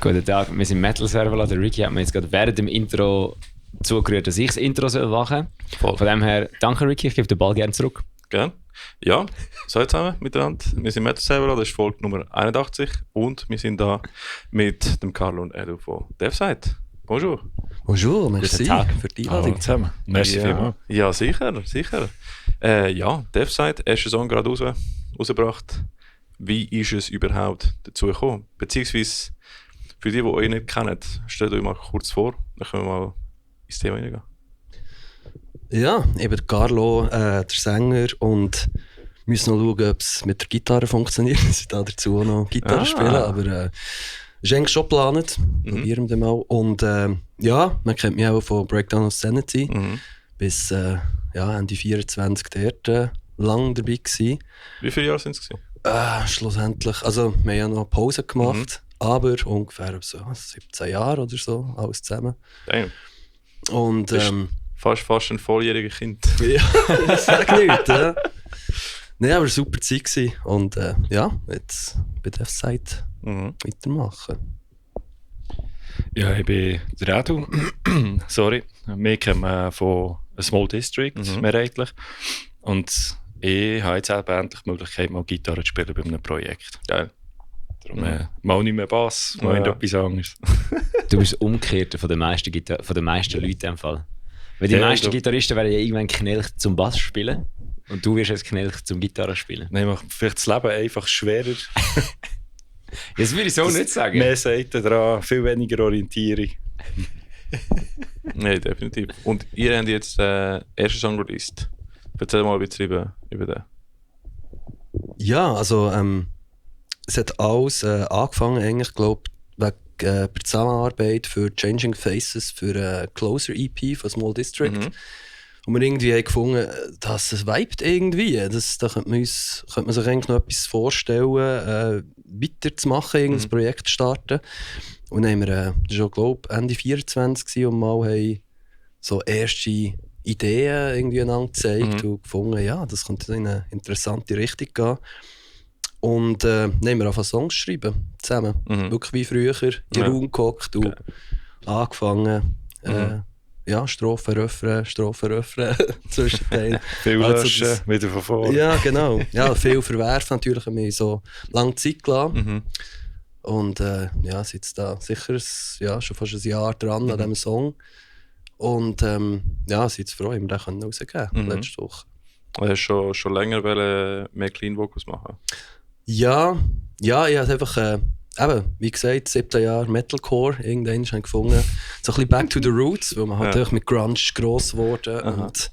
Guten Tag, wir sind Metal Server. Der Ricky hat mir jetzt gerade während dem Intro zugerührt, dass ich das Intro machen soll. Von dem her, danke Ricky, ich gebe den Ball gerne zurück. Gerne. Ja, so zusammen miteinander. Wir sind Metal Server, das ist Folge Nummer 81 und wir sind da mit dem Carlo und Edu von DevSide. Bonjour. Bonjour, merci für die Einladung. Zusammen. Merci vielmals. Ja, sicher. Ja, DevSide, erster Song gerade rausgebracht. Wie ist es überhaupt dazu gekommen? Beziehungsweise, für die euch nicht kennen, stellt euch mal kurz vor, dann können wir mal ins Thema reingehen. Ja, eben Carlo, der Sänger, und wir müssen noch schauen, ob es mit der Gitarre funktioniert. Ich da dazu auch noch Gitarre spielen, aber ist eigentlich schon geplant. Probieren wir mal. Und ja, man kennt mich auch von Breakdown of Sanity. Bis Ende 24 dort lang dabei gewesen. Wie viele Jahre sind es? Schlussendlich, also wir haben ja noch Pause gemacht, aber ungefähr so 17 Jahre oder so, alles zusammen. Damn. Und fast ein volljähriges Kind. Ja, das sag nicht, ja. Nein, aber super Zeit gewesen. Und ja, jetzt bei DevSide weitermachen. Ja, ich bin der Edu. Sorry. Wir kommen von A Small District, mehrheitlich. Und ich habe jetzt endlich die Möglichkeit, mal Gitarre zu spielen bei einem Projekt. Geil. Darum mal nicht mehr Bass, mal etwas anderes. Du bist das Umgekehrte von den meisten Leuten im Fall. Weil die meisten Gitarristen werden ja irgendwann knelcht zum Bass spielen und du wirst jetzt knelcht zum Gitarre spielen. Nein, macht vielleicht das Leben einfach schwerer. Das würde ich so nicht sagen. Mehr Seiten dran, viel weniger Orientierung. Nein, definitiv. Und ihr habt jetzt den ersten Song released. Erzähl mal ein bisschen über den. Ja, also es hat alles angefangen, eigentlich, glaube ich, wegen der Zusammenarbeit für Changing Faces für Closer EP von Small District. Und wir irgendwie haben gefunden, dass es vibet irgendwie. Da könnte man sich eigentlich noch etwas vorstellen, weiterzumachen, irgendein Projekt zu starten. Und dann haben wir, das war glaube ich Ende 24 und mal haben so erste Ideen irgendwie einander gezeigt und gefunden, ja, das könnte in eine interessante Richtung gehen. Und dann haben wir angefangen Songs zu schreiben, zusammen. Wirklich wie früher, in den Raum gehockt und angefangen, Strophe, Refrain, Zwischenteil. Viel löschen, also wieder von vorne. Ja, genau. Ja, viel verwerfen natürlich, wir haben so lange Zeit gelassen. Und sind jetzt da sicher schon fast ein Jahr dran an diesem Song. Und sind jetzt froh, dass wir den rausgeben letzte Woche. Du hast schon länger mehr Clean Vocals machen? Ja, ich habe einfach, wie gesagt, 7 Jahre Metalcore, irgendwann habe ich gefunden, so ein bisschen back to the roots, weil man halt mit Grunge gross geworden und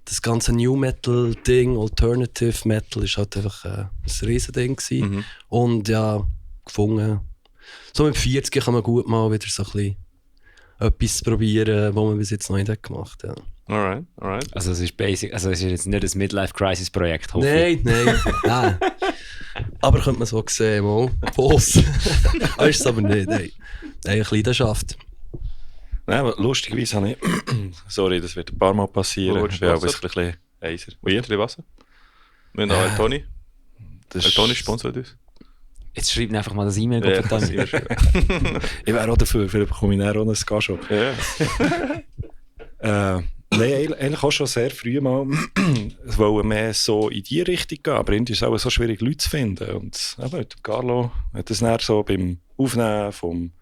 das ganze New Metal Ding, Alternative Metal, ist halt einfach ein Riesending gewesen. Und ja, gefunden, so mit 40 kann man gut mal wieder so ein bisschen etwas probieren, was man bis jetzt noch nicht gemacht hat. Alright. Also es ist basic, also es ist jetzt nicht ein Midlife-Crisis-Projekt, hoffe ich. Nein. Aber könnte man so sehen, mal. Boss. Das ist es aber nicht, nein. Eine Leidenschaft. Nein, aber lustigerweise habe ich... Sorry, das wird ein paar Mal passieren. Ich bin aber ein bisschen heiser. Ein bisschen Wasser? Wir haben auch El Toni. El Toni sponsert uns. Jetzt schreibt einfach mal das E-Mail. Ich wäre auch dafür, vielleicht bekomme ich auch einen Ska-Shop. Nein, eigentlich auch schon sehr früh mal wollen mehr so in die Richtung gehen, aber irgendwie ist es auch so schwierig, Leute zu finden. Und Carlo hat das dann so beim Aufnehmen vom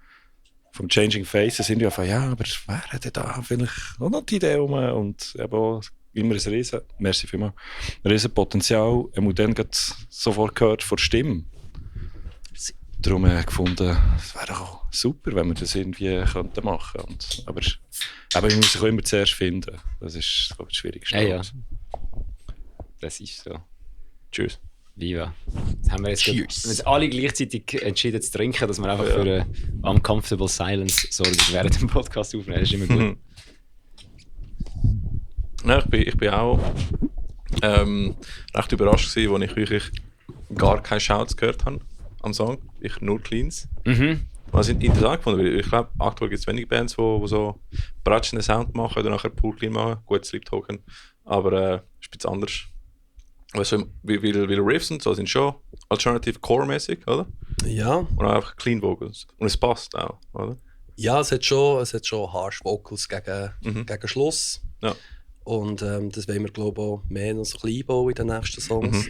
Changing Faces irgendwie von, ja, aber wer hat denn da vielleicht auch noch die Idee rum? Und eben auch immer ein riesen Potenzial. Er muss dann sofort gehört von der Stimme. Darum habe ich gefunden, es wäre auch super, wenn wir das irgendwie machen könnten. Aber ich muss sich auch immer zuerst finden. Das ist, glaube ich, das Schwierigste. Ja. Das ist so. Tschüss. Viva. Jetzt haben wir jetzt alle gleichzeitig entschieden zu trinken, dass wir einfach für eine uncomfortable silence sorgen während dem Podcast aufnehmen. Das ist immer gut. Ja, ich bin auch recht überrascht gewesen, als ich wirklich gar keine Shouts gehört habe am Song. Ich nur Cleans. Was ich interessant gefunden, weil ich glaube, aktuell gibt es wenige Bands, die so bratschenden Sound machen oder nachher Pool Clean machen. Gut, Sleep Token. Aber ist ein bisschen anders. Also, weil Riffs und so sind schon Alternative Core-mäßig, oder? Ja. Und auch einfach Clean Vocals. Und es passt auch, oder? Ja, es hat schon harsh Vocals gegen Schluss. Ja. Und das wollen wir, glaube ich, auch mehr noch so ein bisschen einbauen in den nächsten Songs.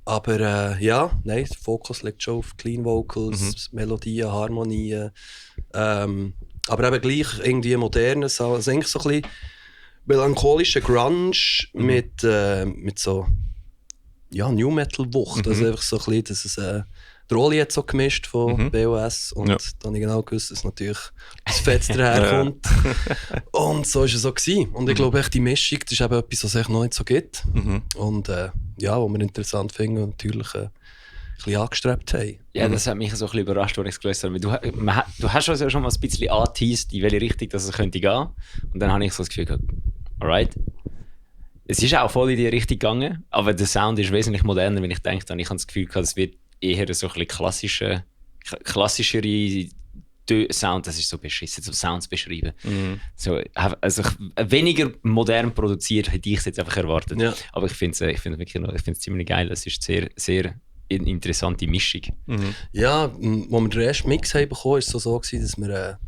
Aber ja, nein, der Fokus liegt schon auf Clean Vocals, Melodien, Harmonien. Aber eben gleich irgendwie moderne Sound. Also eigentlich so ein bisschen melancholischer Grunge mit so New Metal Wucht. Also einfach so ein bisschen, dass es der Oli hat so gemischt von BOS und dann habe ich genau gewusst, dass natürlich das Fett daherkommt. Und so war es so gewesen. Und ich glaube, die Mischung, das ist eben etwas, was es noch nicht so gibt. Und ja, was wir interessant finden und natürlich ein bisschen angestrebt haben. Ja, das hat mich so ein bisschen überrascht, als ich es gelesen habe. Du hast also schon mal ein bisschen angeteased, in welche Richtung das könnte gehen. Und dann habe ich so das Gefühl gehabt, alright. Es ist auch voll in die Richtung gegangen, aber der Sound ist wesentlich moderner, wenn ich denke. Und ich habe das Gefühl gehabt, es wird eher so ein bisschen klassischere Sound, das ist so beschissen, so Sounds beschreiben. So, also weniger modern produziert, hätte ich es jetzt einfach erwartet. Ja. Aber ich finde es ziemlich geil. Es ist sehr, sehr eine interessante Mischung. Ja, als wir den ersten Mix haben bekommen, war es so gewesen, dass wir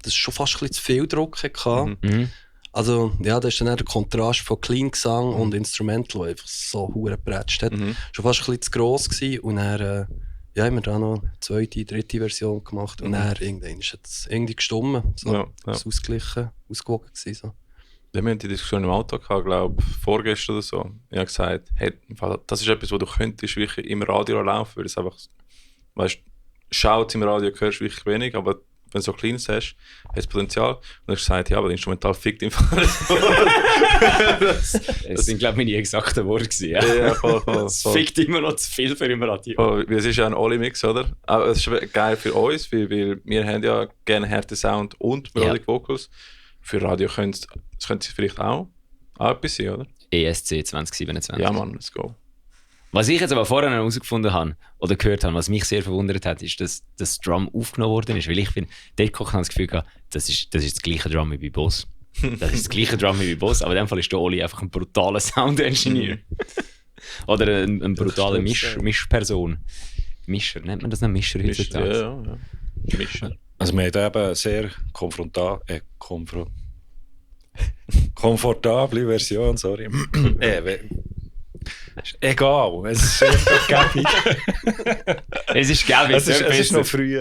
das schon fast ein bisschen zu viel Druck hatten. Also, ja, das ist dann der Kontrast von Clean Gesang und Instrumental, der einfach so hure gepratscht hat. Schon fast ein bisschen zu gross gewesen. Und dann haben wir dann noch eine zweite, dritte Version gemacht. Und dann irgendwann ist es irgendwie gestummen. So, ist ausgeglichen, ausgewogen gewesen. So. Wir haben die Diskussion im Auto gehabt, glaube ich, vorgestern oder so. Ich habe gesagt, hey, das ist etwas, was du könntest wirklich im Radio laufen, weil es einfach, weißt, Shouts im Radio hörst du wirklich wenig, aber wenn du so Cleans hast, hat es Potenzial. Und dann hast du gesagt, ja, aber das Instrumental fickt im Fall. Das sind, glaube ich, meine exakten Worte gewesen. Ja, voll. Es fickt immer noch zu viel für im Radio. Es ist ja ein Oli-Mix, oder? Aber es ist geil für uns, weil wir haben ja gerne harten Sound und Melodic Vocals. Für Radio könnte es vielleicht auch etwas sein, oder? ESC 2027. Ja, Mann, let's go. Was ich jetzt aber vorher herausgefunden habe oder gehört habe, was mich sehr verwundert hat, ist, dass das Drum aufgenommen worden ist. Weil ich bin dort gekocht und habe das Gefühl gehabt, das ist das gleiche Drum wie bei Boss. Das ist das gleiche Drum wie bei Boss, aber in dem Fall ist der Oli einfach ein brutaler Sound-Engineer. Oder eine brutale Mischperson. Mischer, nennt man das noch Mischer heutzutage? Ja. Mischer. Also wir haben eben eine sehr komfortable Version, sorry. Egal, es ist einfach gäbig. Es ist gäbig, es ist noch früh.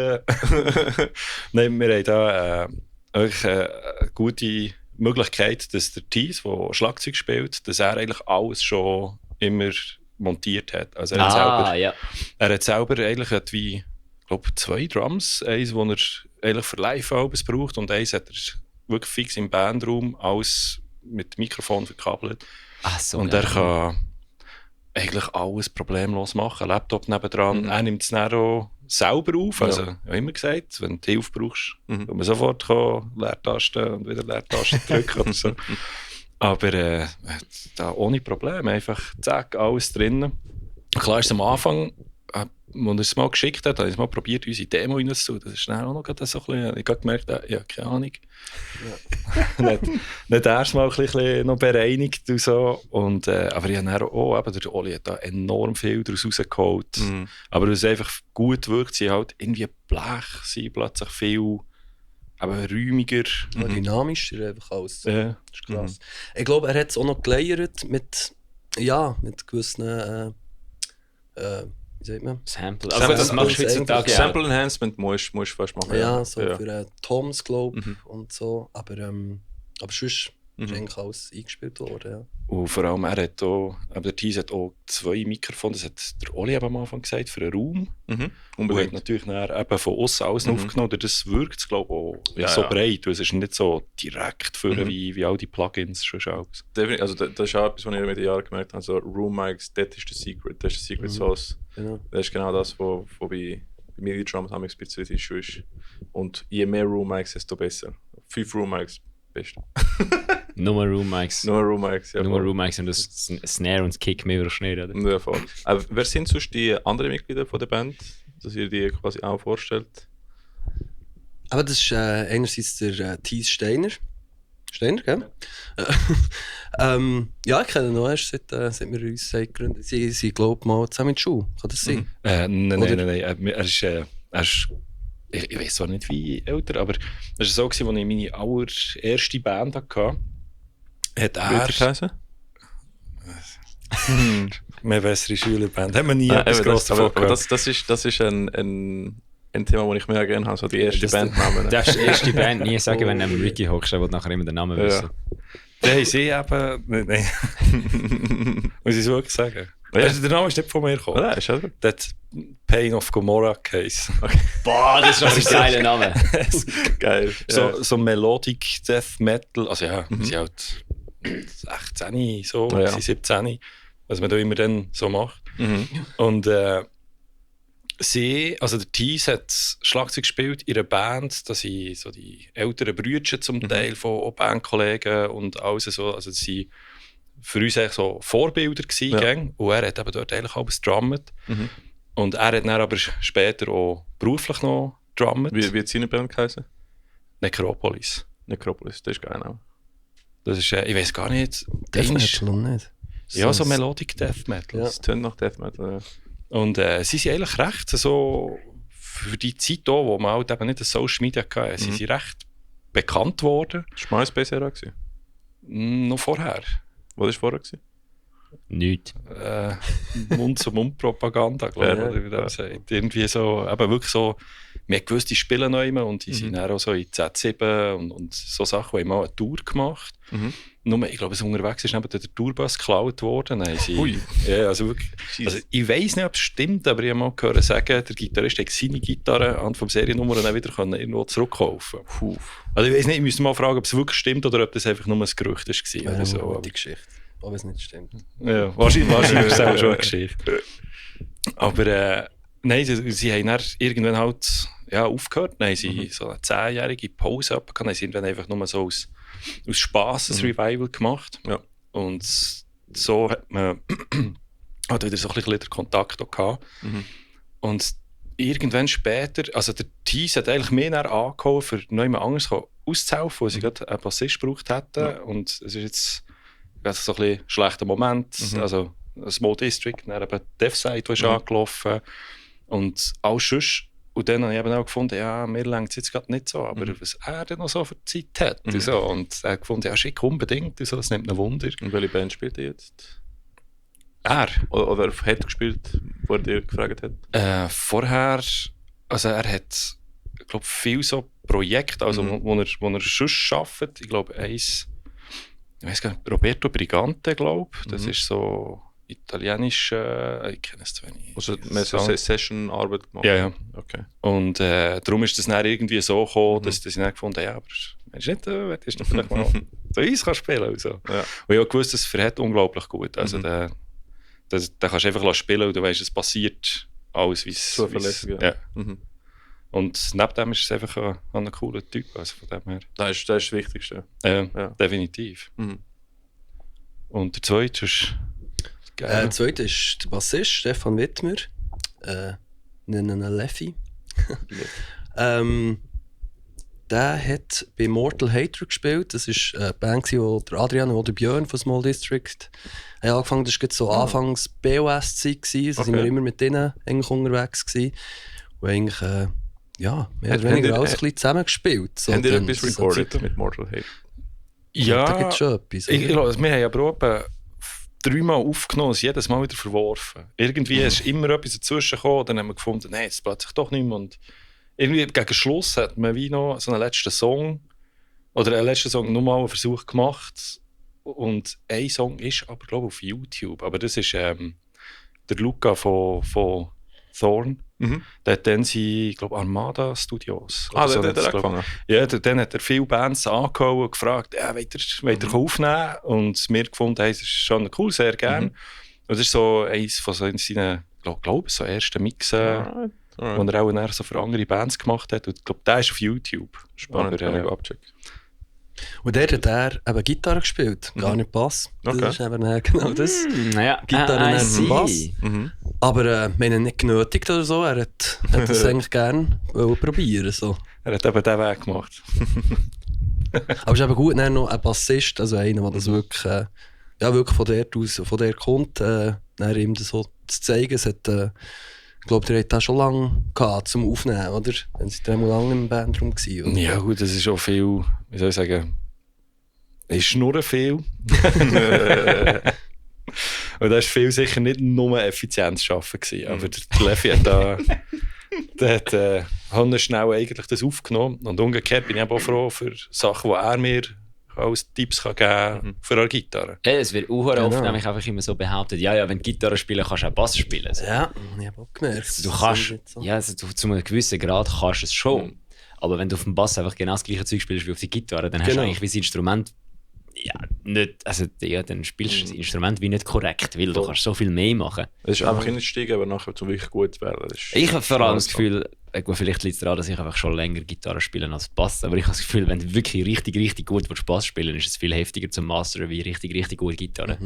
Nein, wir haben da eine gute Möglichkeit, dass der Thies, der Schlagzeug spielt, dass er eigentlich alles schon immer montiert hat. Also er hat selber eigentlich wie, glaube ich, 2 Drums. Eins, das er eigentlich für Live-Albums braucht, und eins hat er wirklich fix im Bandraum, alles mit Mikrofon verkabelt. So und er kann eigentlich alles problemlos machen. Laptop nebendran, er nimmt es dann auch selber auf. Also, ich habe immer gesagt, wenn du Hilfe brauchst, kann man sofort Leertasten und wieder Leertasten drücken oder so. Aber da ohne Probleme, einfach zack, alles drinnen. Klar ist es am Anfang, als er es mal geschickt hat, habe ich es mal probiert, unsere Demo reinzutun. Das ist dann auch noch so ein bisschen, ich habe gemerkt, ich habe keine Ahnung. Ja. nicht erst mal ein bisschen noch bereinigt und so. Und, aber ich habe dann auch, der Oli hat da enorm viel daraus rausgeholt. Aber was einfach gut wirkt, sind halt irgendwie Blech, sind plötzlich viel räumiger. Dynamischer einfach alles. Ja. Das ist krass. Ich glaube, er hat es auch noch gelayert mit gewissen wie sagt man? Sample. Aber das machst du heutzutage auch. Sample Enhancement musst du fast machen. Ja, so für Toms, glaube ich, und so. Aber sonst ist eigentlich alles eingespielt worden, ja. Und vor allem, der Thies hat auch 2 Mikrofone, das hat der Oli am Anfang gesagt, für einen Raum. Und hat natürlich dann eben von außen alles aufgenommen. Das wirkt, glaube ich, auch so breit. Es ist nicht so direkt für wie all die Plugins schon alles. Definitiv, also das ist auch etwas, was ich mit den Jahren gemerkt habe. Also Room Mics, das ist der Secret, das ist der Secret Sauce. Genau. Das ist genau das, was bei mir die Drums haben ein bisschen ist. Und je mehr Room Mics, desto besser. 5 Room Mics, best. Nur Room Mics. Nur Room Mics, ja. Nur Room Mics und das Snare und das Kick mehr schnell, oder? Ja, voll. Aber wer sind sonst die anderen Mitglieder von der Band, dass ihr die quasi auch vorstellt? Aber das ist einerseits der Thies Steiner. Steiner, gell? Ja, ich kenne ihn noch erst, seit wir uns gegründet haben. Sie glauben mal zusammen in die Schule. Kann das sein? Nein. Er ist, ich weiß zwar nicht wie älter, aber es war so, als ich meine allererste Band hatte. Hat er... Geheißen? Mehr bessere Schülerband. Haben wir nie etwas Grosses davon gehabt. Das ist ein Thema, das ich mega gerne habe, so die erste Bandnamen. Du darfst die erste Band nie sagen, wenn du am Wiki hockst, der will nachher immer den Namen wissen. Dann haben sie eben... Nein. Muss ich es wirklich sagen? Ja. Also, der Name ist nicht von mir gekommen. Oder? Ist das gut? Das Pain of Gomorrah Case. Okay. Boah, das ist doch ein geiler Name. Geil. So Melodic Death Metal. Also ja, sie sind halt 16, so, Ja. 17, was man da immer dann so macht. Mhm. Und also der Thies hat Schlagzeug gespielt in einer Band, da sind so die älteren Brüder zum Teil von Bandkollegen und alles so, also das waren für uns eigentlich so Vorbilder gewesen, gang. Und er hat eben dort eigentlich alles gedrummt. Mhm. Und er hat dann aber später auch beruflich noch gedrummt. Wie hat seine Band geheißen? Necropolis. Necropolis, das ist geil. Auch. Das ist, ich weiß gar nicht. Death Englisch- Metal und nicht. Ja, so Melodic Death Metal. Ja. Das tönt nach Death Metal. Ja. Und sie sind eigentlich recht so, für die Zeit hier, wo man halt eben nicht das Social Media hatte, sie sind recht bekannt worden. Das war MySpace-Ära gewesen. Noch vorher. Was war vorher gewesen? Nichts. Mund-zu-Mund-Propaganda, glaube ich, Ja, oder wie man das sagt. Irgendwie so, eben wirklich so, wir haben gewusst, die spielen noch immer und die sind dann auch so in Z7 und so Sachen, die haben mal eine Tour gemacht. Mhm. Nur, ich glaube, unterwegs ist neben der Tourbus geklaut worden. Dann haben sie, Ui. ja, also wirklich. Also ich weiss nicht, ob es stimmt, aber ich habe mal gehört sagen, der Gitarrist hat seine Gitarre anhand vom Seriennummer dann wieder irgendwo zurückkaufen. Also ich weiss nicht, ich müsste mal fragen, ob es wirklich stimmt oder ob das einfach nur ein Gerücht war. Ja, Oder so. eine gute Geschichte. Aber es nicht stimmt. Ja, wahrscheinlich ist es auch schon eine Geschichte. Aber nein, sie haben dann irgendwann halt aufgehört. Dann haben sie so eine 10-jährige Pause gehabt. Dann haben sie irgendwann einfach nur so aus Spass ein Revival gemacht. Ja. Und so hat man hat wieder so ein bisschen den Kontakt auch gehabt. Mhm. Und irgendwann später, also der Thies hat eigentlich mehr angehauen, für jemand anderes auszuhelfen, wo sie gerade einen Bassist gebraucht hätten. Ja. Und es ist jetzt so ein bisschen ein schlechter Moment. Also Small District, dann eben Deathside, der ist angelaufen. Und alles sonst. Und dann habe ich eben auch gefunden, ja, mir längt es jetzt gerade nicht so, aber was er denn noch so für Zeit hat. Und, so. Und er hat gefunden, ja, schick unbedingt, und so, das nimmt ein Wunder. Und welche Band spielt ihr jetzt? Er? Oder hat gespielt, wo er dir gefragt hat? Vorher, also er hat, ich glaube, viel so Projekte, also wo er sonst arbeitet. Ich glaube, ich weiß gar nicht, Roberto Brigante, glaube ich. Das ist so italienisch, ich kenne es zu wenig. Also mehr so Session-Arbeit gemacht? Ja. Okay. Und darum ist das dann irgendwie so gekommen, dass ich dann gefunden habe, ja, aber willst du nicht vielleicht mal so uns kann spielen und so. Ja. Und ich habe gewusst, das verhält unglaublich gut. Also da kannst du einfach spielen und du weißt, es passiert alles, wie es... Zuverlässig, ja. Mhm. Und neben dem ist es einfach ein cooler Typ, also von dem her. Das ist das Wichtigste. Ja, Ja. definitiv. Mhm. Und der zweite ist... Der zweite ist der Bassist, Stefan Wittmer. Nennen ihn Leffi. Der hat bei Mortal Hater gespielt. Das war eine Band, wo der Adrian und der Björn von Small District haben angefangen. Das war so anfangs BOS-Zeit. Also sind wir immer mit denen eigentlich unterwegs gewesen. Und eigentlich, mehr oder weniger alles ein bisschen zusammengespielt. So, Habt ihr dann- etwas so recorded Zeit- mit Mortal Hate? Da gibt es schon etwas. Ich oder? glaube, wir haben aber auch etwa 3-mal aufgenommen und jedes Mal wieder verworfen. Irgendwie ist immer etwas dazwischen gekommen, dann haben wir gefunden, nein, jetzt plötzlich doch nicht mehr. Und irgendwie gegen Schluss hat man wie noch so einen letzten Song nochmal einen Versuch gemacht. Und ein Song ist aber, glaube ich, auf YouTube. Aber das ist der Luca von Thorn. Mhm. Der hat dann ich glaube, Armada Studios. Ah, oder so der hat das, hat glaub ich. angefangen. Ja, dann hat er viele Bands angehauen und gefragt, ja, wollt ihr aufnehmen? Und wir gefunden, hey, das ist schon cool, sehr gerne. Und das ist so eins von seinen, glaube ich, so ersten Mixen, Alright. die er auch nachher so für andere Bands gemacht hat. Und ich glaube, der ist auf YouTube. Spannend, Aber, kann ich abchecken. Und der hat eben Gitarre gespielt, gar nicht Bass. Das Okay. ist eben genau das. Naja, Gitarre I und Bass. see. Mhm. Aber wir haben ihn nicht genötigt oder so. Er hat das eigentlich gerne probieren. So. er hat eben diesen Weg gemacht. Aber es ist eben gut, dann noch ein Bassist, also einer, der das wirklich, wirklich von der aus, von der kommt, dann ihm das so zu zeigen. Es hat, ich glaube, der hat das schon lange gehabt, zum Aufnehmen, oder? Dann sind wir lange im Bandraum gewesen, oder? Ja gut, das ist auch viel, wie soll ich sagen, ist schnurren viel. Und da war viel sicher nicht nur Effizienz schaffen gewesen, aber der Leffi hat hat schnell eigentlich das aufgenommen. Und umgekehrt bin ich auch froh für Sachen, die er mir als Tipps kann geben für eine Gitarre. Ja, es wird auch oft nämlich einfach immer so behauptet, ja, wenn du Gitarre spielen kannst du auch Bass spielen. So. Ja, ich habe auch gemerkt. Du kannst, also zu einem gewissen Grad kannst du es schon. Aber wenn du auf dem Bass einfach genau das gleiche Zeug spielst wie auf der Gitarre, dann hast du eigentlich wie das Instrument nicht, also dann spielst du das Instrument wie nicht korrekt, weil du kannst so viel mehr machen. Es ist einfach in den Steigen, aber nachher zum wirklich gut zu werden. Ich habe vor allem das Gefühl, vielleicht liegt es daran, dass ich einfach schon länger Gitarre spiele als Bass, aber ich habe das Gefühl, wenn du wirklich richtig gut Bass spielen willst, ist es viel heftiger zum Mastern wie richtig gute Gitarre.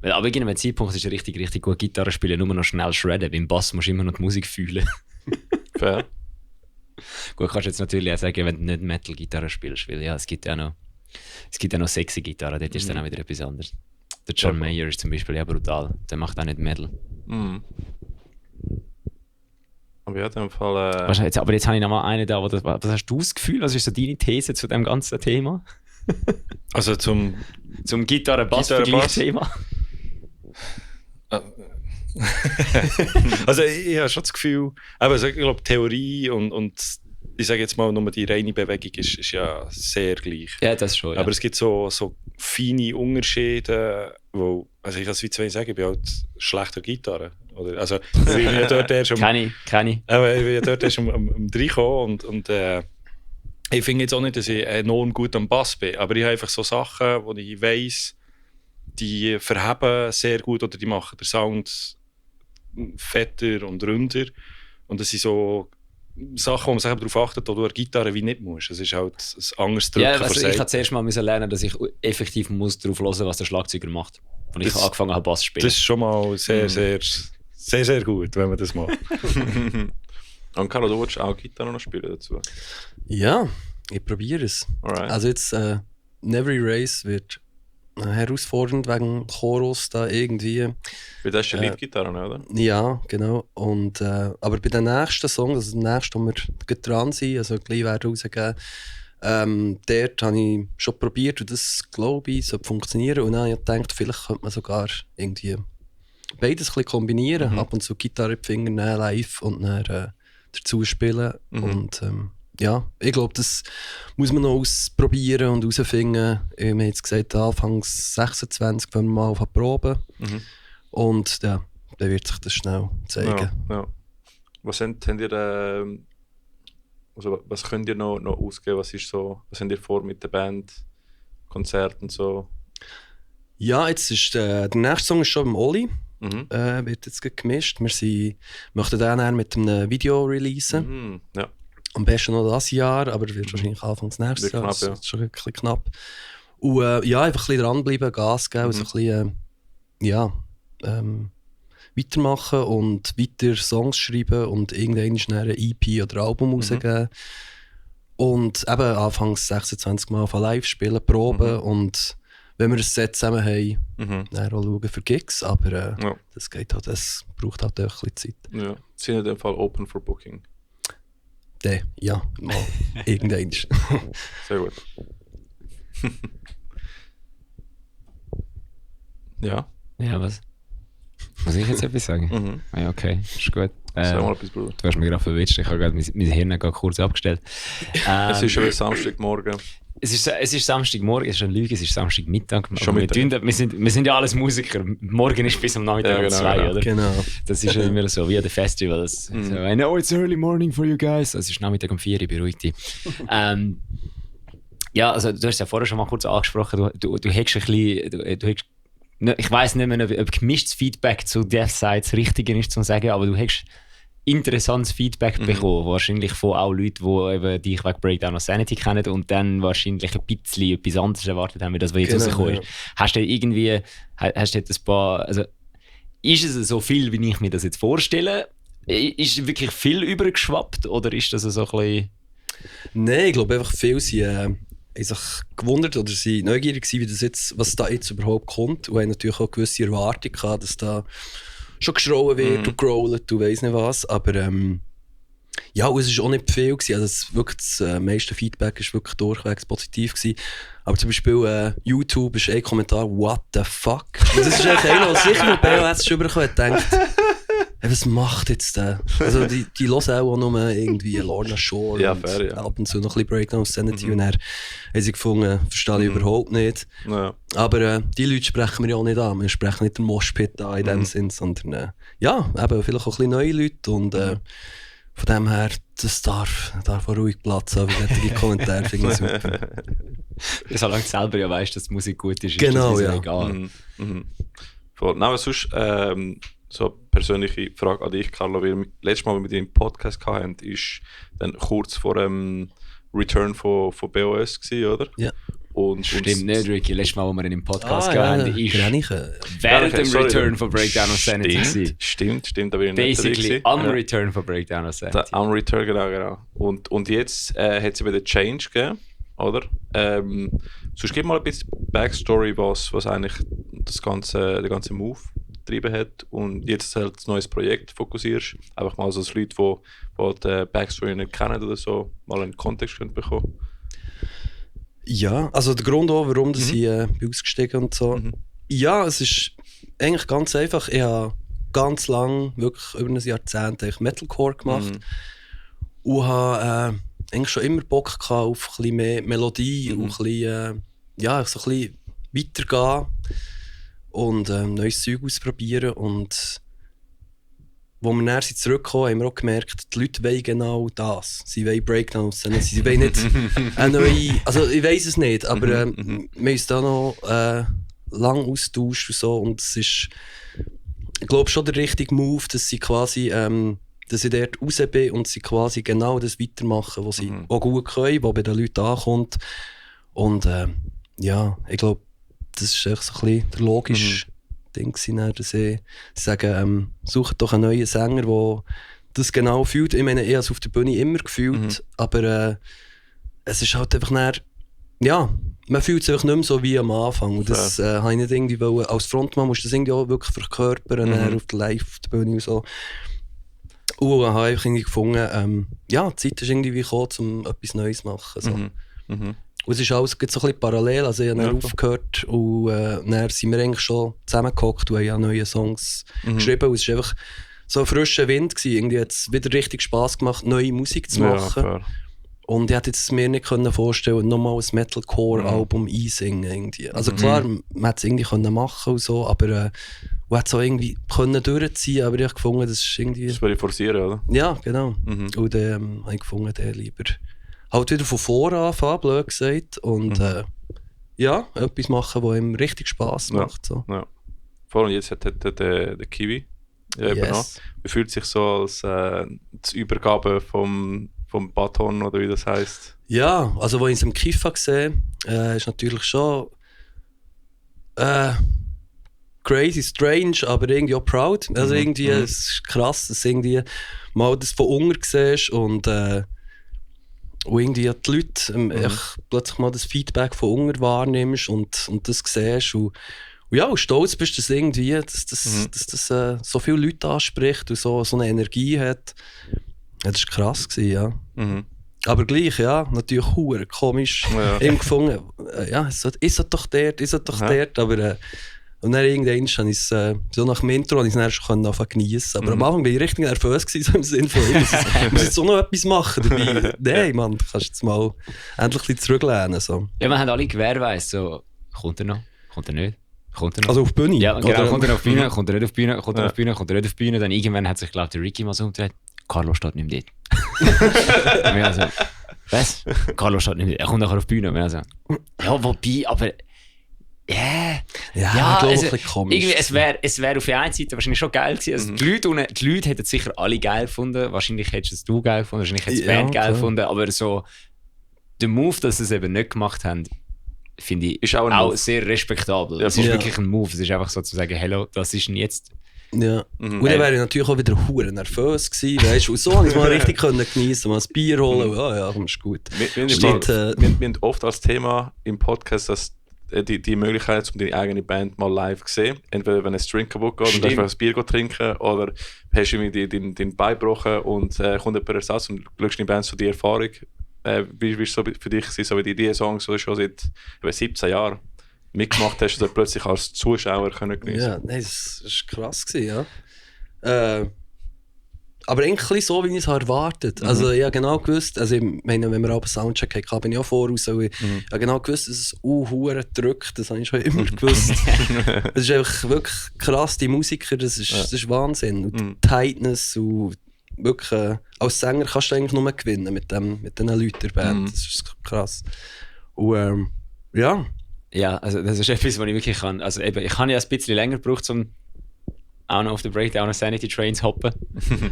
Weil ab irgendeinem Zeitpunkt ist richtig gute Gitarre spielen nur noch schnell shredden. Beim Bass musst du immer noch die Musik fühlen. Fair. Gut, kannst du jetzt natürlich auch sagen, wenn du nicht Metal-Gitarre spielst, weil ja, es gibt ja noch sexy Gitarren, dort ist dann auch wieder etwas anderes. Der John Mayer ist zum Beispiel ja brutal, der macht auch nicht Metal. Aber ja, in dem Fall... Aber jetzt habe ich noch mal einen da, was hast du das Gefühl, was ist so deine These zu dem ganzen Thema? Also zum Gitarre-Bass-Vergleich-Thema? Also ich habe schon das Gefühl, also ich glaube Theorie und ich sage jetzt mal nur die reine Bewegung ist ja sehr gleich. Ja, das schon. Ja. Aber es gibt so feine Unterschiede, wo, also ich kann es wie zwei sagen, ich bin halt schlechter Gitarre. Oder, also ich bin ja dort erst Kenn ich. Aber ich bin ja dort erst um reingekommen und ich finde jetzt auch nicht, dass ich enorm gut am Bass bin, aber ich habe einfach so Sachen, wo ich weiss, die verheben sehr gut oder die machen den Sound fetter und runder. Und das sind so Sachen, wo man sich darauf achtet, wo du eine Gitarre wie nicht musst. Es ist halt ein anderes Drücken. Ja, also ich musste zuerst mal lernen, dass ich effektiv muss darauf hören, was der Schlagzeuger macht. Und ich angefangen habe, Bass zu spielen. Das ist schon mal sehr gut, wenn man das macht. Und Carlo, du willst auch Gitarre noch spielen dazu? Ja, ich probiere es. Alright. Also jetzt, Never Erase wird herausfordernd wegen Chorus da irgendwie. Weil das ist ja Leadgitarre, oder? Ja, genau. Und, aber bei den nächsten Songs, also dem nächsten, wo wir gleich dran sind, also gleich werden rausgeben, dort habe ich schon probiert und das, glaube ich, sollte funktionieren. Und dann habe ich gedacht, vielleicht könnte man sogar irgendwie beides ein bisschen kombinieren. Ab und zu Gitarre in die Finger nehmen, live und dann dazu spielen. Und ja, ich glaube, das muss man noch ausprobieren und herausfinden. Wir haben jetzt gesagt, Anfang 26 wollen wir mal auf Proben. Und ja, dann wird sich das schnell zeigen. Ja. Was habt ihr, also was könnt ihr noch ausgeben? Was habt ihr vor mit der Band? Konzert und so? Ja, jetzt ist der nächste Song ist schon beim Oli. Wird jetzt gemischt. Wir möchten den dann mit einem Video releasen. Ja. Am besten noch dieses Jahr, aber wird wahrscheinlich Anfang des nächsten Jahres. Knapp, ja. Das ist schon ein bisschen knapp. Und ja, einfach ein bisschen dranbleiben, Gas geben, so ein bisschen, weitermachen und weiter Songs schreiben und irgendwann schnell eine EP oder Album rausgeben. Und eben anfangs 26 Mal von live spielen, proben und wenn wir ein Set zusammen haben, dann auch schauen für Gigs, aber das geht halt, das braucht halt auch ein bisschen Zeit. Ja. Sind in dem Fall open for booking? Ja, mal irgendwann. Sehr gut. Ja. Ja, was? Muss ich jetzt etwas sagen? Ja, okay, ist gut. Sag mal etwas, Bruder. Du hast mich gerade verwitscht, ich habe gerade mein Hirn gerade kurz abgestellt. Es ist schon wieder Samstagmorgen. Es ist Samstagmorgen, es ist eine Lüge, es ist Samstagmittag. Schon Mittag. Wir sind ja alles Musiker. Morgen ist bis am Nachmittag um 2, oder? Genau. Das ist ja immer so, wie an den Festivals. So, I know it's early morning for you guys. Es ist Nachmittag um 4, beruhigt dich. Ja, also du hast ja vorher schon mal kurz angesprochen, du hättest ein bisschen, ich weiss nicht mehr, ob gemischtes Feedback zu Deathside das Richtige ist zu sagen, aber du hättest interessantes Feedback bekommen, wahrscheinlich von auch Leuten, die eben dich wegen Breakdown of Sanity kennen und dann wahrscheinlich ein bisschen etwas anderes erwartet haben, wie das, was jetzt rausgekommen ist. Hast du irgendwie, hast du ein paar, also ist es so viel, wie ich mir das jetzt vorstelle? Ist wirklich viel übergeschwappt oder ist das so ein bisschen... Nein, ich glaube einfach, viele sind sich gewundert oder sie neugierig gewesen, wie das jetzt, was da jetzt überhaupt kommt. Und haben natürlich auch gewisse Erwartungen gehabt, dass da schon geschrauen wird und growlt und weiss nicht was. Aber ja, und es war auch nicht viel gewesen. Also das meiste Feedback war wirklich durchwegs positiv gewesen. Aber zum Beispiel YouTube ist ein Kommentar, what the fuck? Und das ist eigentlich einer, der sicher mit BOS schon überkommen hat, denkt, hey, was macht jetzt der? Also die hören auch nur irgendwie Lorna Shore Ja, und fair, ja. ab und zu noch ein bisschen Breakdown Sanity und dann haben sie gefunden, verstehe ich überhaupt nicht. Ja. Aber die Leute sprechen wir ja auch nicht an. Wir sprechen nicht den Moshpit an in dem Sinn, sondern ja, eben vielleicht auch ein bisschen neue Leute und von dem her, das darf auch ruhig Platz haben, wie solche Kommentare finde ich super. Solange du selber ja weißt, dass die Musik gut ist, Genau, ist das ja. egal. Voll. Nein, aber sonst, so eine persönliche Frage an dich, Carlo, weil wir letztes Mal, als wir den Podcast hatten, ist dann kurz vor dem Return von BOS gewesen, oder? Ja. Stimmt nicht, Ricky. Letztes Mal, als wir ihn im Podcast ja, hatten, ist Greniche. während dem sorry. Return von Breakdown of Sanity gewesen. Stimmt, da bin ich nicht Basically, dabei am gewesen. Return von Breakdown of Sanity. Am Return, genau. Und jetzt hat es eben den Change gegeben, oder? Sonst gib mal ein bisschen Backstory, was eigentlich den ganzen Move getrieben hat und jetzt halt ein neues Projekt fokussierst. Einfach mal so als Leute, die die Backstory nicht kennen oder so, mal einen Kontext können bekommen. Ja, also der Grund auch, warum das hier bei ausgestiegen und so. Ja, es ist eigentlich ganz einfach. Ich habe ganz lang, wirklich über ein Jahrzehnt, Metalcore gemacht und habe eigentlich schon immer Bock gehabt auf ein bisschen mehr Melodie und ein bisschen, ja, so ein bisschen weitergehen und neues Zeug ausprobieren. Und wo wir dann zurückgekommen haben wir auch gemerkt, die Leute wollen genau das. Sie wollen Breakdowns. Sie wollen nicht eine neue... Also ich weiss es nicht, aber wir haben uns da noch lang austauscht und so. Und es ist, ich glaube, schon der richtige Move, dass sie quasi... dass ich dort raus bin und sie quasi genau das weitermachen, was sie auch gut können, was bei den Leuten ankommt. Und ja, ich glaube, das ist echt so ein bisschen der logische Ding gewesen, dass sie sagen, sucht doch einen neuen Sänger, der das genau fühlt. Ich meine, ich habe es auf der Bühne immer gefühlt, aber es ist halt einfach dann, ja, man fühlt sich nicht mehr so wie am Anfang. Und das habe ich nicht irgendwie wollen. Als Frontmann musst du das irgendwie auch wirklich verkörpern, auf der Live, auf der Bühne und so. Und dann habe ich irgendwie gefunden, ja, die Zeit ist irgendwie gekommen, um etwas Neues zu machen. So. Und es ist alles so ein bisschen parallel. Also ich habe dann aufgehört und dann sind wir eigentlich schon zusammengehockt und haben ja neue Songs geschrieben. Und es war einfach so ein frischer Wind gewesen. Irgendwie hat es wieder richtig Spass gemacht, neue Musik zu machen. Ja, und ich hätte jetzt mir nicht vorstellen, nochmal ein Metalcore-Album einsingen. Irgendwie. Also klar, man hätte es irgendwie machen können und so, aber man hätte es auch irgendwie durchziehen können, aber ich habe gefunden, das ist irgendwie... Das will ich forcieren, oder? Ja, genau. Und dann habe ich gefunden, der lieber halt wieder von vorne anfangen, blöd gesagt, und ja, etwas machen, was ihm richtig Spass macht. So. Ja. Vor allem jetzt hat der Kiwi übernommen. Wie fühlt sich so als die Übergabe vom Baton oder wie das heisst? Ja, also als ich es im Kiffa gesehen ist natürlich schon crazy, strange, aber irgendwie auch proud. Also irgendwie, es ist krass, dass irgendwie mal das von unten siehst und irgendwie die Leute plötzlich mal das Feedback von unten wahrnimmst und das siehst und ja, und stolz bist, dass irgendwie, dass das so viele Leute anspricht und so eine Energie hat. Ja, das war krass gewesen, ja. Aber gleich, ja, natürlich hure komisch. Ja. Eben gefunden, ja, ist es doch dort, aber und dann irgendwann habe ich es, so nach dem Intro, habe ich es dann schon geniessen. Aber am Anfang war ich richtig nervös gewesen, so im Sinne von, ich muss jetzt auch noch etwas machen dabei. Nein, Mann, du kannst jetzt mal endlich ein bisschen zurücklehnen. So. Ja, man hat alle Gewehrweise, so, kommt er noch? Kommt er nicht? Kommt er noch? Also auf die Bühne? Ja, genau, oder? kommt er auf die Bühne, kommt er nicht auf die Bühne, kommt er auf die Bühne, kommt er nicht auf die Bühne. Dann irgendwann hat sich, glaube ich, der Ricky mal so umgedreht. Carlo steht nicht mehr dort. Und wir also, was? Carlo steht nicht mehr dort. Er kommt nachher auf die Bühne. Und wir also, ja, wobei, aber... Yeah. Ja, Ja, ich glaube, also, ein bisschen komisch. irgendwie, es wär auf der einen Seite wahrscheinlich schon geil gewesen. Also die Leute hätten es sicher alle geil gefunden. Wahrscheinlich hättest du es geil gefunden, wahrscheinlich hättest du die Band geil gefunden. Aber so, der Move, dass sie es eben nicht gemacht haben, finde ich Ist auch ein auch Move. sehr respektabel. Ja, es ist ja. wirklich ein Move. Es ist einfach so zu sagen, hello, das ist denn jetzt... Ja. Und dann wäre ich natürlich auch wieder hure nervös gewesen, weißt du. Und so konnte ich es mal richtig geniessen, mal ein Bier holen. Ja, komm, ist gut. Wir haben oft als Thema im Podcast, dass die Möglichkeit, um deine eigene Band mal live zu sehen. Entweder wenn ein String kaputt geht und du hast ein Bier trinken, oder hast du irgendwie dein Bein gebrochen und kommt jemand Ersatz und schaust in die Band so die Erfahrung. Wie ist es so für dich so wie die Songs, die du schon seit 17 Jahren mitgemacht hast, dass du plötzlich als Zuschauer können geniessen? Ja, nein, das war krass gewesen, ja. Aber eigentlich so, wie ich es erwartet habe. Also ich habe genau gewusst, also ich meine, wenn wir aber Soundcheck hatten, bin ich auch voraus. Ich habe genau gewusst, dass es hure drückt, das habe ich schon immer gewusst. Es ist einfach wirklich krass, die Musiker, das ist Wahnsinn. Und die Tightness und wirklich, als Sänger kannst du eigentlich nur gewinnen mit diesen Leuten der Band. Das ist krass. Und ja. Ja, also das ist etwas, was ich wirklich kann. Also eben, ich habe ja ein bisschen länger gebraucht, um auch noch auf den Breakdown Sanity Trains hoppen.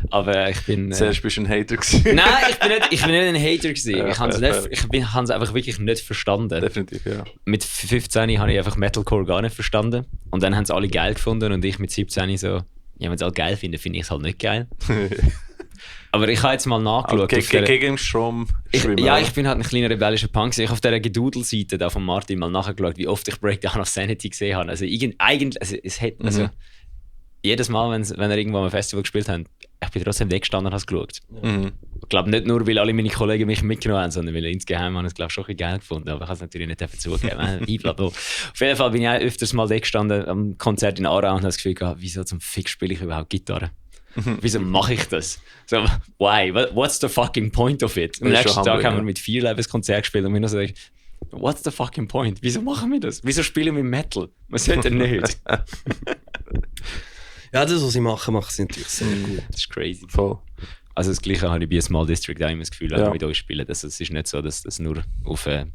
Aber ich bin... Zuerst bist du ein Hater gewesen. Nein, ich bin nicht ein Hater gewesen. Ja, ich habe es einfach wirklich nicht verstanden. Definitiv, ja. Mit 15 habe ich einfach Metalcore gar nicht verstanden. Und dann haben es alle geil gefunden und ich mit 17 so... Ja, wenn sie alle geil finden, finde ich es halt nicht geil. Aber ich habe jetzt mal nachgeschaut. Gegen den Strom schwimmen. Ja, ich bin halt ein kleiner rebellischer Punk. Ich habe auf dieser Gedudel-Seite da von Martin mal nachgeschaut, wie oft ich Breakdown of Sanity gesehen habe. Also jedes Mal, wenn er irgendwo am Festival gespielt hat, ich bin trotzdem weggestanden und habe es geschaut. Ich glaube nicht nur, weil alle meine Kollegen mich mitgenommen haben, sondern weil insgeheim haben es, glaube ich, schon ein bisschen geil gefunden. Aber ich habe es natürlich nicht zugeben. Auf jeden Fall bin ich auch öfters mal weggestanden am Konzert in Aarau und habe das Gefühl gehabt, wieso zum Fick spiele ich überhaupt Gitarre? Wieso mache ich das? So, why? What's the fucking point of it? Am nächsten Tag haben wir mit 4 Labels Konzert gespielt und mir noch so, what's the fucking point? Wieso machen wir das? Wieso spielen wir Metal? Man sollte nicht. Ja, das, was sie machen sie natürlich sehr gut. Das ist crazy. Voll. Also das Gleiche habe ich bei Small District auch immer das Gefühl, wenn wir mit euch spielen. Es ist nicht so, dass das nur auf dem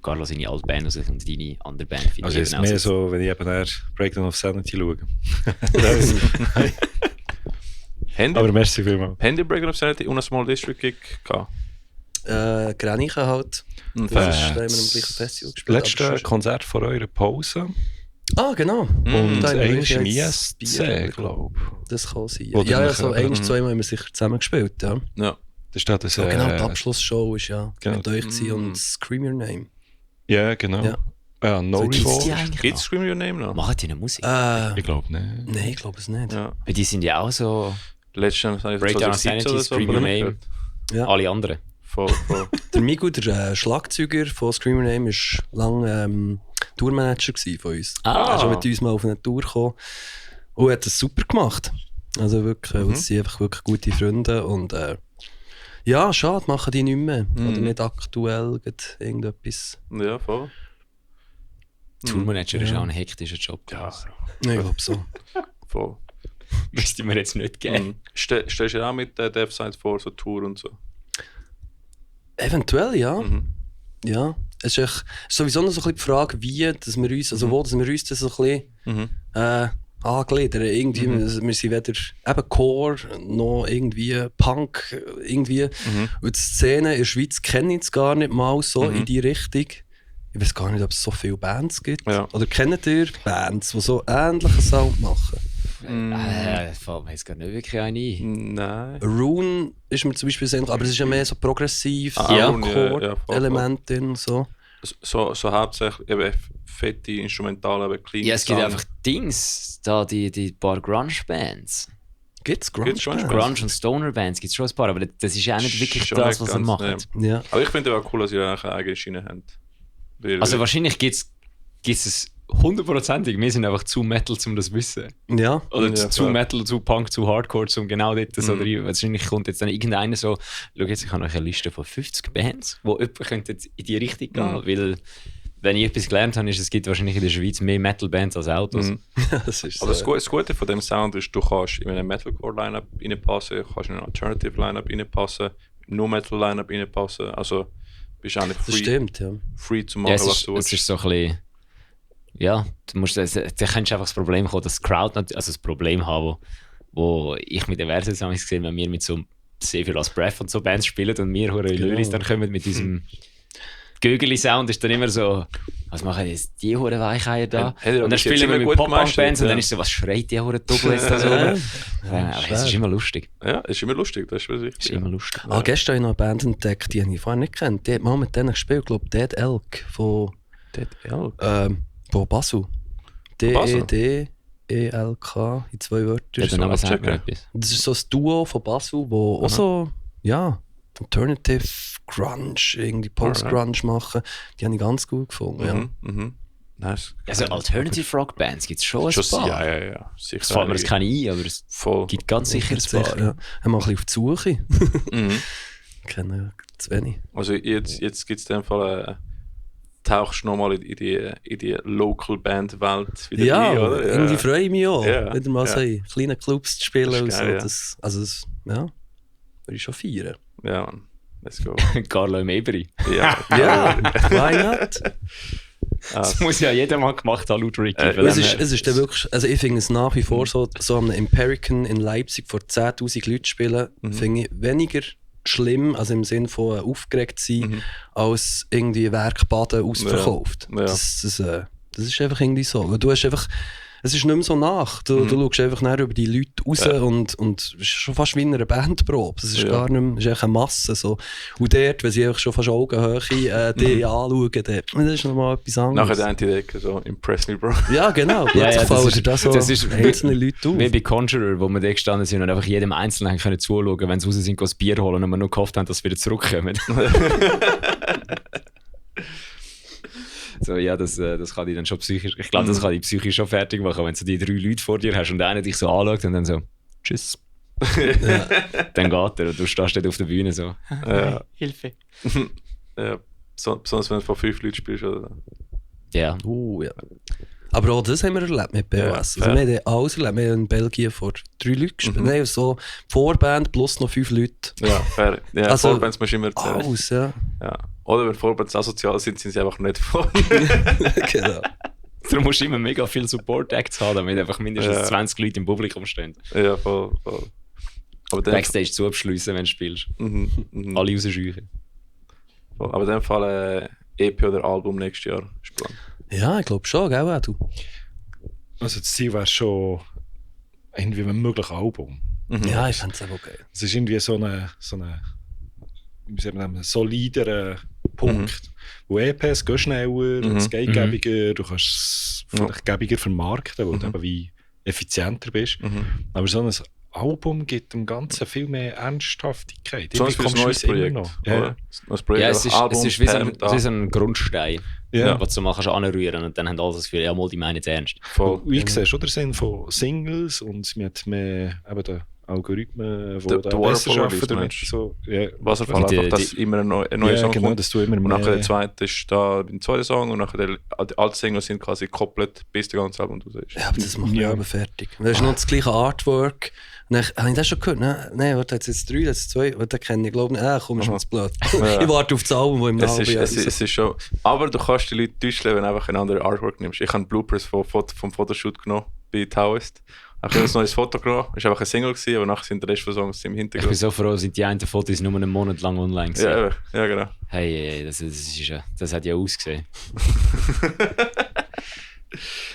Carlo seine alte Band und deine andere Band finde. Also es ist mehr so, wenn ich eben Breakdown of Sanity schaue. Aber merci vielmals. Haben die Breakdown of Sanity und ein Small District Gig gehabt? Granichen halt. Das ist, da haben wir im gleichen Festival gespielt. Letztes Konzert vor eurer Pause. Ah, genau. Und eigentlich im ISC, glaube ich. Das kann sein. Ja, so ein, zweimal haben wir sicher zusammen gespielt, ja. Ja. Das ist das, genau, die Abschlussshow ist ja genau. mit euch und Scream Your Name. Ja, genau. Ja, No Revolt. Gibt's Scream Your Name noch? Machen die eine Musik? Ich glaube nicht. Nein, ich glaube es nicht. Ja. Weil die sind ja auch so... Letztens Breakdown of Sanity, Scream Your Name, alle anderen. Voll. Der Migu, der Schlagzeuger von Scream Your Name, war lange Tourmanager von uns. Er ist schon mit uns mal auf eine Tour gekommen und hat das super gemacht. Also wirklich, sie sind einfach wirklich gute Freunde und ja, schade, machen die nicht mehr. Oder nicht aktuell irgendetwas. Ja, voll. Tourmanager ist auch ein hektischer Job. Ja, ich glaube so. Voll. Müsste mir jetzt nicht geben. Stellst du ja auch mit der Dev-Side vor, so Tour und so? Eventuell, ja. Ja. Es ist sowieso noch so ein bisschen die Frage, wie dass wir uns, also wo dass wir uns das so ein bisschen angliedern. Irgendwie, wir sind weder eben Core noch irgendwie Punk. Irgendwie. Und die Szene in der Schweiz kenne ich jetzt gar nicht mal so in die Richtung. Ich weiß gar nicht, ob es so viele Bands gibt. Ja. Oder kennt ihr Bands, die so ähnlichen Sound machen? Fällt mir jetzt gar nicht wirklich eine ein. Nein. Rune ist mir zum Beispiel sehr, aber es ist ja mehr so progressiv, Chord-Element drin. So hauptsächlich eben fette Instrumentale, kleine. Ja, es gibt einfach Dings, da die paar Grunge-Bands. Gibt's Grunge? Grunge und Stoner-Bands gibt es schon ein paar, aber das ist ja nicht wirklich das, was sie machen. Ja. Aber ich finde es auch cool, dass ihr eine eigene Schiene habt. Also wahrscheinlich gibt es 100%ig. Wir sind einfach zu Metal, um das zu wissen. Ja. Oder zu Metal, zu Punk, zu Hardcore, um genau das oder wahrscheinlich kommt jetzt dann irgendeiner so, schau jetzt, ich habe noch eine Liste von 50 Bands, wo jemand könnte in die Richtung gehen, weil wenn ich etwas gelernt habe, ist, es gibt wahrscheinlich in der Schweiz mehr Metal-Bands als Autos. Das ist aber das Gute von dem Sound ist, du kannst in einen Metalcore-Line-Up reinpassen, du kannst in einen Alternative-Line-Up reinpassen, nur Metal-Line-Up reinpassen, also bist eigentlich free, das stimmt, ja. Free zu machen, was du willst. Es ist so ein bisschen, ja, da könntest einfach das Problem kommen, dass die Crowd also das Problem haben, wo ich mit den Versus gesehen, wenn wir mit so sehr viel als Breath und so Bands spielen und wir Löris dann kommen mit diesem Gögeli-Sound ist dann immer so, was machen jetzt die Huren Weicheier da? Hat er Und dann bis jetzt spielen wir immer mit gut Pop-Punk-Bands gemeistert, und dann ja. ist so, was schreit die Huren Double jetzt da so? Aber es ist immer lustig. Ja, ist immer lustig, das ist was Es ist wichtig. immer lustig. Gestern habe ich noch eine Band entdeckt, die ich vorher nicht kennt. Die hat mal mit denen gespielt, ich glaube Dead Elk von Basel. Basel? D-E-D-E-L-K in 2 Wörtern. Ja, der Name sagt mir abchecken. etwas. Das ist so ein Duo von Basel, wo auch so, ja, Alternative Grunge, irgendwie Post-Grunge machen. Die habe ich ganz gut gefunden. Ja. Nice. Also Alternative Rock Bands gibt es schon ein paar. Ja, sicher. Das fällt mir das keine ein, aber es Voll. gibt ganz sicher ein paar. Ja. Haben wir ein bisschen auf die Suche. Mhm. Kennen ja zu wenig. Also jetzt gibt es in dem Fall, tauchst du nochmal in die Local Band Welt wieder Ja, rein, oder? irgendwie freue ich mich auch, Ja, wieder mal ja. so in kleinen Clubs zu spielen. Das Und ist so. geil, ja. Das würde ich schon feiern. Ja, Mann. Let's go. Carlo Mebri. Ja. Ja, why not? Das muss ja jeder mal gemacht haben, laut Ricky. Äh, Von Es dem ist, her. es ist dann wirklich, also ich finde es nach wie vor so am Empirican in Leipzig vor 10'000 Leuten spielen, finde ich weniger schlimm, also im Sinne von aufgeregt sein, als irgendwie Werkbaden ausverkauft. Ja. Ja. Das ist einfach irgendwie so. Weil du hast einfach, es ist nicht mehr so nach. Du schaust einfach näher über die Leute raus und es ist schon fast wie in einer Bandprobe. Es ist Ja. gar nicht mehr, es ist einfach eine Masse. So. Und dort, wenn sie einfach schon fast Augenhöhe die anschauen, das ist nochmal etwas anderes. Nachher der eine Decke, so Impress Me, Bro. Ja, genau. Ja, Plötzlich ja, fallen dir da so das ist einzelne Leute auf. Wie bei Conjurer, wo wir da gestanden sind und einfach jedem Einzelnen haben können zuschauen, wenn sie raus sind, das Bier holen und wir nur gehofft haben, dass sie wieder zurückkommen. So, ja, das kann dich dann schon psychisch, ich glaube, das kann dich psychisch schon fertig machen, wenn du die 3 Leute vor dir hast und der eine dich so anschaut und dann so, tschüss. Dann geht er und du stehst dort auf der Bühne so, Ja. Hilfe. Ja. Besonders wenn du von 5 Leuten spielst. Oder? Ja. Ja. Aber auch das haben wir erlebt mit BOS. Ja, Also fair. wir haben alles erlebt. Wir haben in Belgien vor 3 Leuten gespielt. Nein, so Vorband plus noch 5 Leute. Ja, fair. Ja, Also, Vorbands musst du immer erzählen. Alles, ja. Ja. Oder wenn Vorbands asozial sind, sind sie einfach nicht voll. Genau. Darum musst du immer mega viel Support-Acts haben, damit einfach mindestens Ja. 20 Leute im Publikum stehen. Ja, voll. Aber dann, Backstage zu abschliessen, wenn du spielst. Alle rausscheuchen. voll. Aber in dem Fall EP oder Album nächstes Jahr ist Plan. Ja, ich glaube schon, gell, du? Also das Ziel wäre schon irgendwie ein mögliches Album. Ja, ich fände es auch geil. Es ist irgendwie so eine wie sagt man, ein soliderer Punkt. Wo EPs gehen schneller, es geht gäbiger, du kannst es vielleicht gäbiger vermarkten, weil du eben wie effizienter bist. Aber so ein Album gibt dem Ganzen viel mehr Ernsthaftigkeit. Sonst Irgendwie für ein neues kommst du Projekt. immer noch. oder? Ja. Neues Projekt, Ja, einfach es Album, ist wie so Perm, wie so ein Grundstein, Ja. was du machst, anrühren und dann haben alle das Gefühl, ja, mal, die meinen es ernst. voll. Und ich sehe schon den Sinn von Singles und mit mehr eben den Algorithmen, die Der da besser Waterfall arbeiten Release, damit. meinst du? So, ja. Wasserfall Die- einfach, dass die- immer ein neuer Song genau, kommt. dass du immer Und mehr... nachher der zweite ist da beim zweiten Song und nachher die alten Singles sind quasi gekoppelt, bis der ganze Album raus ist. Ja, aber das macht mich Ja. aber fertig. Das ist noch das gleiche Artwork. Und dann, habe ich das schon gehört? Nein, warte, jetzt 3, jetzt 2. Den kenne ich, glaube ich. Komm, ist mir zu blöd. Ja. Ich warte auf das Album, das im Es halben ist, Jahr es ist schon. Aber du kannst die Leute täuschen, wenn du einfach ein anderes Artwork nimmst. Ich habe Bloopers vom Fotoshoot genommen bei Taoist. Ich habe ein neues Foto genommen. Es war einfach ein Single, gewesen, aber nachher sind der Rest der Songs im Ich bin Hintergrund. so froh, sind die einen Fotos nur einen Monat lang online gewesen. Ja, eben. Ja, genau. Hey, das hat ja ausgesehen.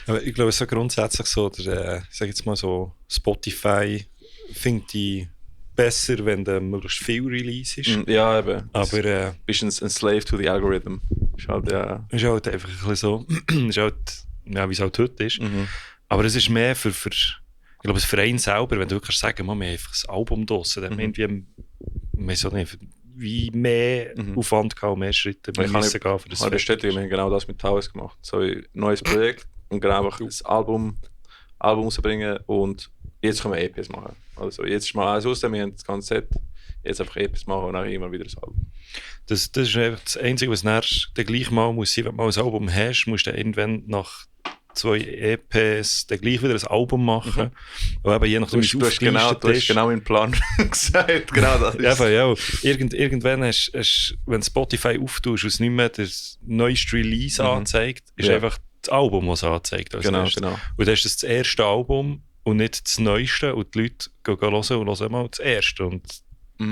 Aber ich glaube, so grundsätzlich so, ich sage jetzt mal so, Spotify findet die besser, wenn du möglichst viel Release ist. Ja, eben. Also, Aber Du bist ein Slave to the Algorithm. Ist halt, ja. es ist halt einfach ein bisschen so, ist halt, ja, wie es halt heute ist. Aber es ist mehr für ich glaube, für einen selber, wenn du wirklich sagen kannst, wir haben einfach ein Album draussen, dann haben wir irgendwie, weiß auch nicht, wie mehr Aufwand gehabt, mehr Schritte wir müssen gehen für das Ich bestätige, wir haben genau das mit Taoist gemacht. So ein neues Projekt und genau einfach ein Album rausbringen und jetzt können wir EPs machen. Also jetzt ist mal alles raus, wir haben das ganze Set, jetzt einfach EPs machen und dann immer wieder das Album. Das ist einfach das Einzige, was dann gleich mal muss sein, wenn du mal ein Album hast, musst du dann irgendwann nach 2 EPs dann gleich wieder ein Album machen. Und eben je nachdem, wie es Du hast genau meinen Plan gesagt. Genau das ist. Ja, aber ja. Irgendwann hast wenn Spotify auftust und es nicht mehr das neueste Release anzeigt, ist Ja. einfach das Album, das es anzeigt. als Genau, erstes. genau. Und dann ist das erste Album und nicht das neueste und die Leute gehen hören und hören mal das erste. Und du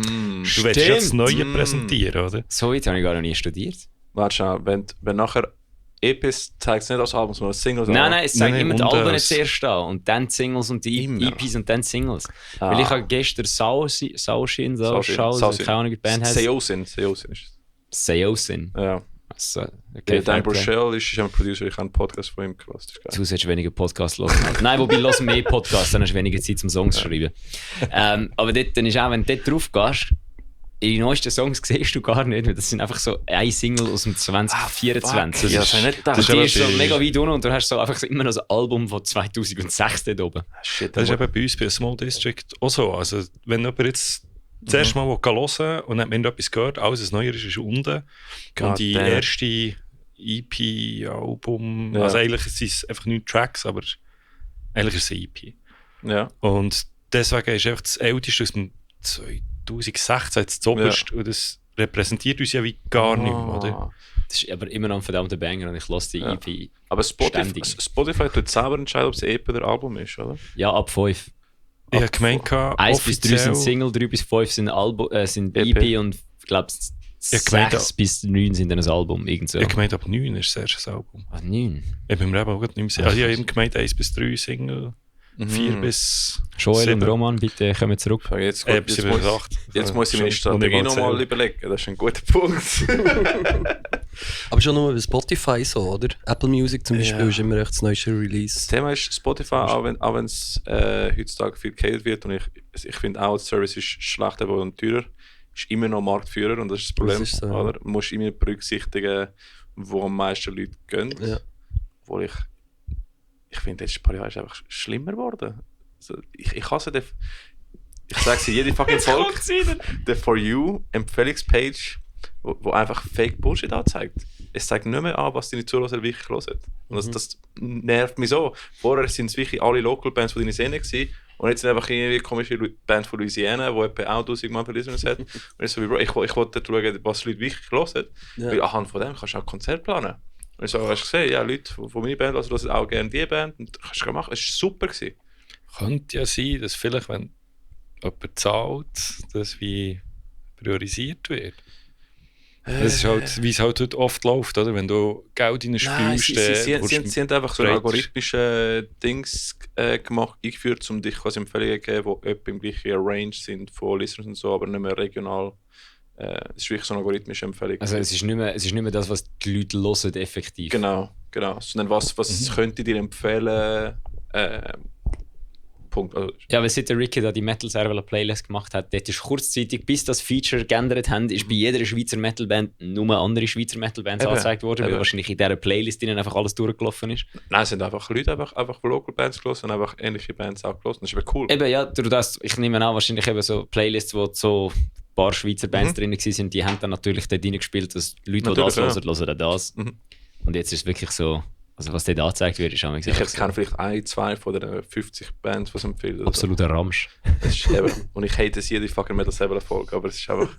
willst ja das Neue präsentieren, oder? So, jetzt habe ich gar noch nie studiert. Warte schon, wenn nachher EPs zeigt es nicht als Album, sondern als Singles. Nein, es zeigt immer die Alben das- zuerst an und dann die Singles und die Immer. EPs und dann die Singles. Weil ich habe gestern Sauschin, keine Ahnung wie die Band heißt. Seosin ist es. Seosin. Ja. Also, Der Dan fair play. Burchell ist ein Producer, ich habe einen Podcast von ihm gehört. Das ist geil. Du solltest weniger Podcasts hören. Nein, wobei hören mehr Podcasts, dann hast du weniger Zeit zum Songs zu schreiben. Aber dort, dann ist auch, wenn du dort drauf gehst, in die neuesten Songs siehst du gar nicht, weil das sind einfach so ein Single aus dem 2024. Ja, das habe ich nicht gedacht. Und die ist so aber mega weit unten und du hast so einfach so immer noch so ein Album von 2006 dort oben. Shit, Das ist eben bei uns bei Small District auch so. Also, wenn jemand jetzt das erste Mal hören und hat mir etwas gehört, alles was Neues ist unten. God Und die damn. erste EP-Album, Ja. also eigentlich sind es einfach 9 Tracks, aber eigentlich ist es eine EP. Ja. Und deswegen ist einfach das älteste aus dem 2016 das oberste und das repräsentiert uns ja wie gar nicht mehr, oder? Das ist aber immer noch ein verdammter Banger und ich lasse die Ja. EP. Aber Ständig. Spotify tut selber entscheiden, ob es EP oder Album ist, oder? Ja, ab 5. Ich habe gemeint, 1 bis 3 sind offiziell- Single, 3 bis 5 sind, sind EP. EP und ich glaube Ja, gemeint, 6 bis 9 sind dann ein Album. Irgend so. Ich habe gemeint, ab 9 ist das erste Album. 9. Ich bin mir eben auch nicht mehr sicher. Also ich habe eben gemeint, 1 bis 3 Single, 4 bis Joel 7. und Roman, bitte kommen zurück. So, jetzt Bis 7 bis 8. jetzt muss ich meine Schon noch Strategie nicht nochmal gezählt. überlegen. Das ist ein guter Punkt. Aber schon nur bei Spotify so, oder? Apple Music zum Beispiel Ja. ist immer echt das neueste Das Release. Thema ist Spotify, auch wenn es heutzutage viel gehatet wird und ich finde auch, der Service ist schlechter und teurer, ist immer noch Marktführer und das ist das Problem. Das ist so, ja. Oder? Du musst immer berücksichtigen, wo am meisten Leute gehen. Ja. Obwohl ich finde, jetzt ein paar Jahre ist es einfach schlimmer geworden. Also, ich hasse den. Ich sage es in jede fucking Folge. Der For You Empfehlungspage, wo einfach Fake Bullshit anzeigt. Es zeigt nicht mehr an, was deine Zuhörer wirklich hören. Und das nervt mich so. Vorher sind es wirklich alle Local Bands von deinen Szene gewesen. Und jetzt sind einfach irgendwie komische Bands von Louisiana, die etwa auch 1000 Mal Listeners hat. Und ich so, wie, Bro, ich wollte schauen, was die Leute wirklich hören. Ja. Weil anhand von dem kannst du auch Konzert planen. Und ich so, hast du gesehen, ja, Leute von meiner Band hören auch gerne die Band. Und kannst du machen. Es war super gewesen. Könnte ja sein, dass vielleicht, wenn jemand zahlt, das wie priorisiert wird. Das ist halt, wie es halt heute oft läuft, oder? Wenn du Geld in ein Spiel Nein, sie stellst. haben einfach so Breiter. algorithmische Dings eingeführt, um dich quasi Empfehlungen zu geben, die etwa im gleichen Range sind von Listeners und so, aber nicht mehr regional. Es ist wirklich so eine algorithmische Empfehlung. Also es ist nicht mehr das, was die Leute hören, effektiv. Genau. Sondern was könnte ich dir empfehlen? Punkt. Also, Ja, weil seit der Ricky da die Metal Server Playlist gemacht hat, dort ist kurzzeitig, bis das Feature geändert haben, ist bei jeder Schweizer Metalband nur andere Schweizer Metalbands Eben, angezeigt worden, weil eben. wahrscheinlich in dieser Playlist ihnen einfach alles durchgelaufen ist. nein, es sind einfach Leute einfach von Local Bands gehört und einfach ähnliche Bands auch gehört. Das ist aber cool. Eben, ja, durch das, ich nehme an, wahrscheinlich eben so Playlists, wo so ein paar Schweizer Bands drin waren, die haben dann natürlich dort reingespielt, dass die Leute, die Natürlich, das ja. hören auch das. Mhm. Und jetzt ist es wirklich so, also was dort angezeigt wird, ist auch Ich gesagt, kenne vielleicht 1, 2 von den 50 Bands, die es empfehlen. absoluter Ramsch. Das ist eben, und ich hate es jede fucking Metal Saber Folge, aber es ist einfach.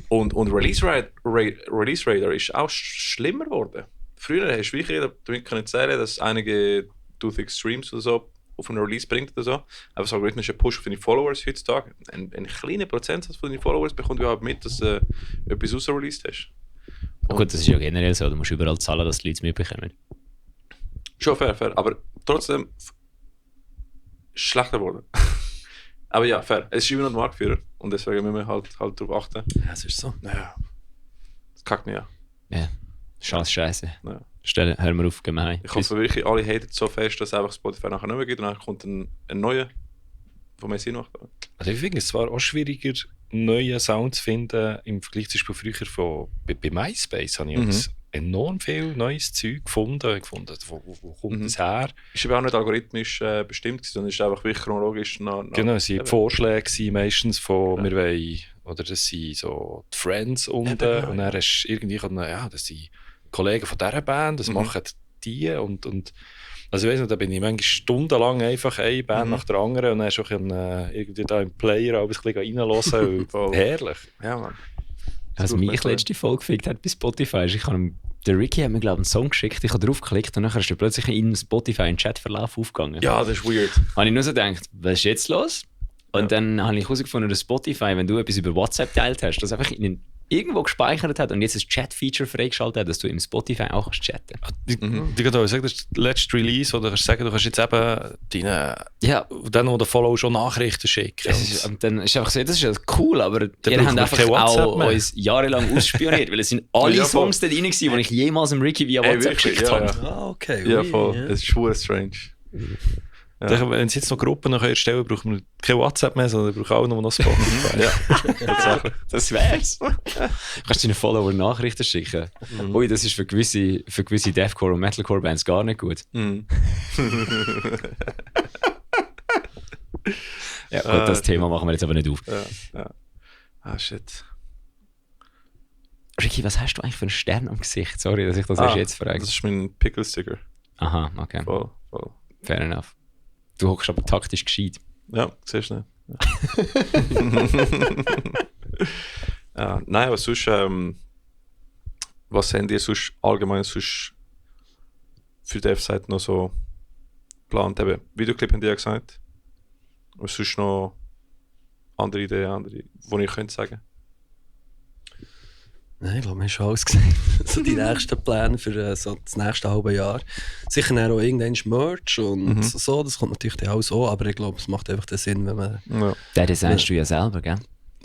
Und Release Radar ist auch schlimmer geworden. Früher hast du wirklich damit können zählen, dass einige Tooth Streams oder so auf einen Release bringt oder so. Aber so algorithmischer Push auf deine Followers heutzutage. Ein kleiner Prozentsatz von deinen Followers bekommt überhaupt mit, dass du etwas rausreleased hast. Gut, das ist ja generell so, du musst überall zahlen, dass die Leute es mitbekommen. Schon fair. Aber trotzdem schlechter geworden. Aber ja, fair. Es ist immer noch ein Marktführer. Und deswegen müssen wir halt darauf achten. Ja, es ist so. Naja. Das kackt mich an. Ja, Scheiße. Ja. Hören wir auf, gemein. Ich hoffe wirklich, alle haten so fest, dass es einfach Spotify nachher nicht mehr gibt und dann kommt ein neuer, der mehr Sinn macht. Also ich finde es zwar auch schwieriger, neue Sounds zu finden im Vergleich zum Beispiel früher bei MySpace habe ich jetzt enorm viel neues Zeug gefunden. Wo kommt das her? Ist aber auch nicht algorithmisch bestimmt, sondern ist einfach wirklich chronologisch Genau, es waren die Vorschläge gewesen, meistens von, Ja. wir wollen, oder das sind so die Friends unten, genau, und dann hast du irgendwie, ja, das sind Kollegen von dieser Band, das machen die und also ich weiss nicht, da bin ich manchmal stundenlang einfach eine Band nach der anderen und dann hast du auch irgendwie da im Player ein bisschen reinhören. Voll. Herrlich. Ja, Mann. Was tut mir mich leid. letzte Folge gefickt hat bei Spotify ist, der Ricky hat mir glaube ich einen Song geschickt, ich habe draufgeklickt und dann ist er plötzlich in Spotify ein Chatverlauf aufgegangen. Ja, das ist weird. Habe ich nur so gedacht, was ist jetzt los? Und dann habe ich herausgefunden, dass Spotify, wenn du etwas über WhatsApp teilt hast, das einfach in irgendwo gespeichert hat und jetzt ein Chat-Feature freigeschaltet hat, dass du im Spotify auch kannst chatten. Ich kann sagen, das ist das letzte Release, oder kannst du sagen, du kannst jetzt eben denen, die Follow schon Nachrichten schicken. Und dann ist einfach so, das ist ja cool, aber ihr brauchen habt wir einfach kein WhatsApp auch mehr. uns jahrelang ausspioniert, weil es sind alle Ja, voll. Songs dort rein gewesen, die ich jemals im Ricky via WhatsApp wirklich, geschickt ja, habe. ja. Ah, okay. Ja, ui, voll. ja. Es ist schwer strange. Ja. Wenn sie jetzt noch Gruppen noch erstellen, brauchen wir kein WhatsApp mehr, sondern wir brauchen auch nur noch Spotify. Ja, tatsächlich. Das wär's. Kannst du deinen Follower Nachrichten schicken? Ui, das ist für gewisse Deathcore- und Metalcore-Bands gar nicht gut. Ja, gut, das Thema machen wir jetzt aber nicht auf. Ja. Ah, shit. Ricky, was hast du eigentlich für einen Stern am Gesicht? Sorry, dass ich das erst jetzt frage. Das ist mein Pickle-Sticker. Aha, okay. Voll. Fair enough. Du hockst aber taktisch gescheit. Ja, siehst du nicht. Ja. Nein, aber sonst, was habt ihr sonst allgemein sonst für die F-Seite noch so geplant? Eben, Videoclip haben die ja gesagt. Aber sonst noch andere Ideen, die ich könnte sagen. Nein, ich glaube, wir haben schon alles gesagt. So die nächsten Pläne für so das nächste halbe Jahr. Sicher dann auch irgendwann Merch und so, das kommt natürlich dann auch so, aber ich glaube, es macht einfach den Sinn, wenn man... Ja. Den designst du ja selber, gell?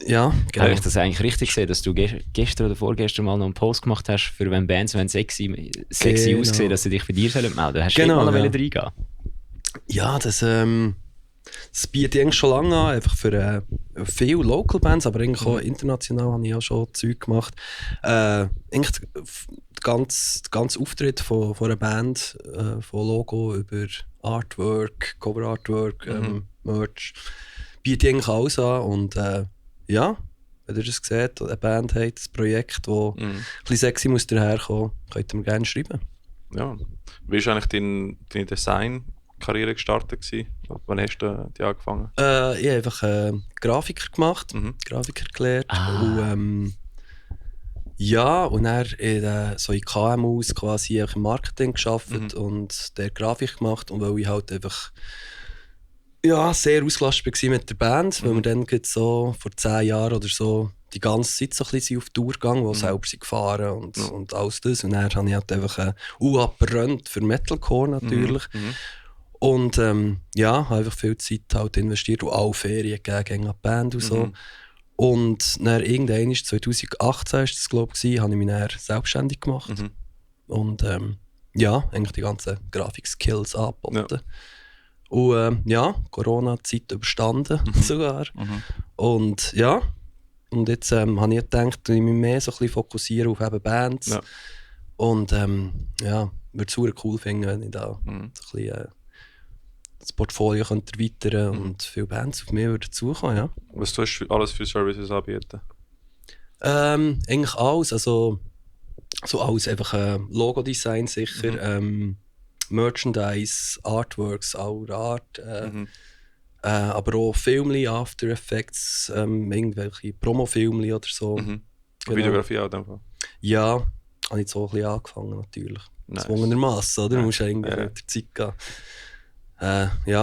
Ja, genau. Habe ich das eigentlich richtig gesehen, dass du gestern oder vorgestern mal noch einen Post gemacht hast, für wenn Bands sexy Genau. aussehen, dass sie dich bei dir melden sollen? Hast du Genau, mal noch ja. reingehen? Ja, das bietet eigentlich schon lange an, einfach für viele Local Bands, aber eigentlich auch international habe ich auch schon Zeug gemacht. Eigentlich der ganze Auftritt von einer Band, von Logo über Artwork, Cover Artwork, Merch, bietet eigentlich alles an und ja, wenn ihr das seht, eine Band hat, ein Projekt, das ein bisschen sexy muss daherkommen, könnt ihr mir gerne schreiben. Ja. Wie war eigentlich deine Design-Karriere gestartet gewesen? Wann hast du die angefangen? Ich habe einfach Grafiker gemacht, Grafiker gelernt. Und, ja, und dann so in KMUs quasi auch im Marketing gearbeitet und der Grafik gemacht. Und weil ich halt einfach sehr ausgelastet war mit der Band, weil wir dann gerade so vor 10 Jahren oder so die ganze Zeit so ein bisschen auf Tour gegangen, wo selber sind gefahren und alles das. Und dann habe ich halt einfach abbrennt für Metalcore natürlich. Und habe einfach viel Zeit halt investiert und auch Ferien gegeben an die Band und so. Und dann irgendwann, 2018 war das, glaube ich, habe ich mich dann selbstständig gemacht. Und eigentlich die ganzen Grafik-Skills angeboten. Und Corona-Zeit überstanden sogar. Und ja, und jetzt habe ich gedacht, ich mich mehr so ein bisschen fokussieren auf eben Bands. Ja. Und würde es super cool finden, wenn ich da so ein bisschen das Portfolio könnte erweitern und viele Bands auf mich würden dazukommen, ja. Was tust du alles für Services anbieten? Eigentlich alles, also so alles, einfach Logodesign sicher, Merchandise, Artworks, aller Art, aber auch Filmli, After Effects, irgendwelche Promofilmli oder so. Genau. Videografie auch in dem Fall? Ja, habe ich so ein bisschen angefangen natürlich. Nice. Zwungenermassen, oder? Du musst ja irgendwie mit der Zeit gehen.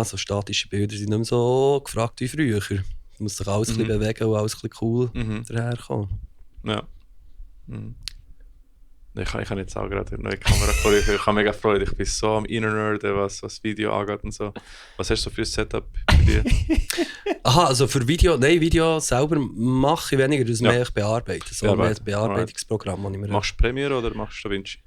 So statische Bilder sind nicht mehr so gefragt wie früher. Du musst sich alles ein bisschen bewegen und alles ein bisschen cool daherkommen. Ja. Ich kann jetzt auch gerade eine neue Kamera vor. Ich habe mega Freude. Ich bin so am Inner-Nerd, was Video angeht und so. Was hast du so für ein Setup bei dir? Aha, also für Video selber mache ich weniger, das mehr bearbeiten. So mehr ein Bearbeitungsprogramm, das ich mir Machst du Premiere oder machst du DaVinci?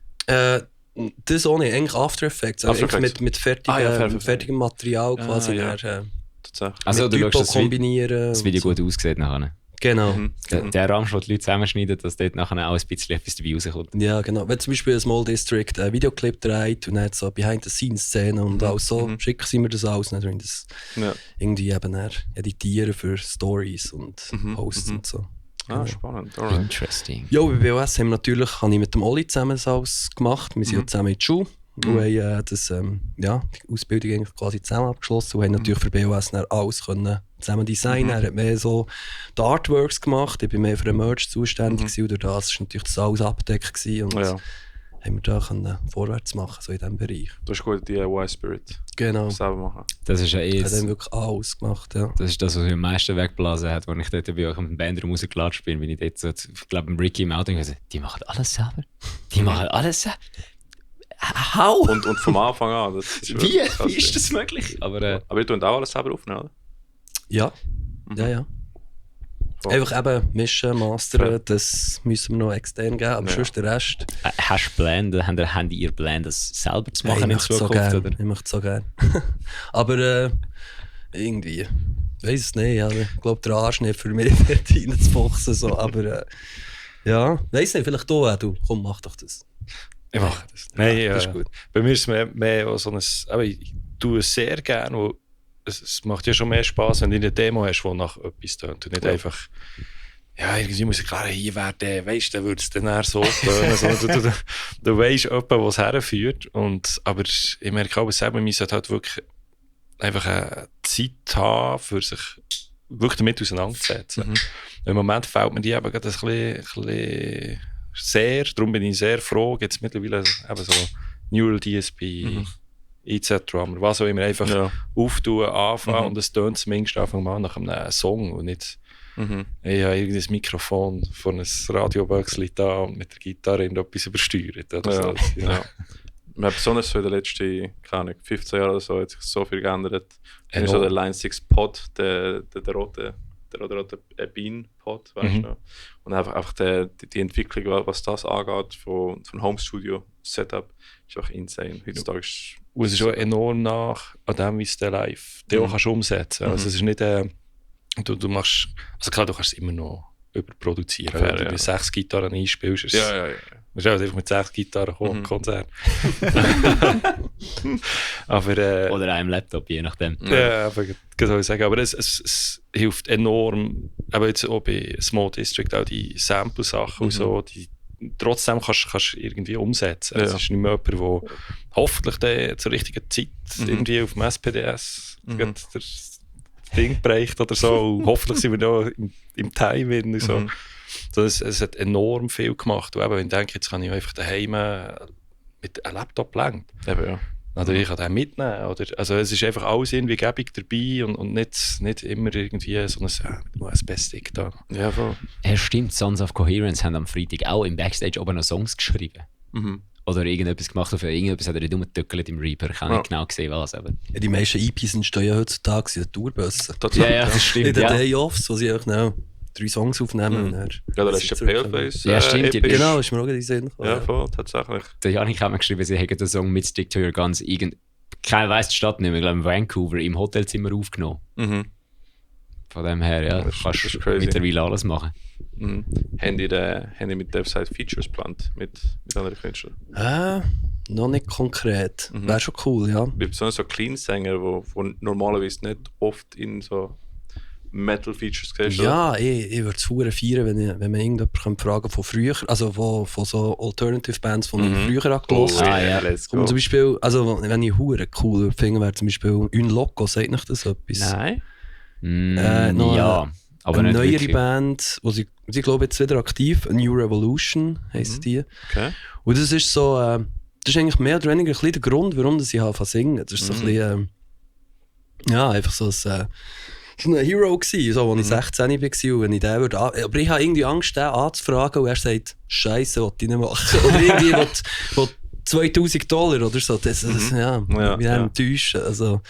das auch nicht, eigentlich After Effects. Also After Effects. mit fertigem Material quasi. Tatsächlich. Also mit du Typo schaust, kombinieren. das Video und gut aussieht nachher. Genau. Der Ramsch, den die Leute zusammenschneiden, dass dort nachher auch ein bisschen etwas dabei rauskommt. Ja, genau. Wenn zum Beispiel ein Small District einen Videoclip dreht und dann so Behind-the-Scenes-Szenen und auch so, schicken sie mir das aus. Dann tun das irgendwie eben dann editieren für Stories und Posts und so. Ah, spannend. Alright. Interesting. Ja, bei BOS habe ich mit dem Oli zusammen das alles gemacht. Wir sind ja zusammen in die Schule. Und haben die Ausbildung eigentlich quasi zusammen abgeschlossen und haben natürlich für BOS dann alles können zusammen designen. Er hat mehr so die Artworks gemacht, ich bin mehr für den Merch zuständig gewesen, und durch das war natürlich das alles abgedeckt gewesen und haben wir da können vorwärts machen, so in diesem Bereich. Das ist gut, DIY-Spirit. Genau. Selber machen. Das ist ja eh Ich habe dann wirklich alles gemacht, ja. das ist das, was mich am meisten wegblasen hat, als ich dort bei euch im Bandraum rausgelatscht bin, bin ich dort so, ich glaube, im Ricky im Auto und gesagt, die machen alles selber. Die machen alles selber. How? Und vom Anfang an. Das ist Wie? wirklich krass, Wie ist das möglich? Aber Aber ihr tut auch alles selber aufnehmen, oder? Ja, ja. Voll. Einfach eben mischen, mastern, Ja. das müssen wir noch extern geben, aber Ja. sonst der Rest. hast du Pläne, habt ihr Pläne, das selber zu machen ich in möchte es so Zukunft? gerne. Oder? Ich möchte es so gerne. Aber irgendwie, ich weiß es nicht. Also, ich glaube, der Arsch nicht für mich dort reinzuboxen. So. Aber ja, weiß nicht, vielleicht du. Komm, mach doch das. Ich mache das. Nein, das ist gut. Bei mir ist es mehr so ein... Aber ich tue es sehr gerne, wo es macht ja schon mehr Spass, wenn du eine Demo hast, die nach etwas tönt. Und nicht einfach... Ja, irgendwie muss ich klar, hier wäre der, weißt du, dann würde es dann eher so tönen. So, du weißt etwa, wo es herführt. Aber ich merke auch selber, man sollte halt wirklich einfach eine Zeit haben, für sich wirklich damit auseinanderzusetzen. Mhm. Im Moment fällt mir die eben gerade ein bisschen sehr, darum bin ich sehr froh, jetzt mittlerweile eben so Neural DSP, EZ-Drummer, was auch immer, einfach auftun, anfangen und es tönt zumindest einfach mal nach einem Song und nicht ich habe irgendein Mikrofon von einem Radioböckchen da und mit der Gitarre etwas übersteuert. Oder so. Ja. Man hat besonders so in den letzten, keine Ahnung, 15 Jahren oder so, hat sich so viel geändert. Dann ist so der Line 6 Pod, der rote Bean Pod, weißt du noch? Und einfach die Entwicklung, was das angeht, von Home Studio Setup, ist auch insane. Heutzutage ist und es ist schon enorm nach an dem, wie es der live auch kannst umsetzen. Also es ist nicht, du machst, also klar, du kannst es immer noch überproduzieren. Fair, wenn du 6 Gitarren einspielst, ist ja. Du musst einfach mit 6 Gitarren kommen, Konzert. Aber, Oder einem Laptop, je nachdem. ja, aber, soll ich sagen, aber es hilft enorm, aber jetzt auch bei Small District, auch die Sample-Sachen und so, die trotzdem kannst du irgendwie umsetzen. Es ist nicht mehr jemand, der hoffentlich dann zur richtigen Zeit irgendwie auf dem SPDS das Ding bereicht oder so. Und hoffentlich sind wir noch im Timing und so. Also es hat enorm viel gemacht. Und eben, wenn ich denke, jetzt kann ich einfach daheim mit einem Laptop lenken. Eben, ja. Oder ich kann den mitnehmen. Oder, also es ist einfach alles irgendwie gäbig dabei und nicht immer irgendwie so ein Best-Stick da. Ja, voll. Ja, stimmt, Sons of Coherence haben am Freitag auch im Backstage oben noch Songs geschrieben. Oder irgendetwas gemacht, oder irgendetwas hat er nicht rumgetöckelt im Reaper. Ich habe nicht genau gesehen, was. Aber. Ja, die meisten EPs entstehen ja heutzutage in den Tourbussen. Ja, das stimmt. In den Ja. Day-Offs, wo sie einfach noch 3 Songs aufnehmen. Und dann Ja, da ist der Paleface. Ja, stimmt, EP. Genau, ist mir auch in den Sinn gekommen. Ja, voll, tatsächlich. Der Janik hat mir geschrieben, sie hätten den Song mit Stick to Your Guns keiner weiss die Stadt nicht mehr, ich glaube in Vancouver, im Hotelzimmer aufgenommen. Von dem her, ja, Das kannst ist du crazy. mittlerweile alles machen. Haben die mit DevSide Features geplant? Mit anderen Künstlern? Noch nicht konkret. Wäre schon cool, ja. Bei besonders so Clean-Sänger, wo normalerweise nicht oft in so Metal-Features siehst. Ja, ich würde es verdammt feiern, wenn man irgendjemanden fragen von früher, also von so Alternative Bands, die ich früher angehört habe. ja, let's go. Und zum Beispiel, also wenn ich verdammt cool finde, wäre zum Beispiel Un Loco, sagt nicht das etwas? Nein. Noch Ja, aber eine nicht neuere wirklich. Band, sie glaube jetzt wieder aktiv, A New Revolution heisst die. Okay. Und das ist so, das ist eigentlich mehr oder weniger ein bisschen der Grund, warum ich anfange singen. Das ist so ein bisschen, ja, einfach so ein Hero gewesen, so, als ich 16 war und wenn ich den würde, aber ich habe irgendwie Angst, den anzufragen und er sagt, Scheiße, was ich nicht machen. Oder irgendwie, will $2000 oder so, das ja, wir haben enttäuscht. Also,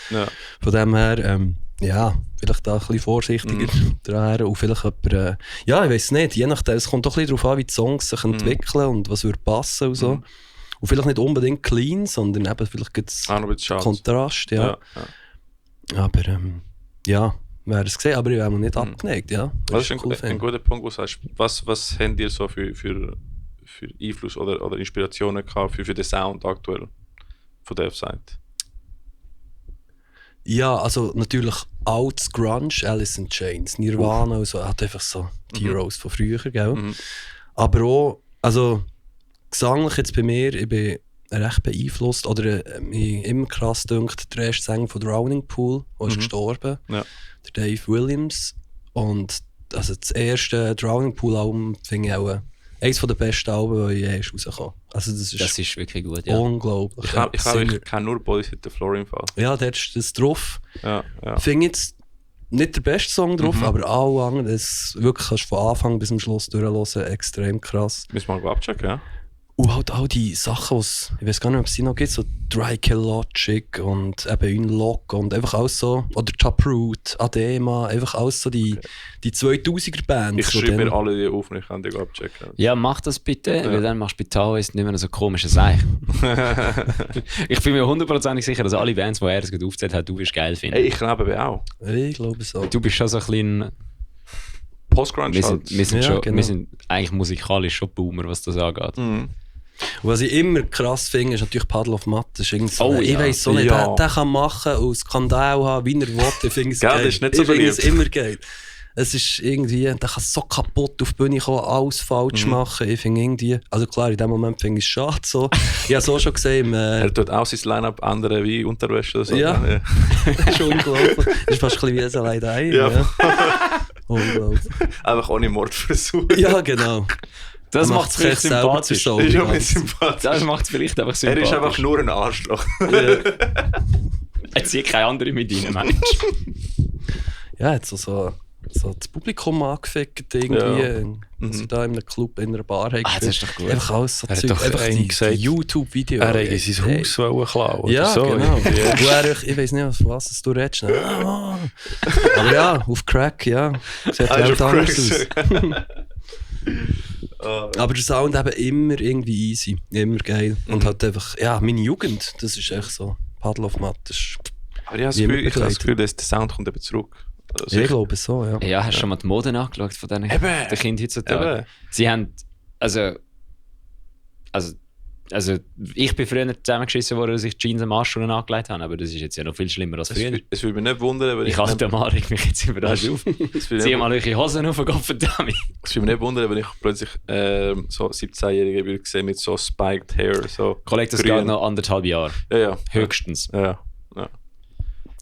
von dem her, ja, vielleicht da ein bisschen vorsichtiger dran und vielleicht jemand, ja, ich weiß nicht, je nachdem, es kommt doch ein bisschen darauf an, wie die Songs sich entwickeln und was würde passen und so. Und vielleicht nicht unbedingt clean, sondern eben vielleicht gibt es Noch ein bisschen Chance. Kontrast, ja. Aber ja, wäre es gesehen, aber ich wäre mir nicht abgeneigt, ja. Das ist cool ein guter Punkt, wo du sagst, was habt ihr so für Einfluss oder Inspirationen gehabt für den Sound aktuell von DevSide? Ja, also natürlich altes Grunge, Alice in Chains, Nirvana und so, hat einfach so die Heroes von früher, gell? Aber auch, also gesanglich jetzt bei mir, ich bin recht beeinflusst, oder mich immer krass dünkt, der erste Sänger von Drowning Pool, der ist gestorben, Ja. der Dave Williams. Und also das erste Drowning Pool Album finde ich auch eines der besten Alben, die je ist rausgekommen. Also Das ist wirklich gut, ja. unglaublich. Ich kenne nur Boys Hit the Floor im Fall. Ja, da ist das drauf. Ja. Ich finde jetzt nicht der beste Song drauf, aber alle anderen, das wirklich kannst du von Anfang bis zum Schluss durchhören, extrem krass. Müssen wir mal abchecken, ja? Und halt all die Sachen, ich weiß gar nicht, ob es die noch gibt, so Dry Kill Logic und eben Unlock und einfach alles so, oder Taproot, Adema, einfach alles so die 2000er-Bands. Ich schreibe mir alle die auf und ich kann die abchecken. Ja, mach das bitte, weil dann machst du bei Taoist nicht mehr so komische Sachen. Ich bin mir 100% sicher, dass alle Bands, die er gerade aufgezählt hat, du wirst geil finden. Hey, ich glaube auch. Ich glaube so. Du bist schon so ein bisschen... Post-Grunge Wir halt. sind, Ja, genau. wir sind eigentlich musikalisch schon Boomer, was das angeht. Und was ich immer krass finde, ist natürlich Paddle of Matt. Das ist irgendwie so, Oh, ich ja. weiss so nicht, Ja. der kann machen und Skandal haben, wie er will. Ich finde es Gell, geil. das ist nicht so ich finde es beliebt. immer geil. Es ist irgendwie, der kann so kaputt auf die Bühne kommen, alles falsch machen. Ich finde irgendwie, also klar, in dem Moment finde ich es schade so. Ich habe es auch schon gesehen Er tut auch sein Line-Up ändern wie Unterwäsche oder so. Ja. Das ist unglaublich. Das ist fast ein bisschen wie so leider ein. Ja. Ja. Unglaublich. Einfach ohne Mordversuch. Ja, genau. Das Er macht es vielleicht sich selber sympathisch. zur Sau. Das ist die ja mir ganze Zeit. sympathisch. Das macht es vielleicht einfach Er sympathisch. ist einfach nur ein Arschloch. Er zieht keine andere mit rein, Mensch. Ja, hat so das Publikum angefickt irgendwie. Also da in einem Club, in einer Bar. Ah, das ist doch gut. Einfach alles so Er hat Zeug. doch Einfach einem die gesagt, YouTube-Videos. Er hätte sein Haus wollen klauen oder Ja, so. genau. Wo ich weiß nicht, auf was du redest. Aber ja, auf Crack, ja. Sieht Ah, ist halt auf anders Crack. aus. Aber der Sound eben immer irgendwie easy. Immer geil. Und halt einfach, ja, meine Jugend, das ist echt so. Paddle of Matt, das ist... Aber ich habe Niemand das Gefühl, begleitet. dass der Sound kommt eben zurück. Also Ich glaube so, ja. Ja, hast du schon mal die Mode angeschaut von diesen Eben. den Kindern heutzutage? Eben. Sie haben, also ich bin früher zusammengeschissen worden, dass ich Jeans am Arsch schon angelegt habe, aber das ist jetzt ja noch viel schlimmer als früher. Es würde mich nicht wundern, wenn Ich halte den Mann mich jetzt überrascht auf. Es würde Zieh mich mal eure Hosen auf, Gott verdammt. mich nicht wundern, wenn ich plötzlich so 17-Jährige würde sehen mit so spiked Hair. So Kollege, das grün. geht noch 1,5 Jahre. Ja. Höchstens. Ja.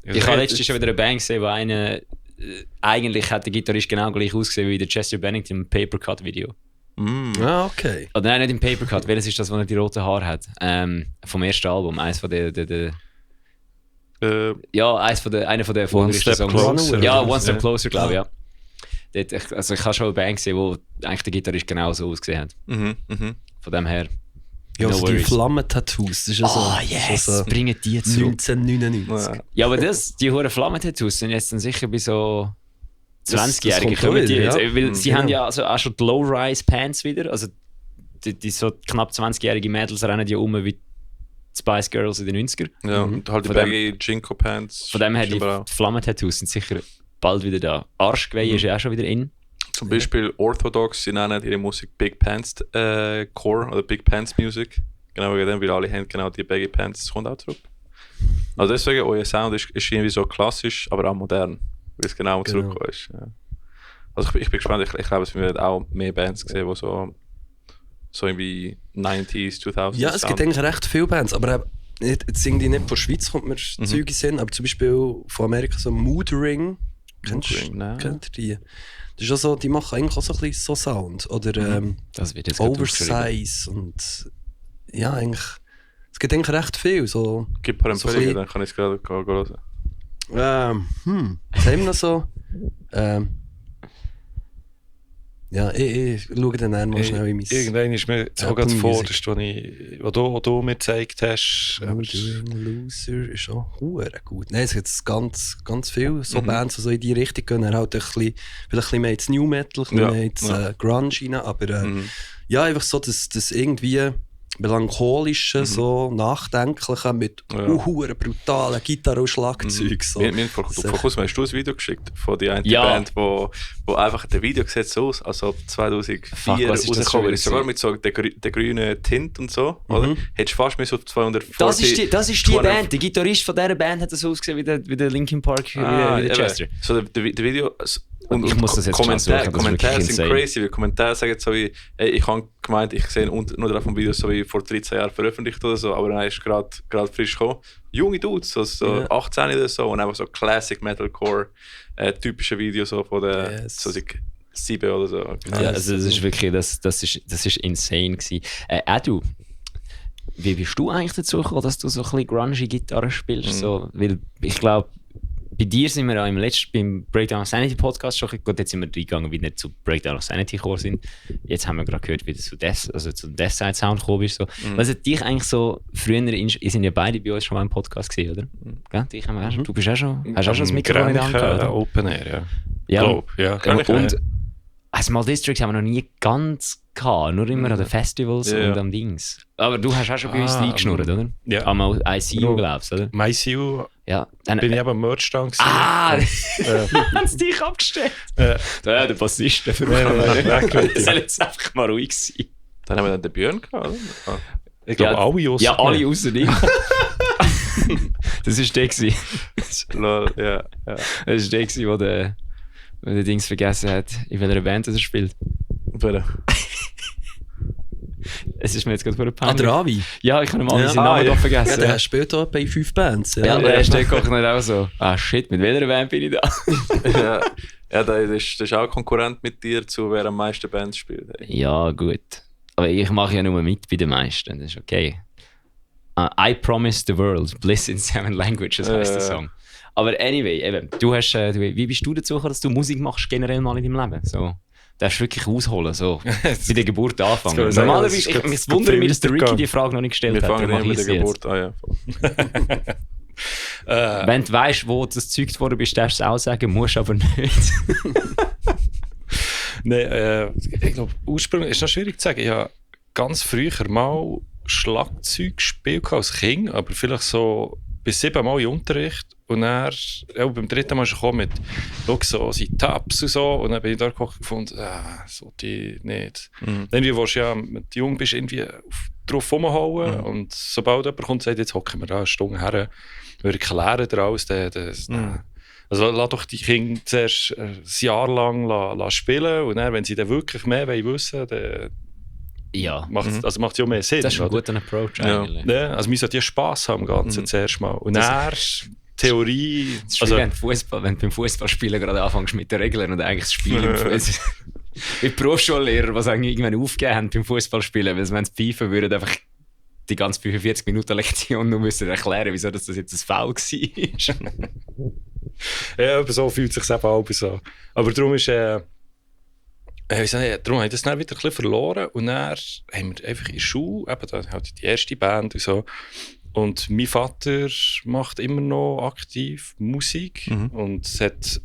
Ich habe letztens schon wieder eine Band gesehen, wo einer eigentlich hat der Gitarrist genau gleich ausgesehen wie der Chester Bennington im Papercut-Video. Ah, okay. Oder nein, nicht im Papercut. Welches ist das, wo er die roten Haare hat? Vom ersten Album. Eins von der ja, einer von der erfolgreichsten Step Songs. Closer. Ja, oder One Step was? Closer, glaube ich, ja. Dort, also ich habe schon eine Band gesehen, wo eigentlich der Gitarrist genau so ausgesehen hat. Von dem her. Ja, no also die worries. Flammen-Tattoos, das ist ja so... Ah, das yes! ist so Bringen die zurück. 1999. Ja. Ja, aber die hohen Flammen-Tattoos sind jetzt dann sicher bei so 20-Jährigen. das kommt Kommen die wieder, jetzt. ja. Weil sie Genau. haben ja also auch schon die Low-Rise-Pants wieder. Also die so knapp 20-jährige Mädels rennen ja um wie die Spice Girls in den 90er. Ja, und halt die Von dem- Baggy Jinko Pants. Von dem her, die stimmt auch. Flammen-Tattoos sind sicher bald wieder da. Arschgeweih ist ja auch schon wieder in. Zum Beispiel Orthodox, sie nennen ihre Musik Big Pants Core oder Big Pants Music. Genau wegen dem, weil alle haben genau die Baggy Pants, das kommt auch zurück. Also deswegen, euer Sound ist irgendwie so klassisch, aber auch modern, weil es genau zurückgekommen ist. Ja. Also ich bin gespannt, ich glaube, es werden auch mehr Bands sehen, die so irgendwie 90s, 2000s Ja, es gibt eigentlich recht viele Bands, aber jetzt irgendwie nicht von der Schweiz kommt mir Zeuge in den Sinn, aber zum Beispiel von Amerika so Mood Ring. Kennt ihr die? Das ist auch so, die machen eigentlich auch so ein bisschen so Sound. Oder Das wird jetzt gerade aufgeschrieben. Oversize und ja, eigentlich. Es gibt eigentlich recht viel. So, Gib ein paar so Empfehlungen, ein dann kann ich es gerade hören. was haben wir noch so? Ja, ich schaue dann mal schnell in mein... Irgendwann ist mir so Apple gerade Music. vorderst, wo du mir gezeigt hast. Loser ist auch verdammt gut. Nein, es gibt ganz viel so Bands, die so in die Richtung gehen. Er halt vielleicht ein bisschen mehr ins New Metal, ein bisschen mehr ins Grunge rein. Aber ja, einfach so das irgendwie melancholische, so nachdenkliche mit brutalen Gitarre und Schlagzeug. So. Wir haben vor kurzem hast du ein Video geschickt von die eine Ja. Band, wo einfach der Video sieht so aus, als ob 2004 Fuck, was ist das schon rausgekommen wieder ist. Sogar mit so der grünen Tint und so. Oder? Hättest fast mit so 240... Das ist die Band. Der Gitarrist von dieser Band hat so ausgesehen wie der Linkin Park, wie der Chester. So der Video... Und Ich muss das jetzt schnell suchen, das ist Kommentare wirklich sind insane. crazy, weil Kommentare sagen so wie, ey, ich habe gemeint, ich sehe nur drauf vom Video so wie vor 13 Jahren veröffentlicht oder so, aber er ist gerade frisch gekommen. Junge Dudes, so 18 oder so, und einfach so Classic Metalcore, typische Videos so von der Yes. so 7 oder so. Genau. Ja, also das ist wirklich, das ist insane gewesen. Du, wie bist du eigentlich dazu gekommen, dass du so ein bisschen grungy Gitarre spielst? So, weil ich glaube, bei dir sind wir ja beim Breakdown of Sanity Podcast schon gut, jetzt sind wir reingegangen, wie wir nicht zu Breakdown of Sanity gekommen sind. Jetzt haben wir gerade gehört, wie du zum Death Side Sound gekommen bist. So. Was hat dich eigentlich so früher, ihr sind ja beide bei uns schon mal im Podcast gesehen, oder? Gell? Dich haben wir auch schon, du bist auch schon, hast auch schon das Mikrofon in der Hand gehabt, oder? Open Air, ja. Ja, Glaub, ja. und Small Districts haben wir noch nie ganz gehabt, nur immer an den Festivals und am Dings. Aber du hast auch schon bei uns reingeschnurrt, oder? Ja. Am ICU, glaubst du, oder? Am ICU Ja. Dann, bin ich eben am Merch-Stand gewesen. haben sie dich abgestellt? Ja, der Bassist, der das soll jetzt einfach mal ruhig sein. Dann haben wir dann den Björn gehabt, oder? Ah. Ich glaube, alle aussen. Ja, alle außer dich. Das war der gewesen. Lol, ja. Das war der gewesen, der Dings vergessen hat, in welcher Band er spielt. Bitte. Es ist mir jetzt gerade vor der Ah, der Avi. Ja, ich habe mal seinen Ja. Namen doch vergessen. Ja, der spielt auch bei 5 Bands. Ja, der ist der kocht nicht auch so. Ah shit, mit welcher Band bin ich da? Ja, das ist auch Konkurrent mit dir, zu wer am meisten Bands spielt. Hey. Ja, gut. Aber ich mache ja nur mit bei den meisten, das ist okay. I Promise the World, Bliss in 7 Languages heisst der Song. Aber anyway, eben, du hast, wie bist du dazu gekommen, dass du Musik machst generell mal in deinem Leben? So, darfst du wirklich ausholen, so bei der Geburt anfangen. Normalerweise, ich wundere mich, dass der Ricky die Frage noch nicht gestellt Wir hat. fangen immer mit der Geburt an, ja. Wenn du weißt, wo du gezeugt worden bist, darfst du es auch sagen, musst aber nicht. Nein, ich glaube, ursprünglich ist noch schwierig zu sagen. Ich habe ganz früher mal Schlagzeug gespielt als Kind, aber vielleicht so bis 7 Mal in Unterricht. Und dann, ja, beim 3. Mal schon mit so seine Tabs und so. Und dann bin ich da gefunden, so die nicht. Irgendwie willst du ja, wenn du jung bist, irgendwie drauf rumhauen. Und sobald jemand kommt und sagt, jetzt hocken wir da eine Stunde her, wir erklären dir alles. Also lass doch die Kinder zuerst ein Jahr lang spielen und dann, wenn sie dann wirklich mehr wissen wollen, dann Ja, macht es ja mehr Sinn. das ist ein oder? guter Approach eigentlich. Ja, also wir sollten ja Spass haben am Ganzen zuerst mal. Und dann Theorie... Das ist wie wenn du beim Fußballspielen gerade anfängst mit den Regeln und eigentlich das Spiel im Fußball. Wie Berufsschullehrer, die eigentlich irgendwann aufgegeben haben beim Fußballspielen, weil wenn sie pfeifen würden, einfach die ganze 45 Minuten Lektion nur müssen erklären, wieso das jetzt ein Foul war. Ja, aber so fühlt es sich eben auch so. Aber darum ist... darum habe ich das dann wieder ein bisschen verloren und dann haben wir einfach in der Schule, eben da halt die erste Band und so. Und mein Vater macht immer noch aktiv Musik und hat,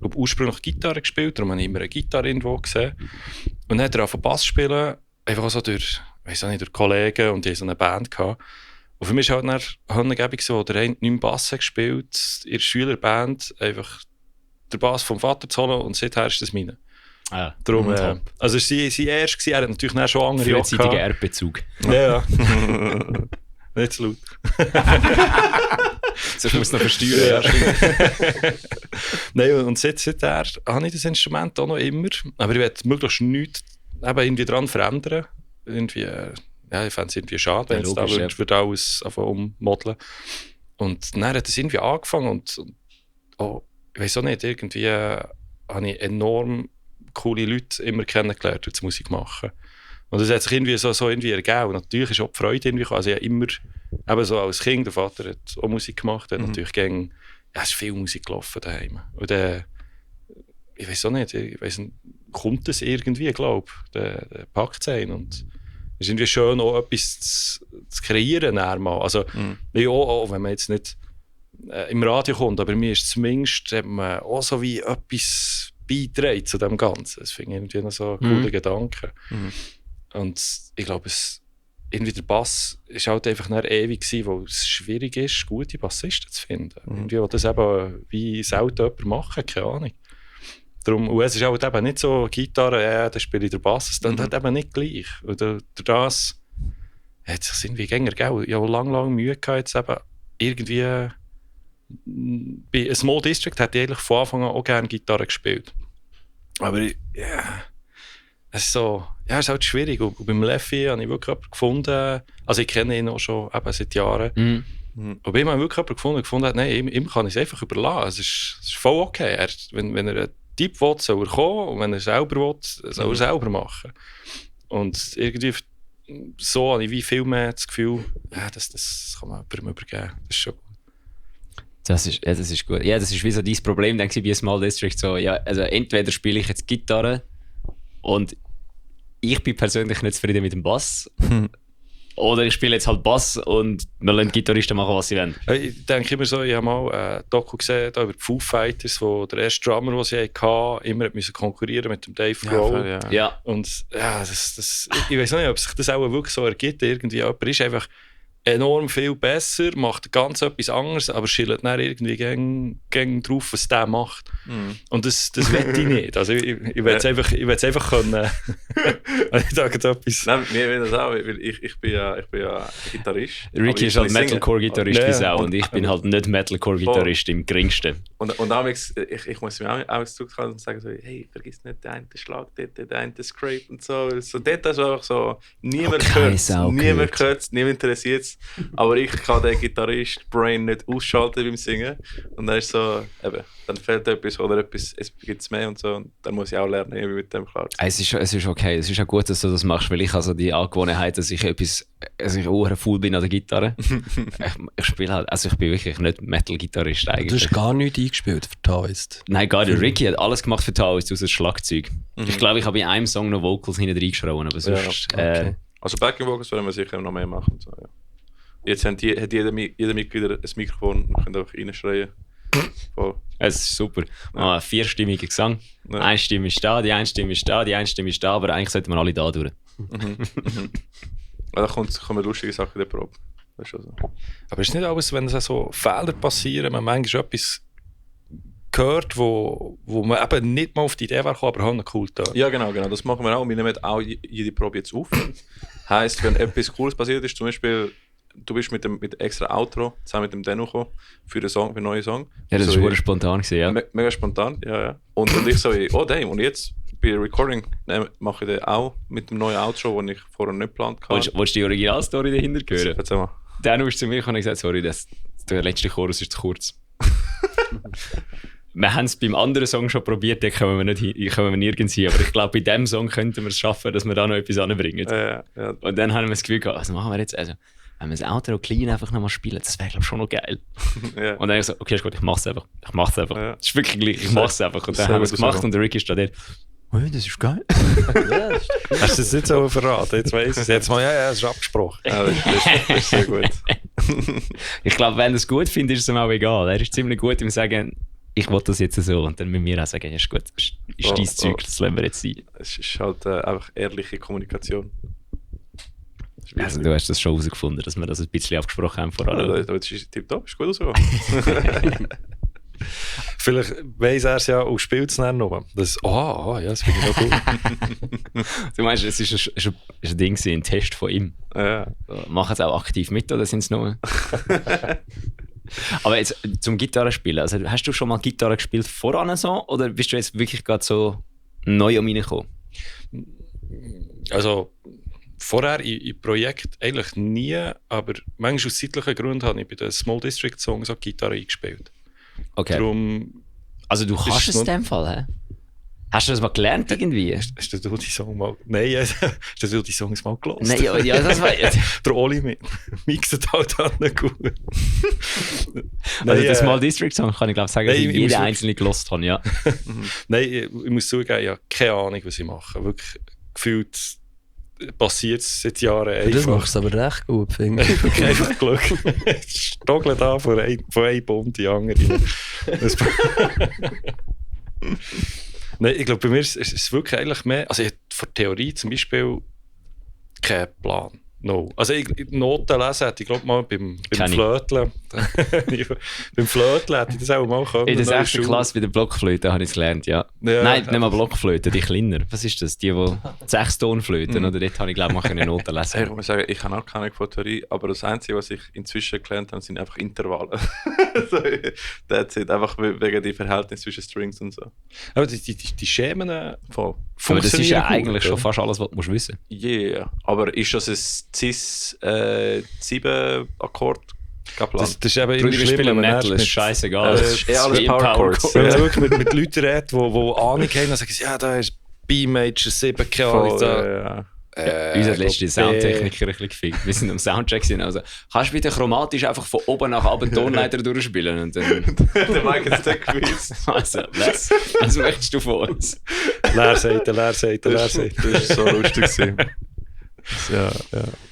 glaube ursprünglich Gitarre gespielt, darum habe ich immer eine Gitarre irgendwo gesehen. Und dann hat er angefangen Bass spielen, einfach auch so durch Kollegen und die hatten so eine Band gehabt. Und für mich war halt dann Handgebung so, der eine 9 Bass gespielt, in der Schülerband, einfach den Bass vom Vater zu holen und seither ist das meine. Ah, Darum, also es war sein erst, er hat natürlich dann schon andere frühzeitiger Erdbezug. Ja. Nicht zu laut. Sonst muss noch versteuern. Ja. Nein, und seither habe ich das Instrument auch noch immer. Aber ich will möglichst nichts irgendwie daran verändern. Irgendwie, ich fände es irgendwie schade, wenn es da würde alles ummodeln. Und dann hat es irgendwie angefangen und ich weiß auch nicht, irgendwie habe ich enorm coole Leute immer kennengelernt, die Musik machen. Und das hat sich irgendwie so irgendwie ergeben. Und natürlich ist auch die Freude irgendwie, also ich habe immer, eben so als Kind, der Vater hat auch Musik gemacht, hat natürlich es ist viel Musik gelaufen daheim. Und ich weiß auch nicht, kommt das irgendwie, glaube ich, der packt es ein. Und es ist irgendwie schön, auch etwas zu kreieren. Also, auch wenn man jetzt nicht im Radio kommt, aber mir ist zumindest auch so wie etwas beiträgt zu dem Ganzen. Das finde ich irgendwie noch so ein cooler Gedanke. Und ich glaube, irgendwie der Bass war halt einfach ewig gewesen, weil es schwierig ist, gute Bassisten zu finden. Irgendwie will das eben wie selten jemand machen, keine Ahnung. Darum, und es ist halt eben nicht so, Gitarre, da spiele ich den Bass, es ist halt eben nicht gleich. Und durch das hat es sich irgendwie gänger gegeben. Ich habe lange Mühe gehabt, jetzt eben irgendwie bei Small District hätte ich eigentlich von Anfang an auch gerne Gitarre gespielt. Aber es ist so, es ist halt schwierig. Und beim Leffi habe ich wirklich jemanden gefunden, also ich kenne ihn auch schon eben seit Jahren. Und bei ihm habe ich wirklich jemanden gefunden hat, nein, ihm kann ich es einfach überlassen. Es ist voll okay. Wenn er Typ will, soll er kommen. Und wenn er selber will, soll er selber machen. Und irgendwie so habe ich wie viel mehr das Gefühl, das kann man jemandem übergeben. Das ist schon gut. Das ist gut. Ja, das ist wie so dein Problem, denke ich, bei Small District. So, ja, also entweder spiele ich jetzt Gitarre und ich bin persönlich nicht zufrieden mit dem Bass. Oder ich spiele jetzt halt Bass und wir lassen die Gitarristen machen, was sie wollen. Ich denke immer so, ich habe mal ein Doku gesehen da über die Foo Fighters, wo der erste Drummer, den sie hatten, immer musste konkurrieren mit dem Dave Grohl. Ja. Und ja, ich weiß nicht, ob sich das auch wirklich so ergibt. Irgendwie jemand ist einfach enorm viel besser, macht ganz etwas anderes, aber schillt dann irgendwie gegen drauf, was der macht. Und das will ich nicht. Also ich will es einfach können. Ich sage etwas. Nein, mir will das auch, weil ich bin ja Gitarrist. Ricky ist halt Metalcore-Gitarrist wie Sau und ich bin halt nicht Metalcore-Gitarrist im geringsten. Und ich muss mir auch zurückhalten und sagen so, hey, vergiss nicht den einen Schlag dort, den einen Scrape und so. So dort ist einfach so, niemand hört es, niemand interessiert es. Aber ich kann den Gitarrist-Brain nicht ausschalten beim Singen. Und dann ist so, eben, dann fehlt etwas oder etwas, es gibt es mehr und so. Und dann muss ich auch lernen, wie mit dem klar zu sein. Es ist okay, es ist auch gut, dass du das machst, weil ich also die Angewohnheit, dass ich auch faul bin an der Gitarre. Ich spiele halt, also ich bin wirklich nicht Metal-Gitarrist eigentlich. Du hast gar nichts eingespielt für Taoist? Nein, gar nicht. Ricky hat alles gemacht für Taoist, außer das Schlagzeug. Ich glaube, ich habe in einem Song noch Vocals hinten reingeschrauben, aber sonst... okay. Also Backing Vocals werden wir sicher noch mehr machen. Und so, ja. Jetzt hat jeder Mitglied ein Mikrofon und können einfach reinschreien. Es ist super. Ja. 4-stimmiger Gesang. Ja. Eine Stimme ist da, die eine Stimme ist da, die eine Stimme ist da, aber eigentlich sollten wir alle da durch. Da kommen lustige Sachen in der Probe. Das ist schon so. Aber es ist nicht alles, wenn so Fehler passieren, man manchmal etwas gehört, wo man eben nicht mal auf die Idee war, aber halt cool da. Ja, genau. Das machen wir auch. Wir nehmen auch jede Probe jetzt auf. Heisst, wenn etwas Cooles passiert ist, zum Beispiel, du bist mit extra Outro zusammen mit dem Denu gekommen für einen neuen Song. Ja, das so, war spontan gewesen, ja. Mega spontan, ja. Und ich so, oh damn, und jetzt bei Recording mache ich den auch mit dem neuen Outro, den ich vorher nicht geplant habe. Willst du die Originalstory dahinter hören? Erzähl mal. Denu ist zu mir und ich gesagt, sorry, der letzte Chorus ist zu kurz. Wir haben es beim anderen Song schon probiert, da kommen wir nirgends hin. Aber ich glaube, bei diesem Song könnten wir es schaffen, dass wir da noch etwas anbringen. Ja. Und dann haben wir das Gefühl gehabt, was machen wir jetzt? Also, wenn wir das Outro clean einfach nochmal spielen, das wäre, glaube ich, schon noch geil. Ja. Und dann habe ich so, okay, ist gut, ich mach's einfach. Ja. Das ist wirklich gleich, ich mach's einfach. Und dann haben wir es gemacht und der Ricky steht dort, oh, das ist geil. Hast du das nicht so verraten? Jetzt weiss ich es. Jetzt mal, ja, es ist abgesprochen. Ja, das ist sehr gut. Ich glaube, wenn er es gut findet, ist es ihm auch egal. Er ist ziemlich gut im Sagen, ich will das jetzt so. Und dann mit mir auch sagen, ja, ist gut, ist dein Zeug, das lassen wir jetzt sein. Es ist halt einfach ehrliche Kommunikation. Also du hast das schon herausgefunden, dass wir das ein bisschen abgesprochen haben vor allem. Ja, das ist tipptopp, ist gut rausgekommen. Vielleicht weiss er es ja und spielt es dann noch. Das finde ich auch gut. Du meinst, es ist ein Ding, ein Test von ihm. Ja. Machen sie auch aktiv mit oder sind es nur... Aber jetzt zum Gitarrespielen, also hast du schon mal Gitarre gespielt voran so oder bist du jetzt wirklich gerade so neu reingekommen? Also vorher in Projekt eigentlich nie, aber manchmal aus zeitlichen Gründen habe ich bei den Small District Songs auch Gitarre eingespielt. Okay. Darum also du kannst es in dem Fall, hä? Hast du das mal gelernt irgendwie? Hast du die Song mal... Nein, hast du die Songs mal gehört? Nein, ja, das war... Der Oli mixet halt auch nicht gut. Also das Small District Song kann ich glaube sagen, dass ich jede einzelne gelost habe, ja. Nein, ich muss zugeben, ich habe keine Ahnung, was ich mache. Wirklich gefühlt passiert es seit Jahren einfach. Das machst du aber recht gut, finde ich. Okay, einfach Glück. Stoggel da von einem Bund in die andere. Nein, ich glaube, bei mir ist es wirklich eigentlich mehr... Also ich habe von Theorie zum Beispiel keinen Plan. No. Also Noten lesen hätte ich glaube mal beim Flöteln. Beim Flöteln hätte ich das auch mal können. In der 6. Klasse bei der Blockflöte habe ich es gelernt, ja. Nein, nicht mal Blockflöte, die kleiner. Was ist das? Die 6 Tonflöten, oder? Dort habe ich glaube mal Noten lesen. Ich muss sagen, ich habe auch keine von Theorie, aber das Einzige, was ich inzwischen gelernt habe, sind einfach Intervalle. Das ist einfach wegen den Verhältnissen zwischen Strings und so. Aber die Schemen voll. Aber das ist ja eigentlich schon fast alles, was du wissen musst. Yeah, aber ist das ein Cis 7 Akkord Kaplan. Das ist eben immer Brüder, wir schlimm, spielen wenn man Metal, erst ist scheißegal. Das ist alles wie Power empowered. Chords. wenn man wirklich mit Leuten redet, die Ahnung haben, dann sagen sie, ja, da ist B-Major 7, keine Ahnung. Ja. Uns hat letztens der glaub, Soundtechniker ein bisschen gefickt. Wir sind am Soundcheck gewesen, also kannst du wieder chromatisch einfach von oben nach unten Tonleiter durchspielen und dann... Der Mike hat es nicht gewusst. Also, was möchtest du von uns? Leerseite. Das war so lustig gewesen. Ja.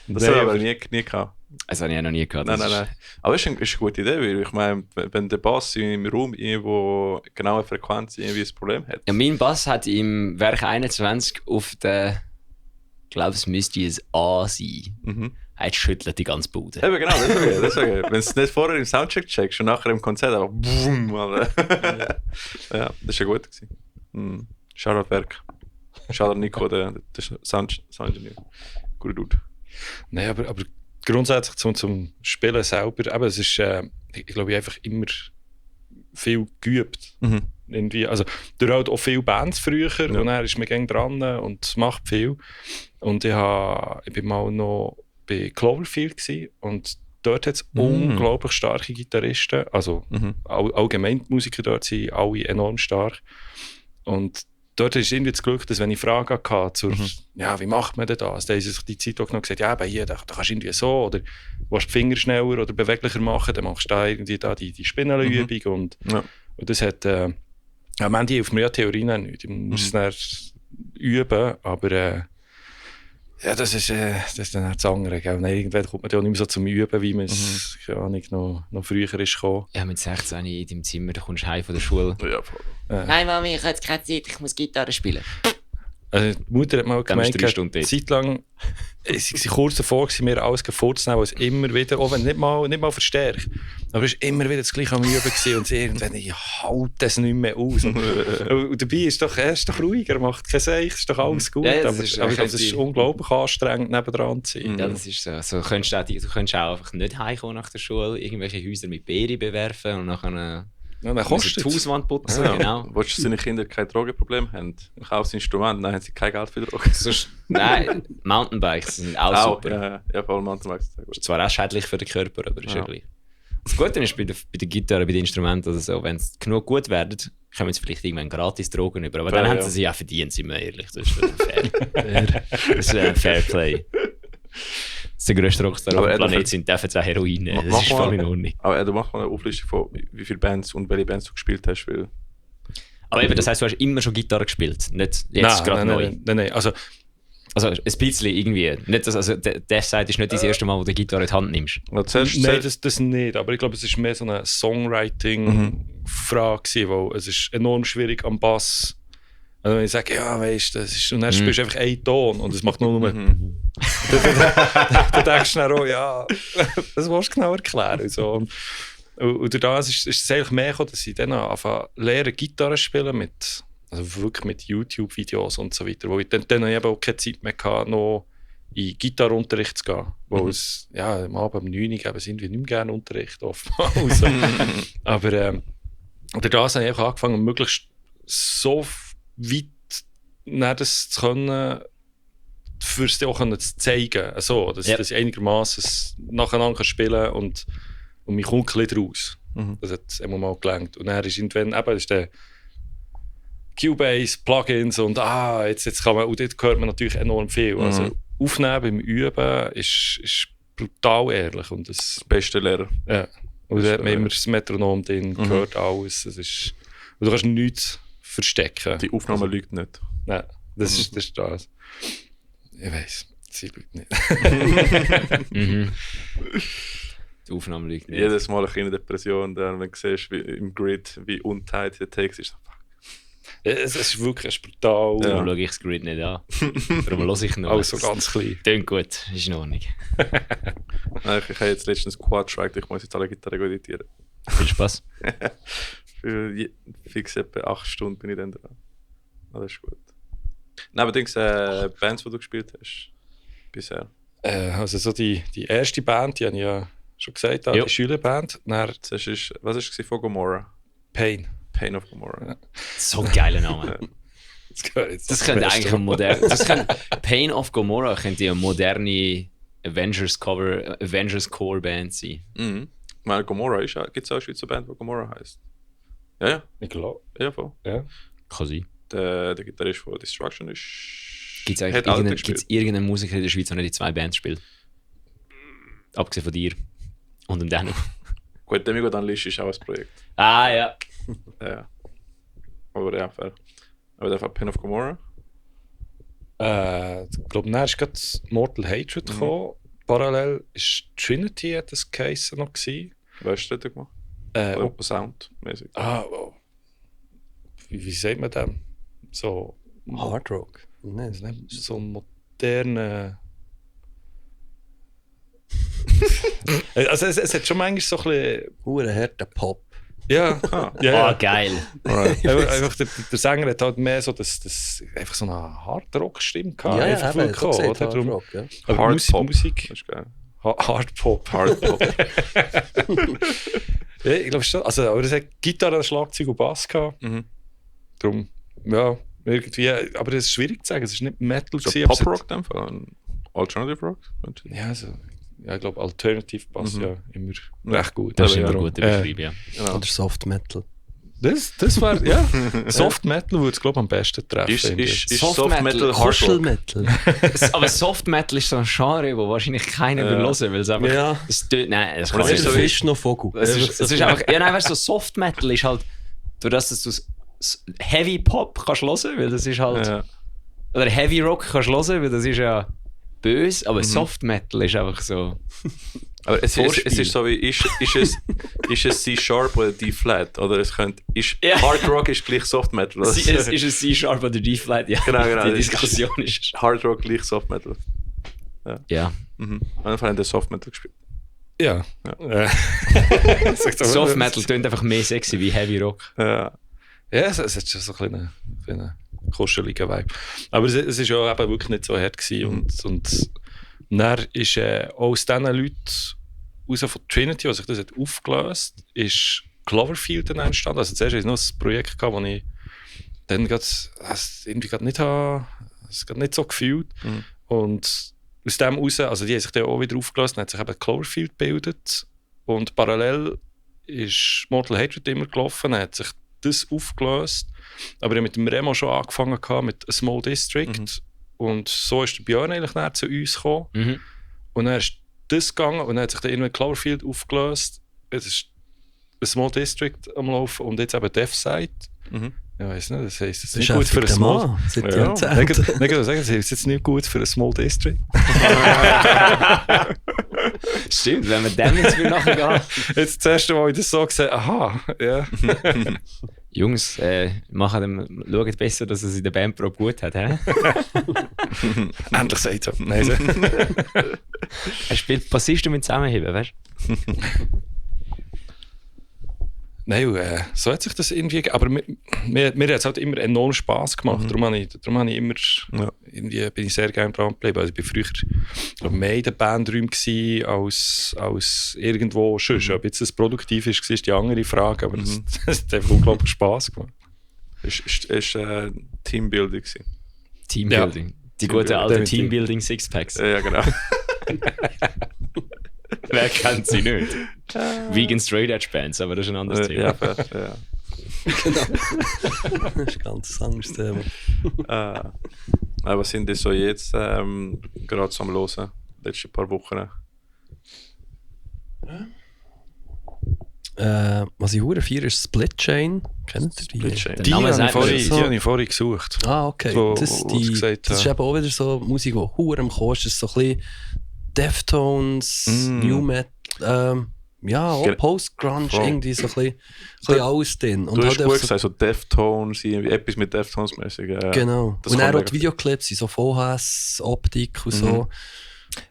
Das habe ich aber nie gehabt. Das habe ich auch noch nie gehabt. Nein. Aber es ist eine gute Idee, weil ich meine, wenn der Bass im Raum irgendwo genaue Frequenz irgendwie ein Problem hat. Ja, mein Bass hat im Werk 21 auf der... Ich glaube, es müsste ein A sein. Er schüttelt die ganze Bude. Eben genau, das sage ich. Wenn du es nicht vorher im Soundcheck checkst und nachher im Konzert einfach boom. Ja, das war ja gut gewesen. Shoutout Werk. Shoutout Nico, der Sound-Engineer. Guter Dude. Nein, aber grundsätzlich zum Spielen selber, eben, es ist, ich glaube, einfach immer viel geübt. Irgendwie, also durch halt auch viele Bands früher und er ist mir gerne dran und macht viel. Und ich bin mal noch bei Cloverfield gewesen, und dort hat es unglaublich starke Gitarristen, also allgemein die Musiker dort sind alle enorm stark. Und dort ist irgendwie das Glück, dass wenn ich Fragen hatte ja, wie macht man denn das? Da haben sie sich die Zeit auch genommen und gesagt, ja, bei hier, da kannst du irgendwie so, oder willst die Finger schneller oder beweglicher machen, dann machst du da irgendwie die Spinnenübung und das hat, am Ende hilft mir ja Theorie nicht. Ich muss es dann üben, aber ja, das ist dann das andere. Gell? Irgendwann kommt man ja nicht mehr so zum Üben, wie man es noch früher ist gekommen. Ja, mit 16 in deinem Zimmer, da kommst du heim von der Schule. Ja, voll. Nein, Mami, ich habe jetzt keine Zeit, ich muss Gitarre spielen. Also die Mutter hat mal Dann bist du 3 gemeint, Stunden eine dort. Zeit lang, sie kurz davor gewesen, mir alles vorzunehmen, was immer wieder, auch wenn nicht mal verstärkt, aber es war immer wieder das Gleiche am Üben gewesen, und sie irgendwann, ich halte das nicht mehr aus. Und dabei ist er ist doch ruhig, er macht kein Seich, ist doch alles gut, Ja, aber ich glaube, es ist unglaublich anstrengend, nebendran zu sein. Ja, das ist so. Du könntest auch einfach nicht heimkommen nach der Schule, irgendwelche Häuser mit Beeren bewerfen und nachher Ja, dann die kostet es. Hauswand putzen. Ja. Genau. Willst du, dass deine Kinder kein Drogenproblem haben? Kaufst ein Instrument, dann haben sie kein Geld für Drogen. Nein, Mountainbikes sind auch super. Ja, vor allem Mountainbikes. Sehr gut. Ist zwar auch schädlich für den Körper, aber ist ja gleich. Das Gute ist bei der Gitarre, bei den Instrumenten, also so, wenn sie genug gut werden, kommen sie vielleicht irgendwann gratis Drogen über. Aber dann haben sie sie auch verdient, sind wir ehrlich. Das ist fair. Das ist Fair Play. Das ist der grösste Rockstar auf dem Planeten, sind dürfen auch Heroin nehmen. Das ist voll in Ordnung. Aber du machst mal eine Auflistung von, wie viele Bands und welche Bands du gespielt hast. Weil Aber eben, das heisst, du hast immer schon Gitarre gespielt, nicht jetzt gerade neu. Nein. Also ein bisschen irgendwie. Nicht, also Deathside ist nicht das erste Mal, wo du die Gitarre in die Hand nimmst. nein, das nicht. Aber ich glaube, es ist mehr so eine Songwriting-Frage, weil es ist enorm schwierig am Bass. Also wenn ich sage, ja, weißt du, und dann spielst du einfach einen Ton und es macht nur dann denkst du dann auch, ja, das willst du genau erklären. Und so. Und durch das ist es eigentlich mehr gekommen, dass ich dann anfange lernen, Gitarre spielen, also wirklich mit YouTube-Videos und so weiter, wo ich dann eben auch keine Zeit mehr hatte, noch in Gitarrenunterricht zu gehen. Wo es, ja, am Abend um 9 Uhr geben sie irgendwie nicht mehr gerne Unterricht oftmals. Aber durch das habe ich auch angefangen, möglichst so weit das zu können, für es auch zu zeigen. Also, dass ich einigermaßen nacheinander spielen kann und mich kommt ein bisschen raus. Das hat immer mal gelangt. Und dann ist irgendwann eben ist der Cubase, Plugins und jetzt kann man, und dort hört man natürlich enorm viel. Also aufnehmen beim Üben ist brutal ehrlich. Und das beste Lehrer. Ja. Und da hat man immer das Metronom drin, gehört alles. Und du kannst nichts verstecken. Die Aufnahme lügt nicht. Nein, das ist das. Ich weiss, sie lügt nicht. Die Aufnahme liegt nicht. Jedes Mal eine kleine Depression, dann, wenn du siehst, wie im Grid, wie untight der Text ist. Es ist wirklich brutal. Darum schaue ich das Grid nicht an. Darum höre ich noch. Also ganz klein. Tönt gut, ist in Ordnung. Nein, ich habe jetzt letztens Quad-Track, ich muss jetzt alle Gitarren editieren. Viel Spaß. Für fix etwa 8 Stunden bin ich dann dran. Das ist gut. Nein, aber Bands, die du gespielt hast bisher? Also so die erste Band, die habe ich ja schon gesagt, die Schülerband. Was war es von Gomorrah? Pain of Gomorrah. Ja. So ein geiler Name. Das könnte eigentlich ein modern... Pain of Gomorrah könnte eine moderne Avengers Core Band sein. meine, Gomorrah gibt es auch eine Schweizer Band, die Gomorrah heisst. Ja. Ich glaube. Ja, voll. Ja. Kann sein. Der Gitarrist von Destruction ist. Gibt es hat Alter irgendeinen Musiker in der Schweiz, der nicht die 2 Bands spielt? Abgesehen von dir und dem Daniel. Gut, Demigo Unleashed ist auch ein Projekt. Ah, ja. Ja. Aber ja, fair. Aber der Pen of Gomorrah. Ich glaube, dann ist gerade Mortal Hatred gekommen. Parallel ist Trinity hat das Case noch gewesen. Was hast du dort gemacht? Soundmäßig. Wie sagt man das? So Hard Rock. Nein, das ist nicht so moderne. Also es hat schon manchmal so ein bisschen. Harter Pop. Ja, Ah, geil. Einfach der Sänger hat halt mehr so das einfach so eine Hard Rock Stimme gehabt. Einfach eben, so wirklich, gesagt, oder? Hard Rock, ja. Aber Hard Pop. Musik. Das ist geil. Hard Pop. Hard Pop. Ja, ich glaube schon. Also, aber es hat Gitarre, Schlagzeug und Bass gehabt. Darum, ja, irgendwie. Aber es ist schwierig zu sagen. Es ist nicht Metal. So gewesen, aber es Pop hat- Rock dann? Alternative Rock? Ja, also, ja, ich glaube, Alternative passt ja immer recht gut. Das ist Aber immer darum, gut beschrieben, ja. Genau. Oder Soft Metal. Das war, ja, Soft Metal würde es, glaube ich, am besten treffen. Ist Soft Soft Metal, Metal Hard Rock? Kuschelmetal. Aber Soft Metal ist so ein Genre, wo wahrscheinlich keiner will hören, weil es einfach... Ja. Nein, das Und kann es nicht ist Weder so Fisch noch Vogel. Es ist einfach... Ja, nein, weißt du, so Soft Metal ist halt... Durch das, dass du Heavy Pop kannst hören, weil das ist halt... Ja. Oder Heavy Rock kannst hören, weil das ist ja böse, aber Soft Metal ist einfach so... Aber es Vorspiel. ist so wie, ist es C-Sharp oder D-Flat? Oder es könnte, Ja. Hard Rock ist gleich Soft Metal. Oder? Es ist ein C-Sharp oder D-Flat, ja. Genau, Die das ist- Diskussion ist... Hard Rock gleich Soft Metal. Ja. Mhm. Auf jeden Fall haben wir Soft Metal gespielt. Ja. Soft Metal klingt einfach mehr sexy wie Heavy Rock. Ja. Ja, es hat schon so ein bisschen kuscheligen Vibe. Aber es ist ja eben wirklich nicht so hart gewesen. Und dann ist aus diesen Leuten raus von Trinity, was sich das hat aufgelöst, ist Cloverfield dann entstanden. Also zuerst hatte ich noch ein Projekt gehabt, wo ich dann irgendwie nicht habe, es gerade nicht so gefühlt. Und aus dem raus, also die haben sich dann auch wieder aufgelöst, dann hat sich eben Cloverfield gebildet. Und parallel ist Mortal Hatred immer gelaufen, dann hat sich das aufgelöst. Aber ich habe mit dem Remo schon angefangen gehabt, mit A Small District. Und so ist der Björn eigentlich näher zu uns gekommen. Mhm. Und dann ist das gegangen und dann hat sich dann irgendwann Cloverfield aufgelöst. Es ist A Small District am Laufen und jetzt eben Deathside. Ja, weiss nicht, das heisst, es ist nicht gut für ein Small... Mann, seit Ja, Jahrzehnten. ich kann sagen, es ist jetzt nicht gut für ein Small District. Stimmt, wenn wir dem jetzt wieder nachgehen. Jetzt das erste Mal, wo ich das so gesehen aha, ja. Jungs, schaut besser, dass es in der Bandprobe gut hat. He? Endlich sagt es. Nein, so. Er spielt Bassisten mit zusammenheben, weißt du? Nein, so hat sich das irgendwie aber mir hat es halt immer enorm Spass gemacht. Darum habe ich immer irgendwie bin ich sehr gerne dran geblieben. Also ich war früher mehr in den Bandräumen gewesen, als irgendwo sonst. Ob jetzt das produktiv ist, ist die andere Frage, aber das hat einfach unglaublich Spass gemacht. Es war Teambuilding. Teambuilding. Ja. Die guten alten Definitiv. Teambuilding Sixpacks. Ja, genau. Wer kennt sie nicht? Vegan Straight Edge Bands, aber das ist ein anderes Thema. Ja, fair, ja. Das ist ein ganz anderes Thema. Was sind das so jetzt gerade so am Hören, die letzten paar Wochen? Was ich hure feiere, ist Split Chain. Kennt ihr die? Split Chain. Die Name habe sagt ich mir vorhin, so. die habe ich vorhin gesucht. Ah, okay. So, das was ich gesagt das ist habe. eben auch wieder so Musik, die hure am Kost ist. So ein bisschen Deftones, New Metal, ja, auch Ge- Post-Grunge, Voll. irgendwie so ein bisschen alles drin. Und Du hast halt gut einfach gesagt, so Deftones, irgendwie etwas mit Deftones-mäßig. genau. das Und dann kommt auch mega- die Videoclips, so VHS-Optik und so.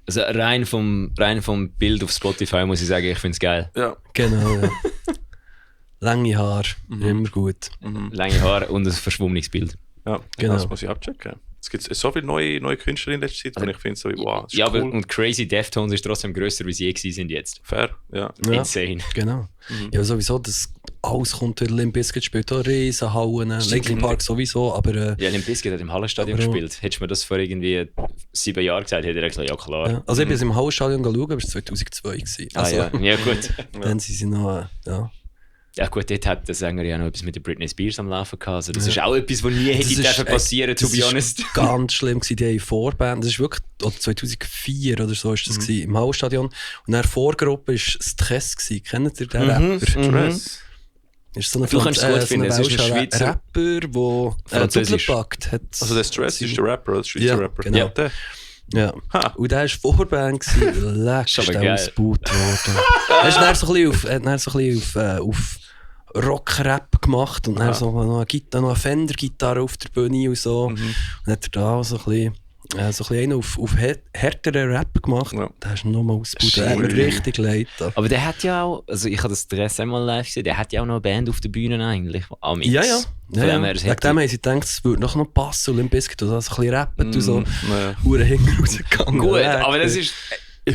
Also rein vom Bild auf Spotify muss ich sagen, ich finde es geil. Ja. Genau, ja. Lange Haare, immer gut. Lange Haare und ein verschwommenes Bild. Ja, Genau. das muss ich abchecken. Es gibt so viele neue Künstler in letzter Zeit, und ich finde so, wow, das ist Ja, cool. aber und Crazy Deftones ist trotzdem grösser, wie sie je sind jetzt. Fair, ja. Ja. Insane. Genau. Ja, sowieso, das alles kommt durch. Limp Bizkit spielt auch Riesenhallen. Linkin Park sowieso, aber... Ja, Limp Bizkit hat im Hallenstadion Aber- gespielt. Hättest du mir das vor irgendwie 7 Jahren gesagt, hätte er gesagt, ja klar. ja. Also ich bin im Hallenstadion schauen, aber es war 2002 gewesen. Ah, Also, ja. Ja, gut. dann sind sie noch... ja. Ja gut, dort hat der Sänger ja noch etwas mit der Britney Spears am Laufen gehabt. Also das ist auch etwas, was nie hätte dürfen passieren, to be honest. Das war ganz schlimm gewesen, die haben Vorband, das ist wirklich, oder 2004 oder so ist das gewesen, im Hallenstadion. Und in der Vorgruppe war Stress gewesen. Kennt ihr den Rapper? Stress. Ist so ein Du kannst es gut finden, es ist ein Welscher Schweizer- Rapper, der Französisch. Doppelpackt hat. Also der Stress ist der Rapper, oder der Schweizer Ja, Rapper? genau. Ja, der. Ja. Ha. Und der war Vorband gewesen. Leck, Ist aber ist der geil. ausgebaut worden. Er ist dann so ein bisschen auf Rock-Rap gemacht und dann so noch eine Fender-Gitarre auf der Bühne und so. Und dann hat er da so ein bisschen einen auf härteren Rap gemacht. Ja. Der ist nochmal ausgebaut. Der hat mir Schön. richtig leid. Da. Aber der hat ja auch, also ich habe das Dress einmal live gesehen, der hat ja auch noch eine Band auf der Bühne eigentlich. Am Mix. Ja, ja. Von dem her, es Wegen hat- dem haben sie gedacht, es würde noch passen und Limp Bizkit und so ein bisschen rappen und so. Ja. Hure hinten rausgegangen. Gut, Leck. aber das ist...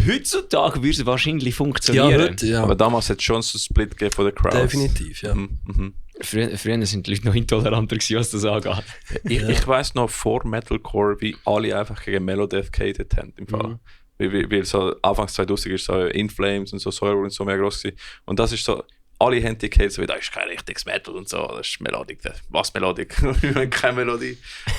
Heutzutage würde es wahrscheinlich Ja, funktionieren. heute, ja. Aber damals hat es schon so einen Split gegeben von den Crowds. Definitiv, ja. Früher sind die Leute noch intoleranter gewesen, was das angeht. Ich weiss noch vor Metalcore, wie alle einfach gegen Melodeath gehatet haben im Fall. Weil so Anfangs 2000 ist so In Flames und so Soilwork und so mehr gross gewesen. Und das ist so, alle haben die gehatet, so wie, das ist kein richtiges Metal und so, das ist Melodic. Was Melodic? Wir haben keine Melodie.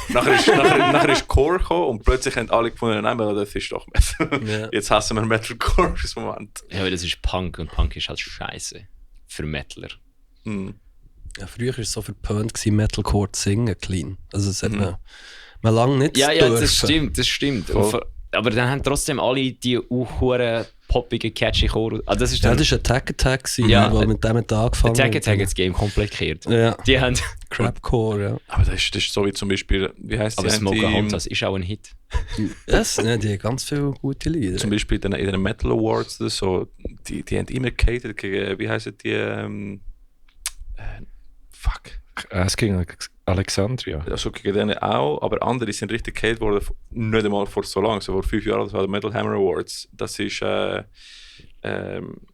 Nachher ist Core gekommen und plötzlich haben alle gefunden, nein, Melodeath ist doch Metal. Ja. Jetzt hassen wir Metalcore für den Moment. Ja, aber das ist Punk und Punk ist halt scheiße. Für Metaler. Mhm. Ja, früher war es so verpönt, Metalcore zu singen, clean. Also das hat man lange nicht Ja, ja, dürfen. das stimmt. Voll. Und aber dann haben trotzdem alle die hohen poppigen, catchy Chor. Ah, das ist Ja, dann... das war Attack Attack, Ja, weil mit dem hat er angefangen. Attack Attack hat das Game kompliziert. Ja, Die haben... Crapcore, ja. Aber das ist so wie zum Beispiel, wie heisst Aber die? Smoker Hunters ist auch ein Hit. Yes, ja, die haben ganz viele gute Lieder. Zum Beispiel in den Metal Awards oder so, die haben immer gehatet gegen, wie heissen die, fuck. Es ging Alexandria. Also gegen denen auch, aber andere sind richtig gehatet worden, nicht einmal vor so lang, so vor 5 Jahren, das war der Metal Hammer Awards. Das ist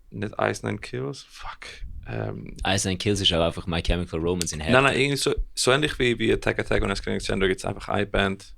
nicht Ice Nine Kills, fuck. Ice and Kills ist auch einfach My Chemical Romance in Nein, irgendwie so ähnlich wie Attack Attack und Alexandria gibt es einfach eine Band.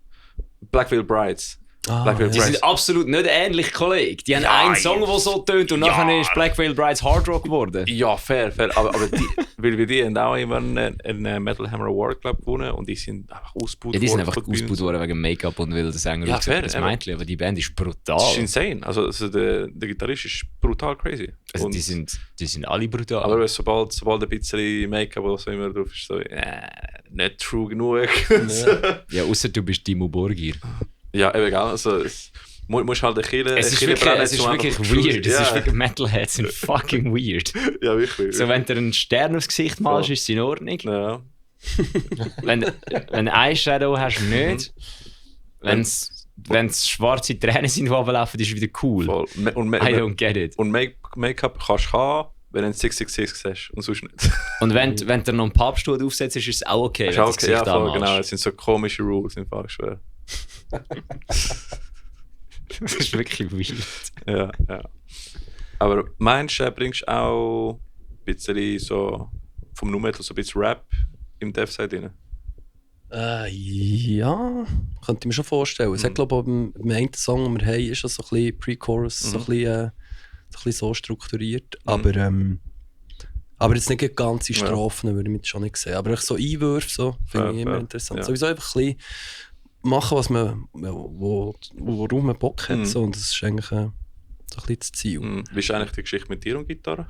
Black Veil Brides. Black Veil Die Brides. sind absolut nicht ähnlich, Kollege. Die haben Ja, einen Song, der so tönt und nachher ist Black Veil Brides Hard Rock geworden. Ja, fair. Aber die, weil die haben auch immer einen Metal Hammer Award glaub, gewonnen und die sind einfach ausgebaut Ja, die sind worden einfach von der Bühne. ausgebaut worden wegen Make-up und weil der Sänger Ja, aussieht wie fair, das eben. Mädchen, aber die Band ist Das brutal. ist insane. Also der Gitarrist ist brutal crazy. Also Und- die sind alle brutal. aber sobald ein bisschen Make-up oder so immer drauf ist, so nicht true genug. ja, außer du bist Timo Borgir. Ja, eben, gell. Also, musst halt eine Kille. Es ist wirklich weird. Es ist wirklich Metalheads sind fucking weird. Ja, wirklich. So, wenn du einen Stern aufs Gesicht malst, ist es in Ordnung. Ja. Wenn du einen Eyeshadow hast, nicht. Wenn es schwarze Tränen sind, die runterlaufen, ist es wieder cool. Voll. Und, I don't get it. und Make-up kannst du haben, wenn du einen 666 hast und sonst nicht. Und wenn du noch einen Pappstuhl aufsetzt, ist es auch okay. Ist wenn auch du das okay, ja, Gesicht voll, anmalst. genau. Es sind so komische Rules im Fall, ich schwöre. Das ist wirklich weird. Ja, ja. Aber meinst du, bringst du auch ein bisschen so vom Nu-Metal so ein bisschen Rap im Dev-Side rein? Ja, könnte ich mir schon vorstellen. Ich glaube, auch beim einen Song, den wir haben, ist das so ein bisschen Pre-Chorus, so ein bisschen so strukturiert. Aber jetzt nicht ganze Strophen, würde ich mit schon nicht sehen. Aber so Einwürfe so, finde ich immer interessant. Ja. Sowieso einfach ein bisschen machen, was man, worum man Bock hat. So. Und das ist eigentlich so ein bisschen das Ziel. Wie ist eigentlich die Geschichte mit dir und Gitarre?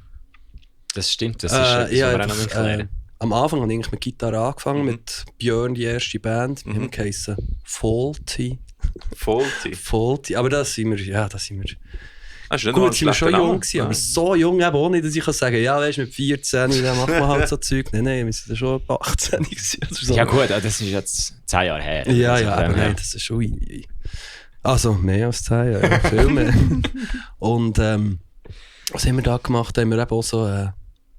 Das stimmt, das ist etwas, ja, was wir auch noch einfach, erklären. am Anfang habe ich eigentlich mit Gitarre angefangen, mit Björn, die erste Band. Wir haben geheissen Faulty. Faulty. Aber da sind wir. Das ist nicht Gut, sind wir schon jung gewesen, gewesen, aber so jung eben auch nicht, dass ich kann sagen, ja, weißt du, mit 14, dann macht man halt so Zeug. Nein, wir sind ja schon etwa 18 gewesen oder so. Ja gut, das ist jetzt 10 Jahre her. Ja, Also ja, von dem aber her. nein, das ist schon... Also, mehr als 10 Jahre, ja, viel mehr. Und was haben wir da gemacht? Da haben wir eben auch so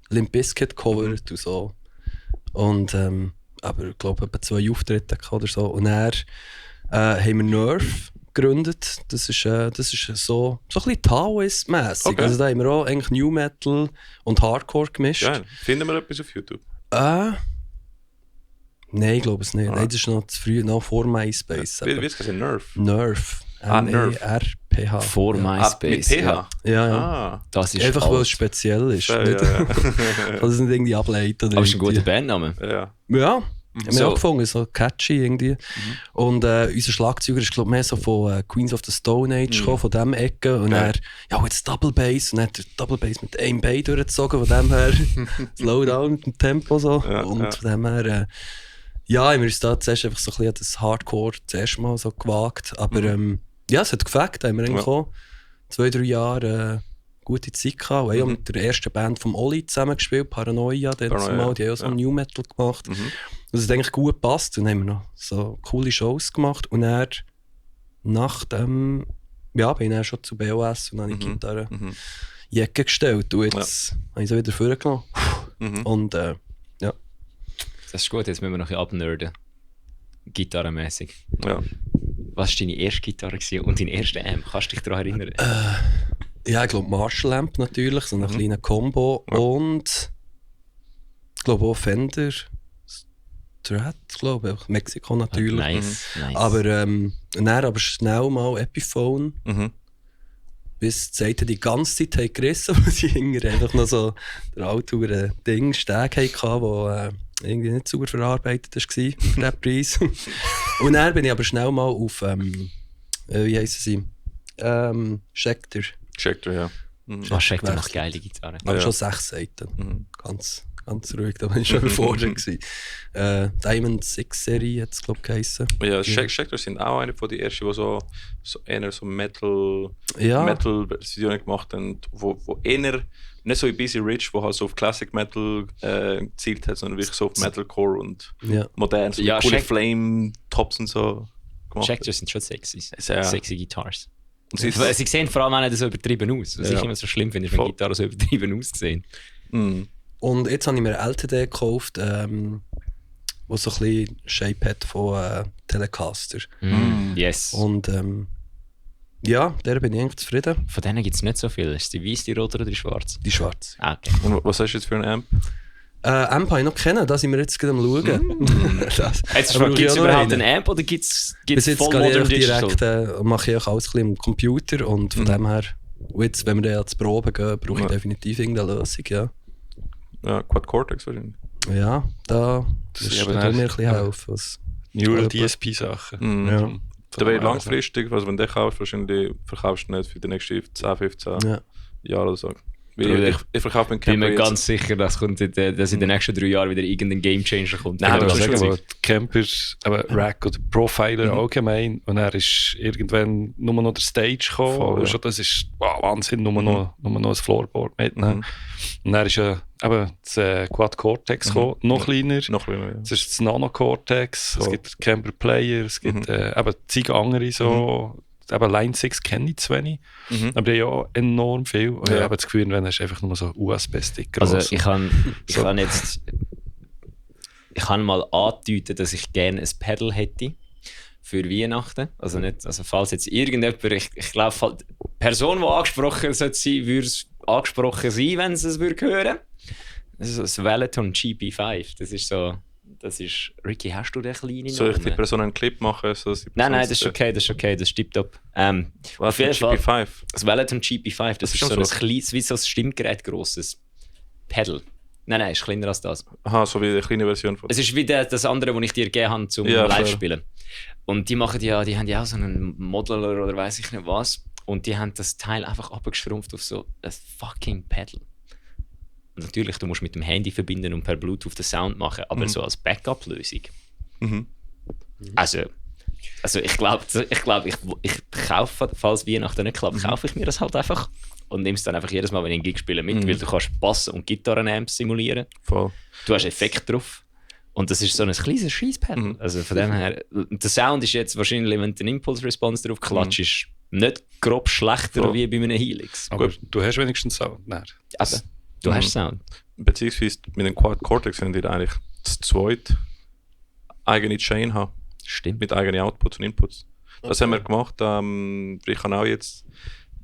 Limp Bizkit gecovert und so. Und aber ich glaube, etwa 2 Auftritte gehabt oder so. Und er haben wir Nerve gegründet. Das ist so ein bisschen Taoist-mässig. Okay. Also da haben wir auch eigentlich New Metal und Hardcore gemischt. Geil. Finden wir etwas auf YouTube? Nein, ich glaube es nicht. Ah. Nein, das ist noch zu früh, noch vor MySpace. Wie ist das? Nerf? Nerf. Nerf. N-E-R-P-H. Vor ja. MySpace. Mit PH? Ja. Ja, ja. Ah. Das ist Einfach weil es alt. speziell ist. Ja, Nicht, ja. dass es nicht irgendwie ableiten oder Aber es ist ein guter irgendwie. Bandname. Ja. Ja, haben wir So. auch gefunden, so catchy irgendwie. Und unser Schlagzeuger ist, glaube ich, mehr so von Queens of the Stone Age gekommen, von dem Ecke. Und Geil. er, ja, jetzt Double Bass. Und dann hat er Double Bass mit einem Bein durchgezogen, von dem her slow down mit dem Tempo so. Ja, und ja. von dem her, ja, haben wir uns da zuerst einfach so ein bisschen an das Hardcore zuerst mal so gewagt. Aber ja, es hat gefällt, haben wir eigentlich auch 2-3 Jahre gute Zeit gehabt. Wir haben auch mit der ersten Band vom Oli zusammengespielt, Paranoia, dann Paranoia, mal, die haben auch so ja. New Metal gemacht. Mhm. Das hat eigentlich gut gepasst. Dann haben wir noch so coole Shows gemacht. Und dann, nach dem, ja, bin ich dann schon zu BOS und habe die Gitarre Mhm. Jacke gestellt. Und jetzt habe ich sie wieder vorgenommen. Mhm. Und ja. Das ist gut, jetzt müssen wir noch ein bisschen abnerden. Gitarrenmäßig. Ja. Äh, Was war deine erste Gitarre gewesen und dein erster Amp? Kannst du dich daran erinnern? Ja, ich glaube Marshall Amp natürlich, so eine kleine Combo. Ja. Und ich glaube auch Fender Strat, glaube ich. Mexiko natürlich. Nice, nice. Aber dann aber schnell mal Epiphone, Mhm. bis die Seiten die ganze Zeit haben gerissen, weil sie hinterher einfach noch so der alte Ding, Steg hatten, der irgendwie nicht sauber verarbeitet war für den Preis. Und dann bin ich aber schnell mal auf, wie heissen sie? Schecter. Schecter, ja. Mhm. Was schickt er noch gewechselt. geile Gitarre? Aber Ja. schon 6 Seiten. Mhm. Ganz ruhig, da war ich schon überfordert gewesen. Diamond 6 Serie hat es, glaube ich, geheissen. Ja, Schecter sind auch eine von den ersten, die so eher so Ja. Metal-Versionen gemacht haben, wo eher nicht so wie Busy Rich, wo halt so auf Classic Metal gezielt hat, sondern wirklich so auf Metalcore und Ja. modern, so Ja, mit coole Schec- Flame-Tops und so gemacht. Schecter sind schon sexy. Ja. Sexy Guitars. Und Sie sehen vor allem auch nicht so übertrieben aus. Was Ja. ich immer so schlimm finde, ist, wenn Voll. Gitarren so übertrieben aussehen. Mhm. Und jetzt habe ich mir eine LTD gekauft, wo so ein bisschen Shape hat von Telecaster. Yes. Und ja, der bin ich eigentlich zufrieden. Von denen gibt es nicht so viel. Ist die weiß, die rot oder die schwarz? Die schwarze. Ah, okay. Und was hast du jetzt für einen Amp? Amp habe ich noch kennen, da sind wir jetzt gerade am Schauen. Das- Jetzt Aber gibt es ich auch noch überhaupt einen. einen Amp oder gibt es Bis jetzt voll gehe ich modern einfach digital? direkt, mache ich auch alles ein bisschen am Computer und von dem her, und jetzt, wenn wir dann ans Proben gehen, brauche ich Ja. definitiv irgendeine Lösung, ja. Ja, Quad Cortex wahrscheinlich. Ja, da Das musst ist du aber mir ein dann- bisschen helfen. Was, Neural Ja. DSP-Sachen. Mhm. ja. Da wäre langfristig, also wenn du den kaufst, wahrscheinlich verkaufst du nicht für die nächsten 10, 15 Ja. Jahre oder so. Bruder, Weil ich verkaufe meinen Ich bin Camper mir jetzt. ganz sicher, dass in den nächsten 3 Jahren wieder irgendein Gamechanger kommt. Nein, Genau das das ist sage aber ich. die Camper, aber Rack oder Profiler allgemein. Und er ist irgendwann nur noch der Stage gekommen. Voll, ja. Schon, das ist Wahnsinn, nur noch ein Floorboard mitnehmen. Und dann ist eben das Quad Cortex gekommen, noch kleiner. Noch kleiner, ja. Das ist das Nano Cortex, es Voll. gibt den Camper Player, es gibt eben zig andere so. Eben Line 6 kenne ich zu wenig, Mhm. aber die haben ja enorm viel. Und ich Ja. habe das Gefühl, wenn hast du einfach nur so USB-Stick Also gross. ich kann mal andeuten, dass ich gerne ein Pedal hätte für Weihnachten. Also nicht, also falls jetzt irgendjemand, ich glaube, die Person, die angesprochen sollte sein, würde es angesprochen sein, wenn sie es würde hören. Das ist so das Valeton GP5. Das ist, Ricky, hast du den kleinen Soll ich die Namen? Person einen Clip machen? So, dass die Nein, Person das ist okay, das ist tipptopp. Was Auf für jeden Fall, GP5? das Valeton GP5, das ist schon so ein so. kleines, wie so ein Stimmgerät grosses Pedal. Nein, ist kleiner als das. Aha, so wie eine kleine Version von. Es ist wie das andere, das ich dir gegeben habe zum Ja, Live-Spielen. Und die haben ja auch so einen Modeler oder weiß ich nicht was. Und die haben das Teil einfach abgeschrumpft auf so ein fucking Pedal. Und natürlich, du musst mit dem Handy verbinden und per Bluetooth den Sound machen, aber so als Backup-Lösung. Mhm. Also ich glaube, ich kaufe, falls Weihnachten nicht klappt, kaufe ich mir das halt einfach und nehme es dann einfach jedes Mal, wenn ich einen Gig spiele, mit, weil du kannst Bass- und Gitarren-Amps simulieren. Voll. Du hast Effekt drauf. Und das ist so ein kleines Scheisspedal. Also von dem her, der Sound ist jetzt wahrscheinlich, wenn du einen Impulse-Response drauf klatscht, ist nicht grob schlechter Voll. wie bei einem Helix. aber du hast wenigstens Sound. Nein. Aber du hast Sound. Beziehungsweise mit dem Quad Cortex sind die eigentlich zu zweit eigene Chain haben. Stimmt. mit eigenen Outputs und Inputs. Das haben wir gemacht. Ich habe auch jetzt,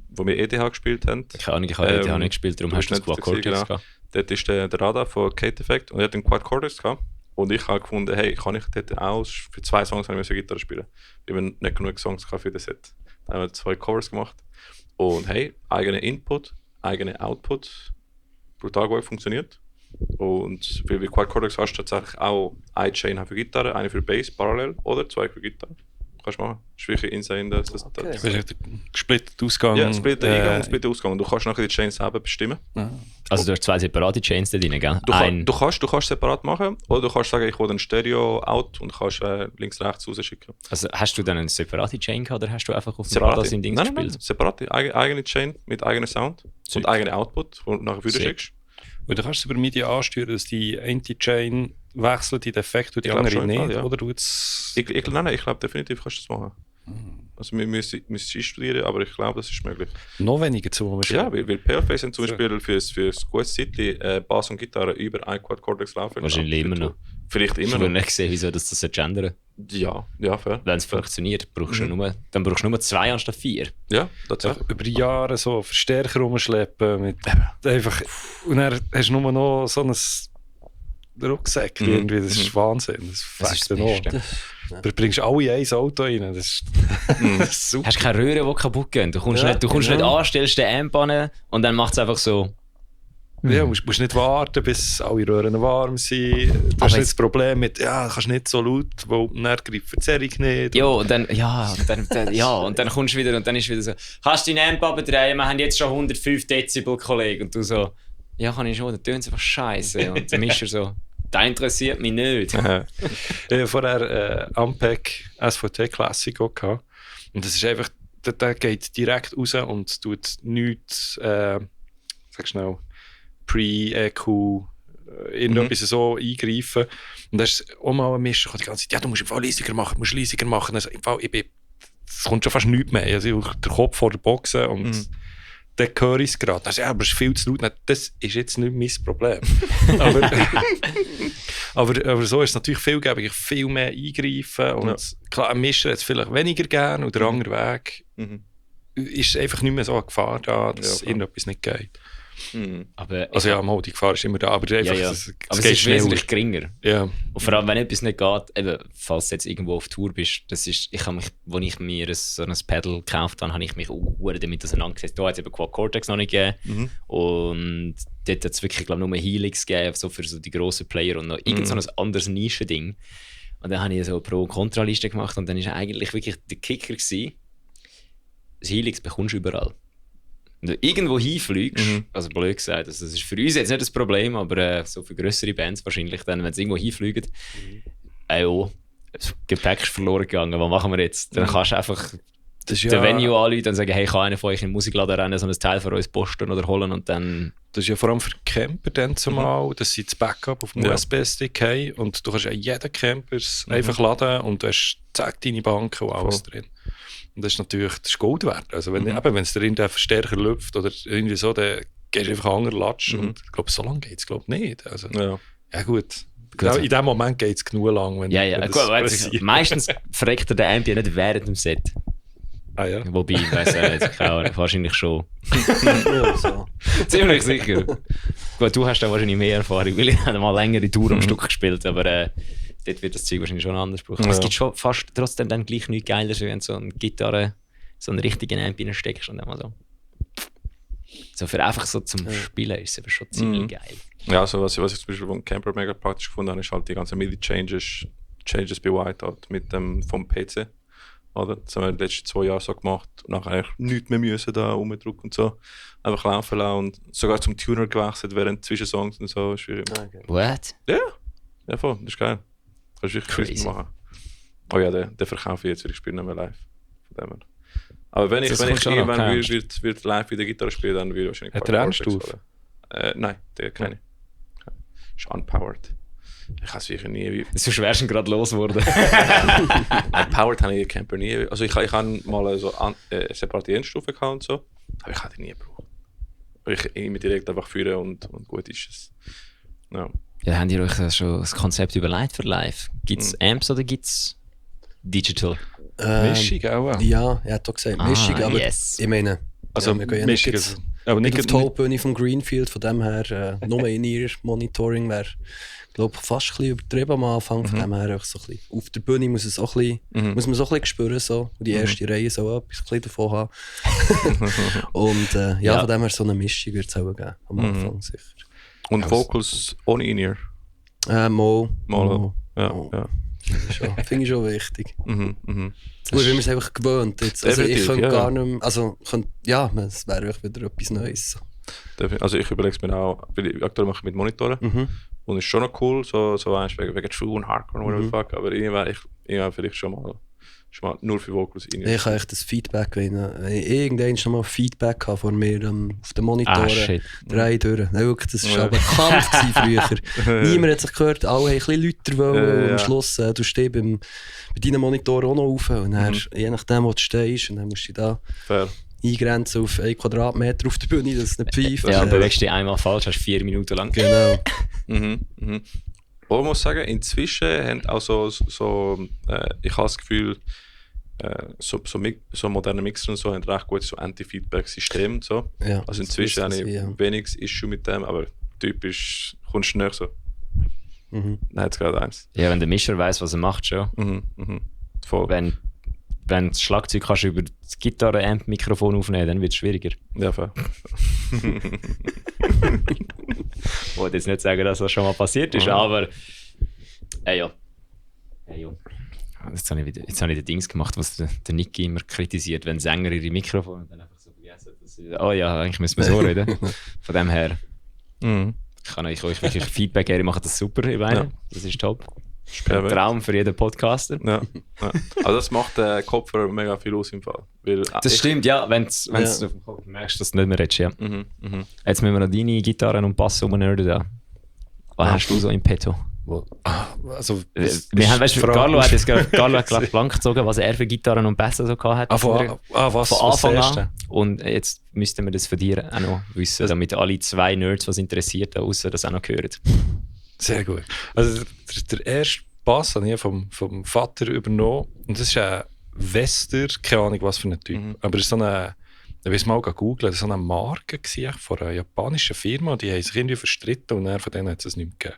wo wir EDH gespielt haben. Keine Ahnung, ich habe ETH nicht gespielt, darum du hast du das hast nicht Quad Cortex gesehen, gehabt. Dort ist der Radar von Kate Effect und er hat einen Quad Cortex gehabt. Und ich habe gefunden, hey, kann ich dort auch für 2 Songs eine Gitarre spielen? Weil wir nicht genug Songs für das Set. Dann haben wir 2 Covers gemacht. Und hey, eigener Input, eigener Output, brutal gut funktioniert. Und weil wir Quad Cortex hast, tatsächlich auch eine Chain für Gitarre, eine für Bass parallel oder 2 für Gitarre. Kannst du machen. Das ist wirklich insane. Das Okay. Das ist echt ein gesplitteter Ausgang. ja, splitter Eingang und splitter Ausgang. Und du kannst nachher die Chains selber bestimmen. Also du hast 2 separate Chains da drin, gell? Du kannst separat machen oder du kannst sagen, ich will ein Stereo-Out und kannst links, rechts rausschicken. Also hast du dann eine separate Chain gehabt oder hast du einfach auf dem Radar sein Ding Nein, gespielt? separate, eigene Chain mit eigenem Sound Sick. und eigenem Output, wo du nachher wieder Sick. schickst. Weil du kannst es über MIDI ansteuern, dass die Anti-Chain wechselt in den Effekt und die Ich glaub andere schon im nicht. Fall, ja. Oder du jetzt... Nein, ich glaube definitiv kannst du das machen. Also wir müssen einstudieren, aber ich glaube, das ist möglich. Noch weniger zu Ja, weil PLFs sind zum Beispiel fürs gutes Zeitli Bass und Gitarre über ein Quad Cortex laufen. Wahrscheinlich immer noch. Vielleicht Ich immer habe noch. nicht gesehen, wieso das ändern. Ja, fair. Wenn es funktioniert, brauchst du dann brauchst du nur 2 anstatt 4. Ja, tatsächlich. über Jahre so Verstärker rumschleppen mit einfach... Und dann hast du nur noch so ein Rucksack irgendwie. Das ist Wahnsinn. Das Das ist fängt das dann Beste. an. Du bringst alle in ein Auto rein. Das ist, das ist super. Hast du keine Röhren, die kaputt gehen? Du kommst, Ja, nicht, du kommst genau. nicht an, stellst den Amp an und dann macht es einfach so. Ja, musst nicht warten, bis alle Röhren warm sind. Du Aber hast nicht jetzt- das Problem mit, ja, kannst nicht so laut, weil dann greift die Verzerrung nicht. Ja, und dann, und dann kommst du wieder und dann ist wieder so, kannst du deinen Amp abdrehen, wir haben jetzt schon 105 Dezibel, Kollege. Und du so, ja, kann ich schon, dann tönt es einfach scheiße. Und dann ist er so, das interessiert mich nicht. Ich hatte vorher Ampeg SVT Classic auch gehabt. Und das ist einfach, der geht direkt raus und tut nichts, sag schnell, Pre-EQ, irgendetwas so eingreifen. Und das ist auch mal ein Mischer, der die ganze Zeit, ja, du musst im Fall leisiger machen, Also, im Fall, es kommt schon fast nichts mehr. Also, der Kopf vor der Box und dann höre ich es gerade. Also, ja, aber es ist viel zu laut. Nein, das ist jetzt nicht mein Problem. aber so ist es natürlich vielgebiger, viel mehr eingreifen. Und klar, ein Mischer hat es vielleicht weniger gern und der andere Weg ist einfach nicht mehr so eine Gefahr da, dass irgendetwas nicht geht. Aber Also ja, mal, die Gefahr ist immer da, aber einfach, ja. es Aber es geht ist schneller. wesentlich geringer. Ja. Und vor allem, wenn etwas nicht geht, eben, falls du jetzt irgendwo auf Tour bist, das ist, als ich mir so ein Pedal gekauft habe, habe ich mich auch damit auseinandergesetzt. Da hat es eben Quad Cortex noch nicht gegeben. Und dort hat es wirklich, glaube ich, nur Helix gegeben, so für so die grossen Player und noch irgend so ein anderes Nischending. Und dann habe ich so Pro- und Kontraliste gemacht und dann war eigentlich wirklich der Kicker gewesen, das Helix bekommst du überall. Wenn du irgendwo hinfliegst, also blöd gesagt, also das ist für uns jetzt nicht das Problem, aber so für grössere Bands wahrscheinlich dann, wenn sie irgendwo hinfliegen, das Gepäck ist verloren gegangen, was machen wir jetzt? Dann kannst du einfach Das ist den Venue anrufen und sagen, hey, kann einer von euch in den Musikladen rennen, so ein Teil von uns posten oder holen und dann... Das ist ja vor allem für Camper dann zumal, dass sie das Backup auf dem Ja. USB-Stick haben und du kannst ja jeden Camper einfach laden und du hast zack deine Banken und alles drin. Und das ist natürlich Gold wert. Also wenn es dir irgendein Verstärker läuft oder irgendwie so, dann gehst du einfach an anderen Latsch und ich glaube, so lange geht es nicht. Also, ja gut. In dem Moment geht es genug lang, wenn Ja, wenn gut, das weißt du, passiert. meistens verreckt er den Amp ja nicht während dem Set. Ah, ja. Wobei, ich weiss auch nicht, keine Ahnung, wahrscheinlich schon. Ja, so. Ziemlich sicher. Gut, du hast da wahrscheinlich mehr Erfahrung, weil ich habe mal längere Tour am Stück gespielt, aber dort wird das Zeug wahrscheinlich schon anders gebraucht. Aber es gibt schon fast trotzdem dann gleich nichts Geiles, wenn du so eine Gitarre, so einen richtigen Amp reinsteckst und dann mal so. So für einfach so zum Spielen ist es aber schon ziemlich geil. Ja, also was ich zum Beispiel vom Camper mega praktisch gefunden habe, ist halt die ganzen MIDI-Changes bei Whiteout mit dem vom PC. Oder? Das haben wir in den letzten 2 Jahren so gemacht und nachher eigentlich nichts mehr müssen da rumdrücken und so. Einfach laufen lassen und sogar zum Tuner gewechselt während Zwischensongs und so. Schwierig. Okay. What? Ja, voll, das ist geil. Kannst du wirklich Crazy. Crazy machen. Oh ja, den verkaufe ich jetzt, weil ich spiele nicht mehr live. Von dem her. Aber wenn ich Das kommt schon noch, irgendwann keine wird live wieder Gitarre spielen, dann würde ich wahrscheinlich Hat Quad er Cortex Endstufe? holen. Nein, der keine. Ist unpowered. Ich habe es wirklich nie... So schwer schon gerade losgeworden. Unpowered habe ich den Camper nie... Also ich habe mal so separate Endstufe gehabt und so, aber ich habe den nie gebraucht. Ich immer direkt einfach führen und gut ist es. Ja. Ja, habt ihr euch schon das Konzept überlegt für live? Gibt es Amps oder gibt es Digital. Mischung auch. Ja, er hat auch gesagt Mischung, aber yes. ich meine, Also wir gehen ja Mischung, nicht, also, aber nicht nicht, auf die Hauptbühne vom Greenfield, von dem her nur in ihr Monitoring wäre, glaube ich, fast ein bisschen übertrieben am Anfang, von dem her auch so ein bisschen. Auf der Bühne muss, es auch ein bisschen, muss man so ein bisschen spüren, so, und die erste Reihe so etwas ein bisschen davon haben. Und ja, von dem her so eine Mischung wird es auch geben, am Anfang sicher. Und Vocals ohne In-Ear. Mo. Ja, Mo. ja. Finde ich schon wichtig. Mhm, mhm. Gut, wenn man es einfach gewöhnt jetzt. Also ich Definitiv, könnte ja. gar nicht mehr, also ja, es wäre einfach wieder etwas Neues. Also ich überlege es mir auch, weil ich aktuell mache ich mit Monitoren und ist schon noch cool, so weißt, wegen True und Hardcore und whatever fuck, aber irgendwann vielleicht schon mal nur für Vocals in. Ich habe echt das Feedback, wenn ich irgendwann schon mal Feedback habe von mir auf den Monitoren, drei durch. Nein, wirklich, das war aber Kampf früher. Niemand hat sich gehört, alle haben ein bisschen lauter wollen und am Schluss du stehst bei deinen Monitoren auch noch rauf und dann, je nachdem, wo du stehst, und dann musst du da eingrenzen auf 1 Quadratmeter auf der Bühne, dass es nicht pfeift. Ja, bewegst dich einmal falsch, hast 4 Minuten lang. Genau. Aber ich muss sagen, inzwischen haben auch ich habe das Gefühl, so moderne Mixer und so haben recht gutes so Anti-Feedback-System und so. Ja, also inzwischen habe ich wenig Issue mit dem, aber typisch kommst du näher so. Dann hat es gerade eins. Ja, wenn der Mischer weiss, was er macht, schon. Voll. Wenn das Schlagzeug kannst du über das Gitarre-Amp-Mikrofon aufnehmen, dann wird es schwieriger. Ja, fair. Ich wollte jetzt nicht sagen, dass das schon mal passiert ist, aber ja. Jetzt habe ich den Dings gemacht, was der Niki immer kritisiert, wenn Sänger ihre Mikrofone dann einfach so vergessen, dass sie, eigentlich müssen wir so reden. Von dem her kann ich euch wirklich Feedback geben, ihr macht das super, ihr beiden. Das ist top. Ein Traum für jeden Podcaster. Ja. Also das macht den Kopfhörer mega viel aus im Fall. Weil, das stimmt, ja, wenn du auf dem Kopf merkst, dass du nicht mehr redest. Ja. Jetzt müssen wir noch deine Gitarren und Bass umnerden da. Was hast du so im Petto? Also, Carlo hat jetzt gerade blank gezogen, was er für Gitarren und Bässe so gehabt hat. Von Anfang an. Und jetzt müssten wir das von dir auch noch wissen, damit alle 2 Nerds, was interessiert, da aussen das auch noch hören. Sehr gut. Also der erste Bass habe ich vom Vater übernommen. Und das ist ein Wester, keine Ahnung was für ein Typ. Aber es ist so eine, ich weiß mal googeln, so eine Marke von einer japanischen Firma, die haben sich irgendwie verstritten und von denen hat es nicht mehr gegeben.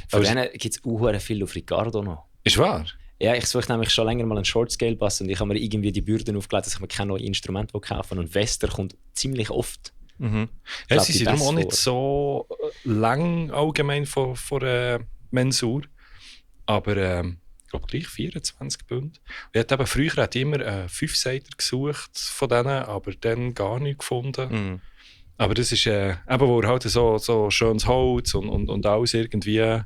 Von denen gibt es auch viel auf Ricardo noch. Ist wahr? Ja, ich suche nämlich schon länger mal einen Short-Scale-Bass und ich habe mir irgendwie die Bürden aufgelegt, dass ich mir kein neues Instrument kaufen will. Und Wester kommt ziemlich oft. Ja, sie sind darum auch nicht so lang allgemein von Mensur. Aber ich glaube gleich 24 Bünde. Früher hat ich immer einen 5-Seiter gesucht von denen, aber dann gar nicht gefunden. Aber das ist wo er halt so schönes Holz und alles irgendwie.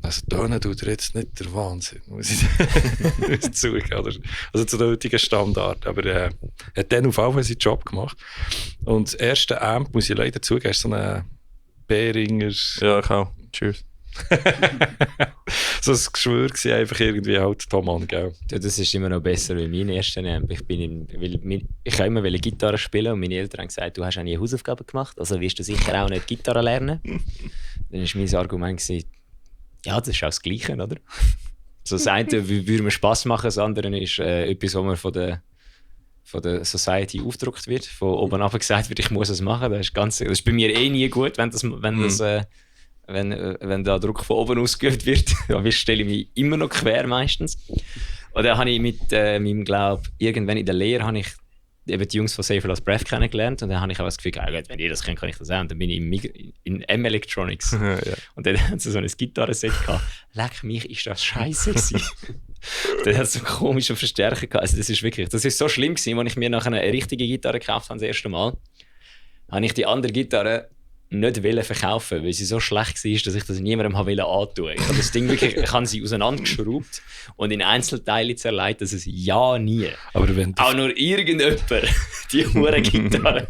Also tönen tut er jetzt nicht der Wahnsinn, muss ich zugeben. Also zu den heutigen Standard. Aber er hat dann auf jeden Fall seinen Job gemacht. Und das erste Amp, muss ich leider zugeben, ist so ein Behringer. Ja, ich auch. Cheers. So ein Geschwür war einfach irgendwie halt Thomann, gell? Ja, das ist immer noch besser wie mein erster Amp. Ich wollte immer Gitarre spielen und meine Eltern haben gesagt, du hast auch nie Hausaufgaben gemacht, also wirst du sicher auch nicht Gitarre lernen. Dann war mein Argument, ja, das ist auch das Gleiche, oder? So das eine würde mir Spass machen, das andere ist etwas, was mir von der Society aufgedruckt wird, von oben ab gesagt wird, ich muss es machen. Das ist bei mir nie gut, wenn da Druck von oben ausgeübt wird. Da stelle ich mich immer noch quer meistens. Und dann habe ich mit meinem Glauben, irgendwann in der Lehre habe ich eben die Jungs von Safer Last Breath kennengelernt und dann habe ich auch das Gefühl, wenn ihr das könnt, kann ich das auch. Und dann bin ich in M-Electronics. Ja. Und dann hat sie so ein Gitarrenset gehabt. Leck mich, ist das scheiße gewesen. Dann hat es so einen komischen Verstärker gehabt. Also das ist so schlimm gewesen, als ich mir nachher eine richtige Gitarre gekauft habe, das erste Mal, habe ich die andere Gitarre nicht verkaufen, weil sie so schlecht war, dass ich das niemandem antun wollte. Ich habe das Ding wirklich, ich habe sie auseinandergeschraubt und in Einzelteile zerlegt, dass es ja nie. Aber wenn auch nur irgendjemand die hure Gitarre.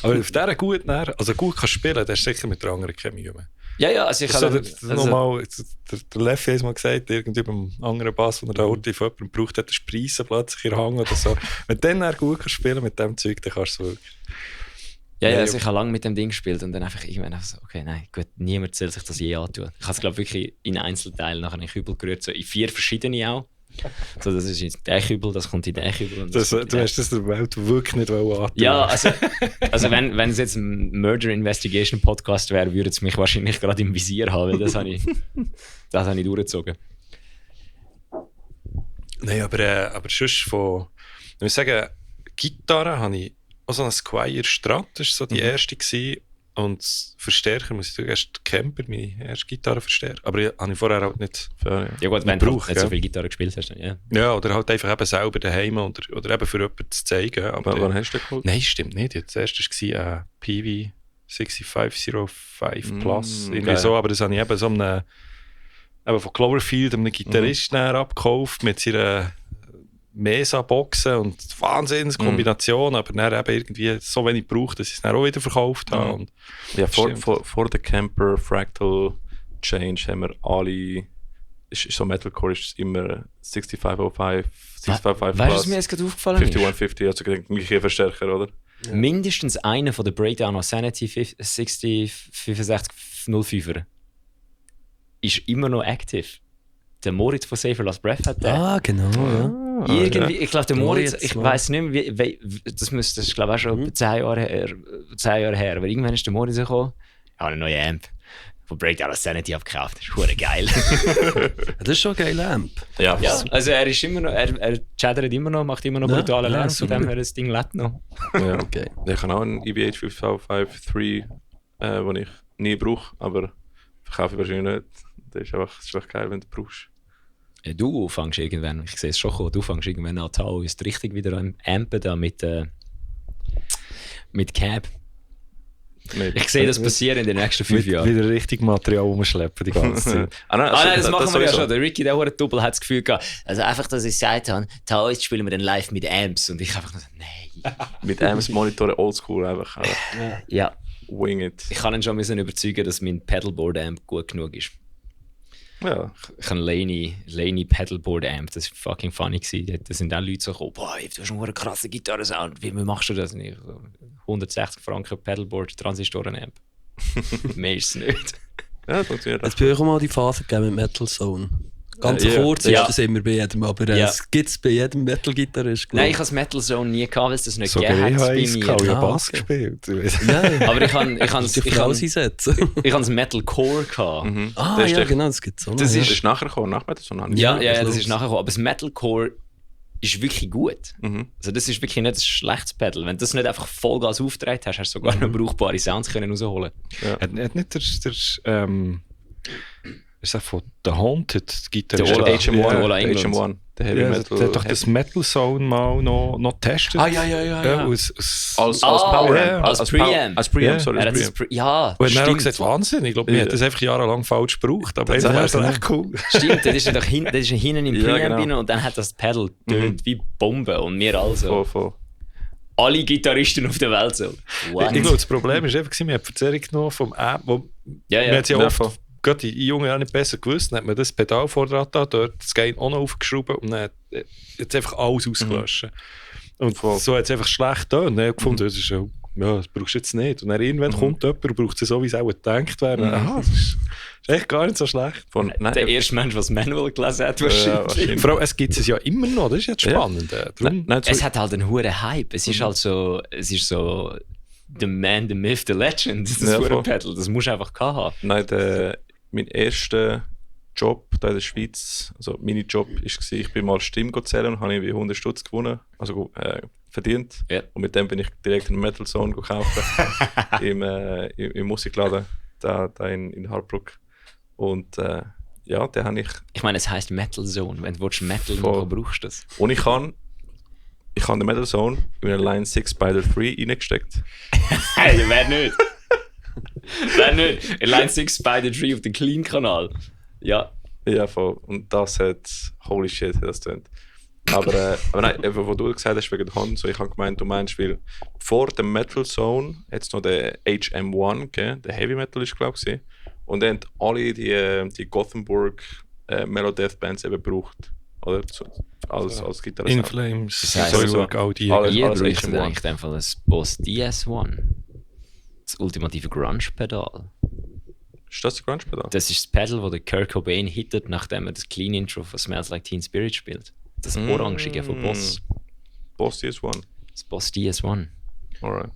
Aber auf dieser gut kannst spielen, dann hast du sicher mit der anderen keine Mühe mehr. Ja, also ich habe... Der Leffi hat mal gesagt, irgendwie beim anderen Bass, den er da heute von jemandem braucht, hat einen Spreisenplatz in der Hang oder so. Wenn du dann gut kannst spielen mit dem Zeug, dann kannst du es wirklich. Ja, also ich habe lange mit dem Ding gespielt und dann einfach irgendwann so, okay, nein, gut, niemand soll sich das je antun. Ich habe es, glaube ich, wirklich in Einzelteilen nachher in den Kübel gerührt, so in 4 verschiedene auch. So, das ist jetzt der Kübel, das kommt in den Kübel. Und Du das kommt in hast das der Welt wirklich nicht antun. Ja, also wenn es jetzt ein Murder Investigation Podcast wäre, würde es mich wahrscheinlich gerade im Visier haben, weil das habe ich durchgezogen. Nein, aber sonst von, ich muss sagen, Gitarre habe ich auch so eine Squier Strat, das war so die erste gewesen. Und Verstärker, muss ich sagen, erst Camper, meine erste Gitarrenverstärker. Aber ja, habe ich vorher halt nicht Ja gut, wenn du gebraucht, nicht so ja. viel Gitarre gespielt hast, dann, ja. Ja, oder halt einfach eben selber daheim oder eben für jemanden zu zeigen. Aber Wann hast du den geholt? nein, stimmt nicht. Das erste war ein PV 6505 Plus. Irgendwie geil. so, aber das habe ich eben so einem, eben von Cloverfield, einem Gitarristen abgekauft mit seiner Mesa-Boxen und Wahnsinnskombination, aber dann eben irgendwie so wenig gebraucht, dass ich es dann auch wieder verkauft habe. Und Ja, Stimmt. vor der Camper Fractal Change haben wir alle, ist so Metalcore ist immer 6505, 655 Weißt du, was Plus, mir jetzt gerade aufgefallen ist? 5150, also gleiche Verstärker, oder? Mindestens einer von der Breakdown of Sanity 6505er ist immer noch aktiv. Der Moritz von Safer Last Breath hat den. Genau, ja. Irgendwie, ich glaube, der Moritz, Moritz, ich ja. weiß nicht mehr, das ist glaube ich auch schon 10 Jahre her, aber irgendwann ist der Moritz gekommen, ich habe einen neuen Amp von Breakdown of Sanity abgekauft, das ist verdammt geil. Das ist schon ein geiler Amp. Ja, Ja, also er ist immer noch, er chattert immer noch, macht immer noch Ja, brutalen ja, Lärm, von super. dem her das Ding lebt noch. ja. Okay. Ich habe auch einen EVH 5553, den ich nie brauche, aber verkaufe ich wahrscheinlich nicht. Das ist einfach geil, wenn du brauchst. Du fängst irgendwann, ich sehe es schon kommen, du fängst irgendwann an, Tao ist richtig wieder am Ampen da mit Cab. Ich sehe das passieren in den nächsten 5 Jahren. wieder richtig Material umschleppen die ganze Zeit. Nein, Das machen wir ja sowieso. schon. Der Ricky, der Double hat das Gefühl gehabt, also einfach, dass ich gesagt habe, Tao, jetzt spielen wir dann live mit Amps. Und ich einfach nur so, nein. Mit Amps Monitoren oldschool einfach. Ja, Wing it. ich kann ihn schon müssen überzeugen, dass mein Pedalboard-Amp gut genug ist. Ja. Ich habe einen Laney Pedalboard-Amp, das war fucking funny gewesen. Da sind auch Leute so gekommen, boah, du hast einen krassen Gitarrensound, wie machst du das? Und ich so, 160 Franken Pedalboard-Transistoren-Amp. Mehr ist es nicht. Ja, das funktioniert. Es bei euch auch mal die Phase gegeben mit Metal Zone. Ganz Ja, kurz ja. ist das immer bei jedem, aber Ja. es gibt es bei jedem Metal-Gitarrist. Nein, ich habe das Metal Zone nie gehabt, weil es das nicht Sogar gegeben ich hat habe bei eins mir. gehabt, ich habe Ah, Bass okay. gespielt. Ja, Aber ich habe sich für alles einsetzen. das Metalcore gehabt. Mhm. Ah, das ist ja, der- genau, das gibt es auch noch. Das ja. Das ist nachher gekommen, nach Metal. Ja, das los. ist nachher gekommen. Aber das Metalcore ist wirklich gut. Mhm. Also das ist wirklich nicht ein schlechtes Pedal. Wenn du das nicht einfach Vollgas aufgedreht hast, hast du sogar noch brauchbare Sounds können rausholen. Hat nicht ist das von The Haunted, die Der Gitarre? Ola. HM1, Ja, Ola der England. HM1, der Heavy Ja, Metal. der hat doch das Metal Zone mal noch getestet. ja. Aus, als Ah, Power ja, als Preamp. Als Preamp, Ja. sorry. Er Als hat das Preamp. ja, und er hat auch stimmt. gesagt, Wahnsinn, ich glaube, wir Ja. haben das einfach jahrelang falsch gebraucht, aber Das das ist ist echt cool. Stimmt, das ist ja doch hinten im Ja, Preamp genau. rein und dann hat das Pedal tönt wie Bombe und wir also. Voll. Alle Gitarristen auf der Welt so. What? Ich glaube, das Problem ist einfach, wir haben die Verzerrung genommen vom Amp, wo Ja, wir haben es ja Ja, oft, voll. gerade die Jungen auch nicht besser gewusst, dann hat man das Pedal vorne da, dort das Gain auch noch aufgeschraubt und dann hat jetzt einfach alles ausgelöscht. Und Voll. so hat es einfach schlecht getan. Und dann habe ich gefunden, das ist ja, das brauchst du jetzt nicht. Und dann irgendwann kommt jemand und braucht es so, wie es auch gedacht wäre. Aha, das ist echt gar nicht so schlecht. Von, nein, Der erste Mensch, der das Manual gelesen hat, Ja, wahrscheinlich. wahrscheinlich. Vor allem, es gibt es ja immer noch, das ist jetzt Ja. spannend. Darum, nein, Es hat halt einen hohen Hype. Es ist halt so, es ist so the man, the myth, the legend. Das Ja, hure voll. Pedal, das musst du einfach haben. Nein, mein erster Job da in der Schweiz, also mein Job war, ich bin mal Stimme zählen und habe irgendwie 100 Stutz gewonnen, also verdient. Ja. Und mit dem bin ich direkt einen Metal Zone gekauft im Musikladen da in Hartbruck. Und ja, den habe ich. Ich meine, es heisst Metal Zone. Wenn du willst Metal Voll. machen, brauchst du das. Und ich habe den Metal Zone in eine Line 6 Spider 3 reingesteckt. Hey, wer nicht? Wer nicht? In Line 6 Spider 3 auf dem Clean-Kanal. Ja. Ja, voll. Und das hat, holy shit, hat das tönt. Aber nein, eben, wo du gesagt hast, wegen der Hand, so, ich habe gemeint, du meinst, weil vor dem Metal Zone hat es noch den HM1 gegeben, der Heavy Metal ist, glaube ich. Und dann haben alle die Gothenburg Melodeath Bands eben gebraucht. Oder? Als Gitarre. In Flames, Das heisst, Soilwork, all die. alles- Ihr braucht HM1. eigentlich in dem Fall ein Boss DS1. Das ultimative Grunge-Pedal. Ist das der Grunge-Pedal? Das ist das Pedal, das der Kurt Cobain hittet, nachdem er das Clean Intro von Smells Like Teen Spirit spielt. Das Orangige von Boss. Boss DS1. Das Boss DS1. Alright.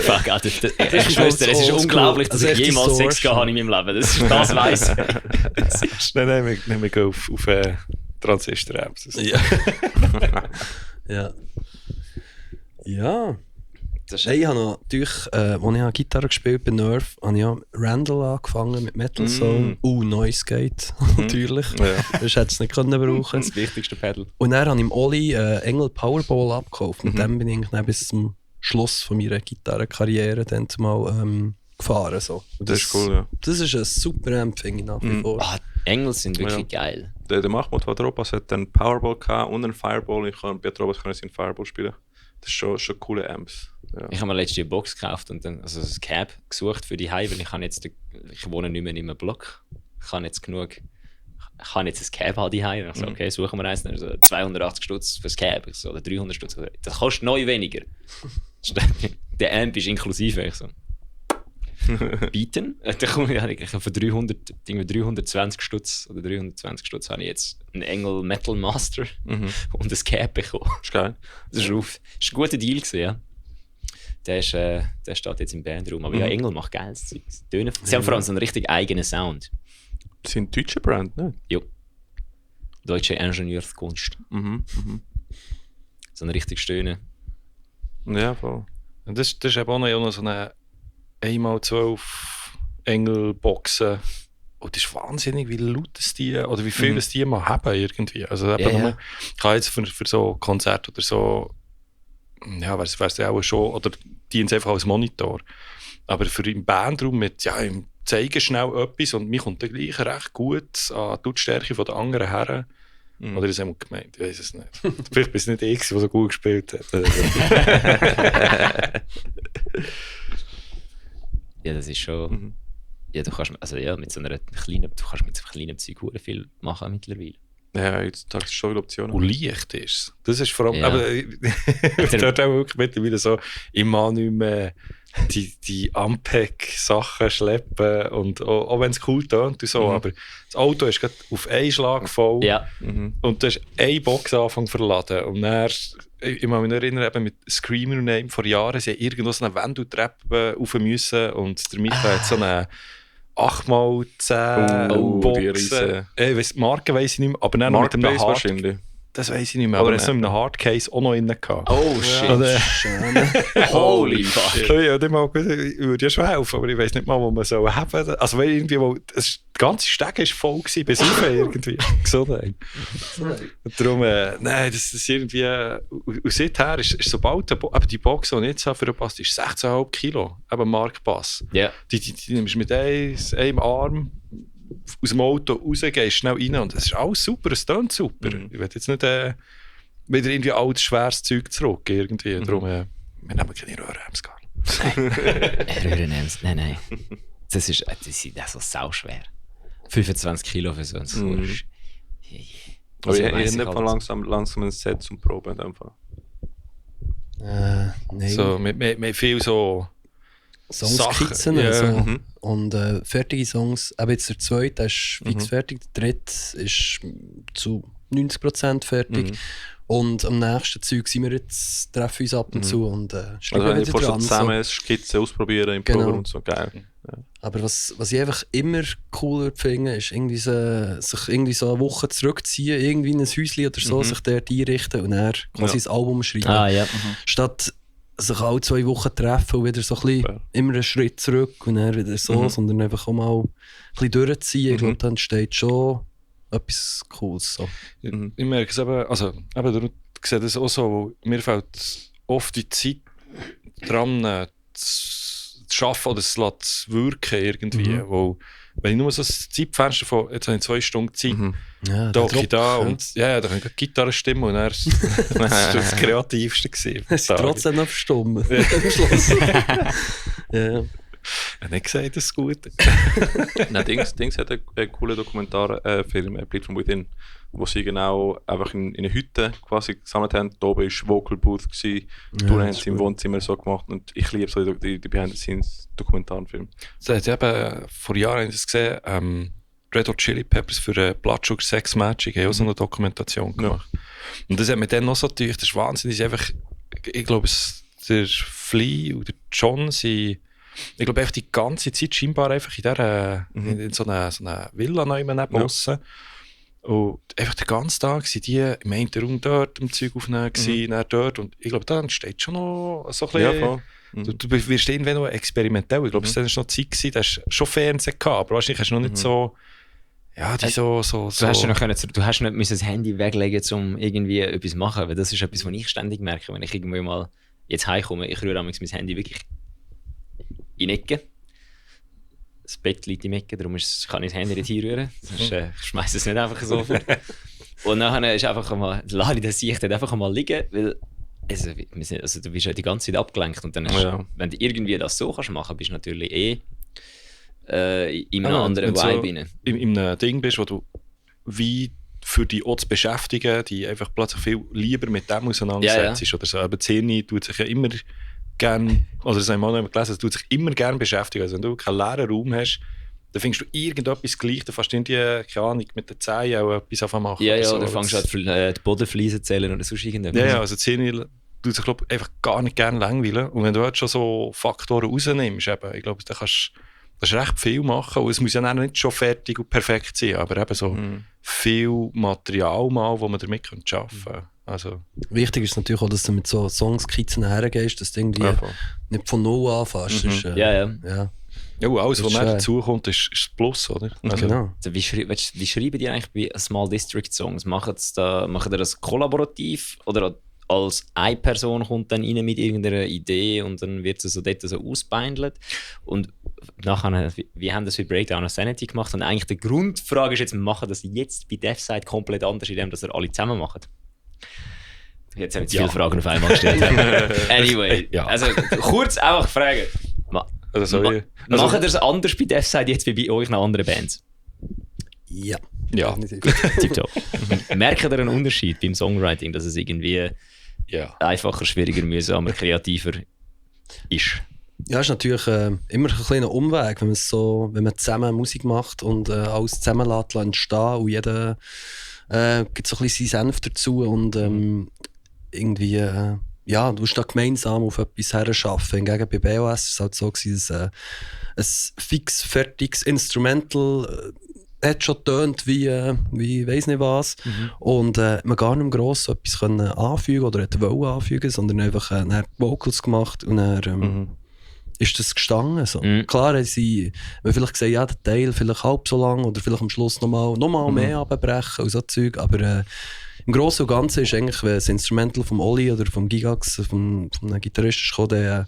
Fuck, Alter, ich schwöre dir, es ist unglaublich, dass ich jemals Sex gehabt habe in meinem Leben. Das weiss ich. Nein, wir gehen auf Transistor-Apps. Ja. Ja. Ja. Hey, ich habe noch, natürlich, als ich Gitarre gespielt bei Nerve, habe ich ja Randall angefangen mit Metal Zone. Noise Gate, natürlich. Ja. Das hätte es nicht können brauchen. Das wichtigste Pedal. Und dann habe ich im Oli Engel Powerball abgekauft. Mit dem bin ich dann bis zum Schluss von meiner Gitarrenkarriere dann mal gefahren. So. Das ist cool, ja. Das ist ein super Amp, finde ich nach wie vor. Engel sind wirklich geil. Der Mahmoud von Dropas hat einen Powerball gehabt und einen Fireball. Bei Dropas kann ich einen Fireball spielen. Das ist schon coole Amps. Ja. Ich habe mir letztens eine Box gekauft und dann also ein Cab gesucht für die Heim, weil ich wohne nicht mehr in einem Block. Ich kann jetzt ein Cab haben die Heim. Ich so, okay, suchen wir eins. Dann so 280 Stutz fürs Cab. Ich so, oder 300 Stutz. Das kostet neu weniger. Der Amp ist inklusive. Ich so, bieten? Da komme ich eigentlich für 320 Stutz oder 320 Stutz habe ich jetzt einen Engel Metal Master und ein Cab bekommen. Ist geil. Das ist ein guter Deal gewesen, ja. Der steht jetzt im Bandraum. Aber ja, Engel macht geiles Zeug. Sie haben vor allem so einen richtig eigenen Sound. Das sind deutsche Brand, ne? Ja. Deutsche Ingenieurskunst. So einen richtig schönen. Ja, voll. Und das ist eben auch noch so eine 1x12 Engel-Boxen. Und das ist wahnsinnig, wie laut es die, oder wie viel es die mal haben irgendwie. Also eben ich kann jetzt für so Konzerte oder so, ja, wäre es ja auch schon, oder dienen es einfach als Monitor. Aber für im Bandraum mit, ja, im zeigen schnell etwas und mir kommt dann gleich recht gut an die Lautstärke von den anderen Herren. Oder ist es einmal gemeint? Ich weiß es nicht. Vielleicht bist du nicht ich, der so gut gespielt hat. Ja, das ist schon. Ja, du kannst mit so einer kleinen Zeug viel machen mittlerweile. Ja, jetzt hast du schon viele Optionen. Und leicht ist es. Das ist vor allem, Ja. aber ich dort auch wirklich mittlerweile so, ich mag nicht mehr die Ampeg-Sachen schleppen und auch wenn es cool tönt und so, aber das Auto ist gerade auf einen Schlag voll Ja. und du hast eine Box angefangen zu verladen und dann, ich kann mich noch erinnern, eben mit Screamer Name vor Jahren, sie haben irgendwo so eine Wendeltreppe rauf müssen und der Michael hat so eine 8x10 die Boxen. riesen. Die Marke weiss ich nicht mehr, aber dann noch mit einem Marketplace Hard, wahrscheinlich. das weiss ich nicht mehr, Aber aber es hat mit einem Hardcase auch noch drin gehabt. Oh shit. Oder- Holy fuck. Ja, dem würde ja schon helfen, aber ich weiss nicht mal, wo man so haben. Also weil irgendwie, der ganze Steg war voll gewesen, bis rauf irgendwie. Gesundheit. Und darum, nein, das ist irgendwie, und seither ist sobald aber die Box, die ich jetzt habe für den Pass, ist 16,5 Kilo, eben Markpass. Ja. Die nimmst du mit einem Arm aus dem Auto raus, gehst schnell rein und es ist alles super, es tönt super. Ich will jetzt nicht wieder irgendwie altes, schweres Zeug zurück, irgendwie. Darum, wir nehmen keine Röhrenhemds gar nicht. Röhrenhemds. Nein. Das ist so sauschwer. 25 Kilo für so ein Wurst. Aber ich habe nicht mal langsam ein Set zum Proben in dem Fall. Nein. So, mit viel so Songskizzen Sachen, ja. so. Und fertige Songs, aber jetzt der zweite der ist fix fertig, der dritte ist zu 90% fertig. Und am nächsten Zeug sind wir jetzt, treffen uns ab und zu und schreiben Also wenn ich wieder vorstelle, dran. zusammen Skizzen ausprobieren im Genau. Proben und so, geil. Aber was ich einfach immer cooler finde, ist irgendwie sich irgendwie so eine Woche zurückziehen, irgendwie in ein Häuschen oder so, sich dort einrichten und dann quasi ein Album schreiben. Ja. Statt sich alle 2 Wochen treffen und wieder so ein bisschen immer einen Schritt zurück und dann wieder so, sondern einfach auch mal ein bisschen durchziehen. Ich glaube, dann entsteht schon etwas Cooles. So. Ich merke es eben, also du siehst es auch so, mir fällt oft die Zeit dran zu schaffen oder es zu wirken irgendwie. Weil, wenn ich nur so ein Zeitfenster von, jetzt habe ich 2 Stunden Zeit, Ja, da der hocke ich da Druck, und da kann ich Gitarre stimmen und dann das war das Kreativste gewesen. Es ist trotzdem noch verstummen. Am Schluss. Ja. Ich habe nicht gesagt, das ist gut. Nein, Dings hat einen coolen Dokumentarfilm, Bleed From Within, wo sie genau einfach in einer Hütte quasi gesammelt haben. Da oben war Vocal Booth, Touren haben sie im Wohnzimmer so gemacht und ich liebe so die Behind-the-Scenes-Dokumentarfilme. Ich habe vor Jahren das gesehen, Red Hot Chili Peppers für Blood Sugar Sex Magic haben auch so eine Dokumentation gemacht. Ja. Und das hat mir dann noch so gedacht, das ist wahnsinnig, einfach, ich glaube, der Flea und der John sind, ich glaube, einfach die ganze Zeit scheinbar einfach in so einer Villa neben aussen. Und einfach den ganzen Tag sind die im einen Raum dort im Zeug aufnehmen, dann dort. Und ich glaube, da entsteht schon noch so ein bisschen... Ja, du wirst irgendwann noch experimentell. Ich glaube, es war noch Zeit gewesen, da hast schon Fernsehen gehabt, aber wahrscheinlich hast du noch nicht so... Ja, die so. Du hast nicht das Handy weglegen, um irgendwie etwas zu machen, weil das ist etwas, was ich ständig merke, wenn ich irgendwie mal jetzt heimkomme. Ich rühre mein Handy wirklich in die Ecke. Das Bett liegt in der Ecke, darum kann ich das Handy nicht hinrühren. Sonst ich schmeiße es nicht einfach so vor. Und nachher ist einfach einmal, lasse ich das Sicht einfach einmal liegen, weil also, du bist ja die ganze Zeit abgelenkt und dann wenn du irgendwie das so kannst machen, bist du natürlich in einem anderen Vibe rein. In einem Ding bist, wo du wie für die auch zu beschäftigen, die einfach plötzlich viel lieber mit dem auseinandersetzt oder so. Aber Zähne tut sich ja immer gerne, oder das haben wir auch noch gelesen, tut sich immer gerne beschäftigen. Also wenn du keinen leeren Raum hast, dann findest du irgendetwas gleich, dann fängst du keine Ahnung, mit den Zähnen auch etwas anfangen machen. Ja, so. Oder fängst du an die Bodenfliesen zählen oder sonst irgendetwas. Ja, also Zähne tut sich, glaube ich, einfach gar nicht gerne langweilen. Und wenn du halt schon so Faktoren rausnimmst, eben, ich glaube, dann kannst du recht viel machen. Und es muss ja nicht schon fertig und perfekt sein, aber eben so viel Material mal, wo man damit arbeiten kann. Also. Wichtig ist natürlich auch, dass du mit so Songskizzen hergehst, dass du irgendwie nicht von null anfängst. Ja. Ja, alles, was nachher dazukommt, ist das Plus, oder? Also, genau. Also, wie schreiben die eigentlich bei Small District Songs? Machen die das kollaborativ oder als eine Person kommt dann rein mit irgendeiner Idee und dann wird es so dort so ausbeindelt? Und nachher, wie haben das bei Breakdown of Sanity gemacht? Und eigentlich die Grundfrage ist jetzt, machen das jetzt bei Deathside komplett anders, indem das alle zusammen machen? Jetzt haben wir zu viele Fragen auf einmal gestellt. Anyway, also kurz einfach fragen. Machen ihr es anders bei Deathside jetzt wie bei euch nach anderen Bands? Ja. Tipptopp. Merkt ihr einen Unterschied beim Songwriting, dass es irgendwie einfacher, schwieriger, mühsamer, kreativer ist? Ja, ist natürlich immer ein kleiner Umweg, wenn man zusammen Musik macht und alles zusammen entstehen und jeder gibt so ein bisschen seinen Senf dazu und irgendwie du musst da gemeinsam auf etwas herarbeiten. Hingegen bei BOS war es halt so, dass ein fix fertiges Instrumental hat schon getönt wie weiss nicht was. Und man gar nicht gross etwas anfügen oder wollte anfügen, sondern einfach Vocals gemacht und dann ist das gestanden. So. Klar haben sie vielleicht gesagt, ja, der Teil vielleicht halb so lang oder vielleicht am Schluss nochmal mehr abbrechen und so Zeug, aber im Großen und Ganzen ist eigentlich, wenn das Instrumental vom Oli oder vom Gigax, vom Gitarristen kam, dann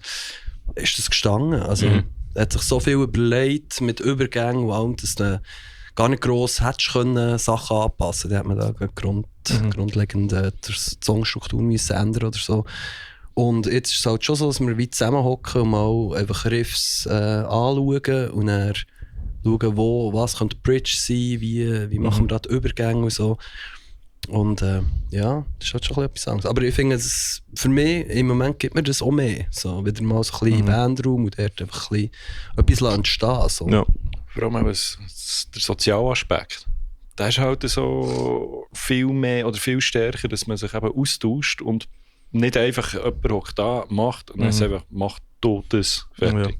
ist das gestanden. Also er hat sich so viel überlegt mit Übergängen und allem, dass du gar nicht gross hättest können Sachen anpassen. Da hat man da grundlegend die Songstruktur müssen ändern oder so. Und jetzt ist es halt schon so, dass wir wie zusammenhocken und mal einfach Riffs anschauen und dann schauen, was könnte die Bridge sein, wie machen wir da die Übergänge und so. Und das ist halt schon etwas anderes. Aber ich finde, für mich, im Moment gibt mir das auch mehr. So, wieder mal so ein bisschen Bandraum und dort einfach ein bisschen etwas entstehen. So. Ja. Vor allem der Sozialaspekt. Der ist halt so viel mehr oder viel stärker, dass man sich eben austauscht und nicht einfach jemand hockt da, macht und dann einfach macht das fertig.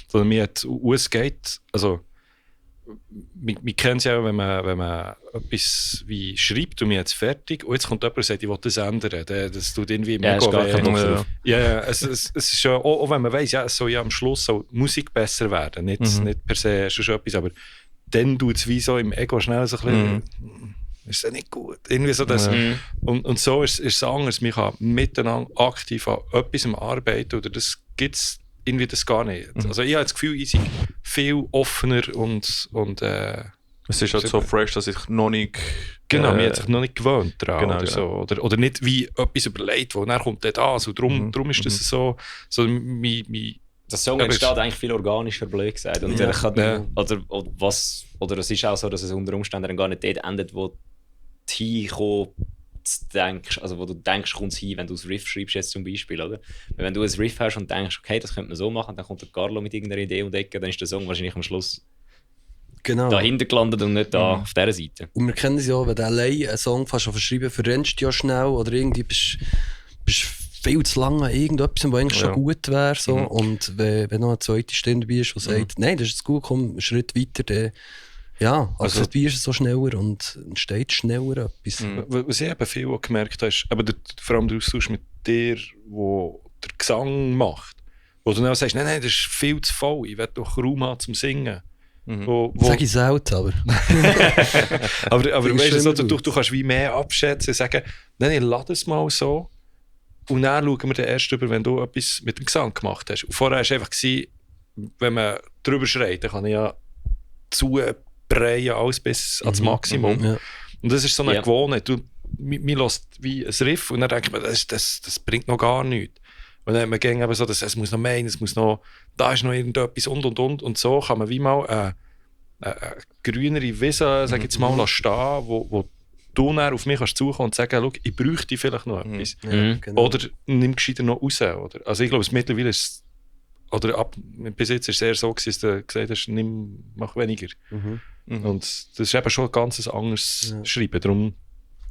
Sondern es geht, also wir kennen es ja, wenn man etwas wie schreibt und mir jetzt fertig und jetzt kommt jemand und sagt, ich will das ändern. Das tut irgendwie mega weh. Es ist ja, auch wenn man weiss, es soll ja am Schluss so Musik besser werden, nicht per se schon etwas, aber dann tut es wie so im Ego schnell so ein bisschen, ist ja nicht gut. Irgendwie so das, und so ist es anders. Man kann miteinander aktiv an etwas arbeiten oder das gibt es irgendwie das gar nicht. Also ich habe das Gefühl, ich bin viel offener und es ist halt so fresh, dass ich noch nicht... Genau, man hat sich noch nicht gewöhnt daran. Genau, oder, so. Oder nicht wie etwas überlegt, wo dann kommt das. Und darum ist das so Der Song Aber entsteht eigentlich viel organischer, blöd gesagt. Und Ja. er kann, Ja. oder es ist auch so, dass es unter Umständen dann gar nicht dort endet, wo du hinkommst, denkst, also wo du denkst, kommt es hin, wenn du das Riff schreibst jetzt zum Beispiel, oder? Wenn du ein Riff hast und denkst, okay, das könnte man so machen, dann kommt der Carlo mit irgendeiner Idee und Ecke, dann ist der Song wahrscheinlich am Schluss Genau. dahinter gelandet und nicht da auf dieser Seite. Und wir kennen es ja, wenn du allein einen Song fast verschreiben, verrennst du ja schnell oder irgendwie bist viel zu lange an irgendetwas, was eigentlich schon gut wäre. So. Und wenn noch eine zweite Stimme dabei ist, die sagt, nein, das ist jetzt gut, komm, einen Schritt weiter, dann also dabei ist es so schneller und entsteht schneller etwas. Was ich eben viel auch gemerkt habe, ist, aber vor allem der Austausch mit dir, wo der Gesang macht, wo du dann sagst, nein, das ist viel zu voll, ich will doch Raum haben zum Singen. Sag ich selten, aber... aber Finde ich weißt du, so, schön du kannst wie mehr abschätzen, sagen, nein, ich lade es mal so und dann schauen wir dann erst über, wenn du etwas mit dem Gesang gemacht hast. Und vorher war es einfach, wenn man drüber schreit, dann kann ich ja zubreien, alles bis ans Maximum. Ja. Und das ist so eine Gewohnheit. Man lässt wie ein Riff und dann denkt man, das bringt noch gar nichts. Und dann hat man eben so, es muss noch mehr, es muss noch, da ist noch irgendetwas und. Und so kann man wie mal eine grünere Wiese, sag ich jetzt mal, stehen, wo du dann auf mich kannst zukommen und sagen, schau, ich bräuchte vielleicht noch etwas. Ja, genau. Oder nimm gescheiter noch raus. Oder? Also ich glaube, mittlerweile ist bis jetzt ist es eher so gewesen, dass du gesagt hast, mach weniger. Und das ist eben schon ein ganz anderes Schreiben. Darum